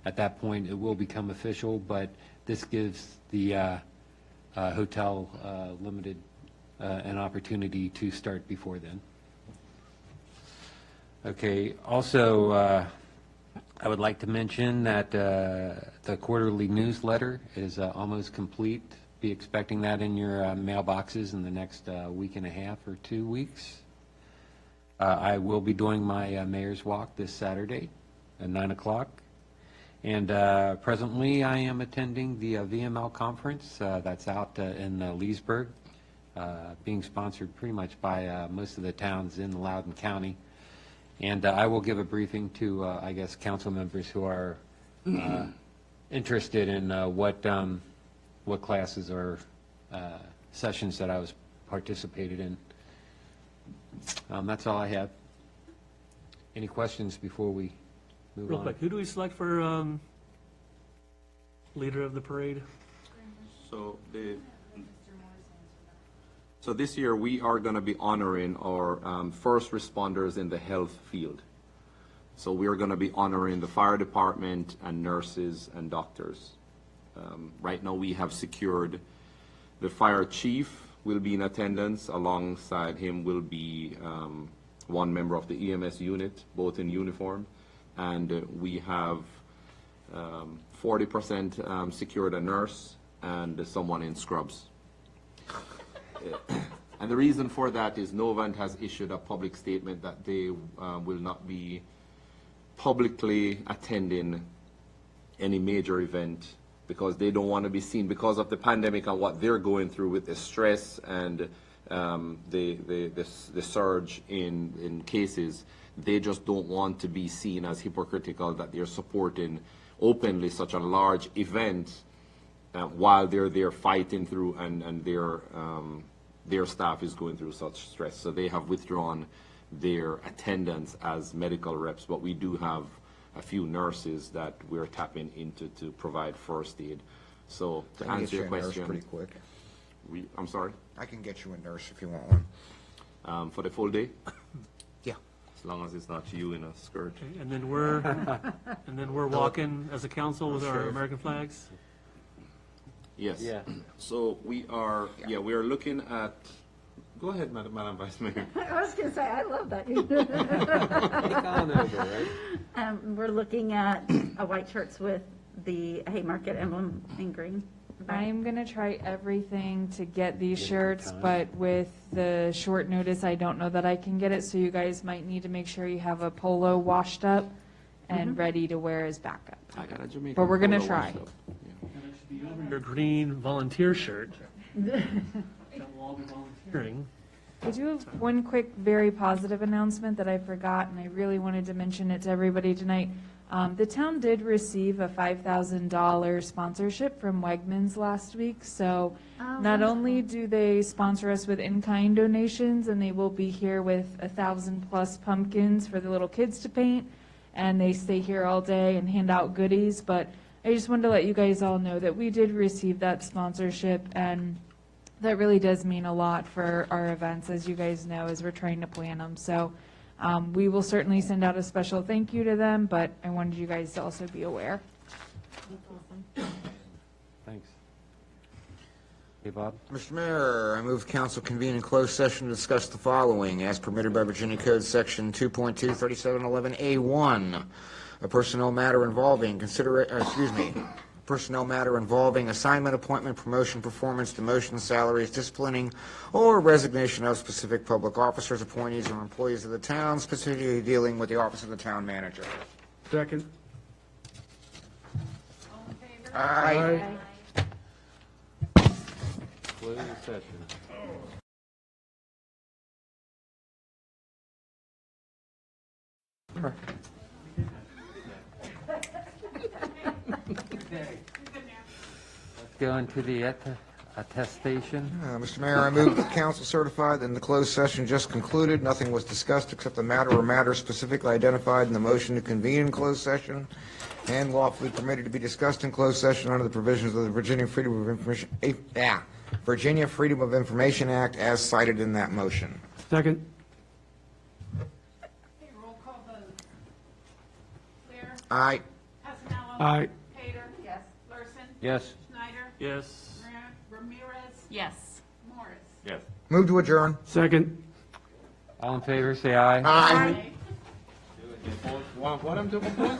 At that point, it will become official, but this gives the Hotel Limited an opportunity to start before then. Okay, also, I would like to mention that the quarterly newsletter is almost complete. Be expecting that in your mailboxes in the next week and a half or 2 weeks. I will be doing my Mayor's Walk this Saturday at 9 o'clock. And presently, I am attending the VML conference that's out in Leesburg, being sponsored pretty much by most of the towns in Loudoun County. And I will give a briefing to, I guess, council members who are interested in what classes or sessions that I was participated in. That's all I have. Any questions before we move on? Real quick, who do we select for leader of the parade? So this year, we are going to be honoring our first responders in the health field. So we are going to be honoring the fire department and nurses and doctors. Right now, we have secured the fire chief will be in attendance. Alongside him will be one member of the EMS unit, both in uniform. And we have 40% secured a nurse and someone in scrubs. And the reason for that is Novant has issued a public statement that they will not be publicly attending any major event because they don't want to be seen because of the pandemic and what they're going through with the stress and the surge in cases. They just don't want to be seen as hypocritical that they're supporting openly such a large event while they're there fighting through and their staff is going through such stress. So they have withdrawn their attendance as medical reps, but we do have a few nurses that we're tapping into to provide first aid. So to Can I answer get your you a nurse question, pretty quick? I'm sorry? I can get you a nurse if you want one. For the full day? Yeah. As long as it's not you in a skirt. Okay, and then we're walking as a council with our American flags. Yes. Yeah. So we are looking at, go ahead, Madam Vice Mayor. I was going to say, I love that. Take on over, right? We're looking at white shirts with the Haymarket emblem in green. I'm going to try everything to get these shirts, but with the short notice, I don't know that I can get it, so you guys might need to make sure you have a polo washed up and ready to wear as backup. I got a Jamaican But we're going to polo try. washed up. Your green volunteer shirt. That will all be volunteering. I do have one quick, very positive announcement that I forgot, and I really wanted to mention it to everybody tonight. The town did receive a $5,000 sponsorship from Wegmans last week, so not only do they sponsor us with in-kind donations, and they will be here with 1,000+ pumpkins for the little kids to paint, and they stay here all day and hand out goodies, but I just wanted to let you guys all know that we did receive that sponsorship, and that really does mean a lot for our events, as you guys know, as we're trying to plan them. So we will certainly send out a special thank you to them, but I wanted you guys to also be aware. Thanks. Hey, Bob? Mr. Mayor, I move council convene in closed session to discuss the following, as permitted by Virginia Code Section 2.23711A1, a personnel matter involving personnel matter involving assignment, appointment, promotion, performance, demotion, salaries, disciplining, or resignation of specific public officers, appointees, or employees of the town, specifically dealing with the office of the town manager. Second. All in favor? Aye. Closed session. Go into the attestation. Mr. Mayor, I move that the council certify that in the closed session just concluded, nothing was discussed except the matter or matters specifically identified in the motion to convene in closed session and lawfully permitted to be discussed in closed session under the provisions of the Virginia Freedom of Information Act as cited in that motion. Second. Okay, roll call vote. Claire? Aye. Casanello? Aye. Pater? Yes. Larson? Yes. Schneider? Yes. Ramirez? Yes. Morris? Yes. Move to adjourn. Second. All in favor, say aye. Aye. Want them to propose?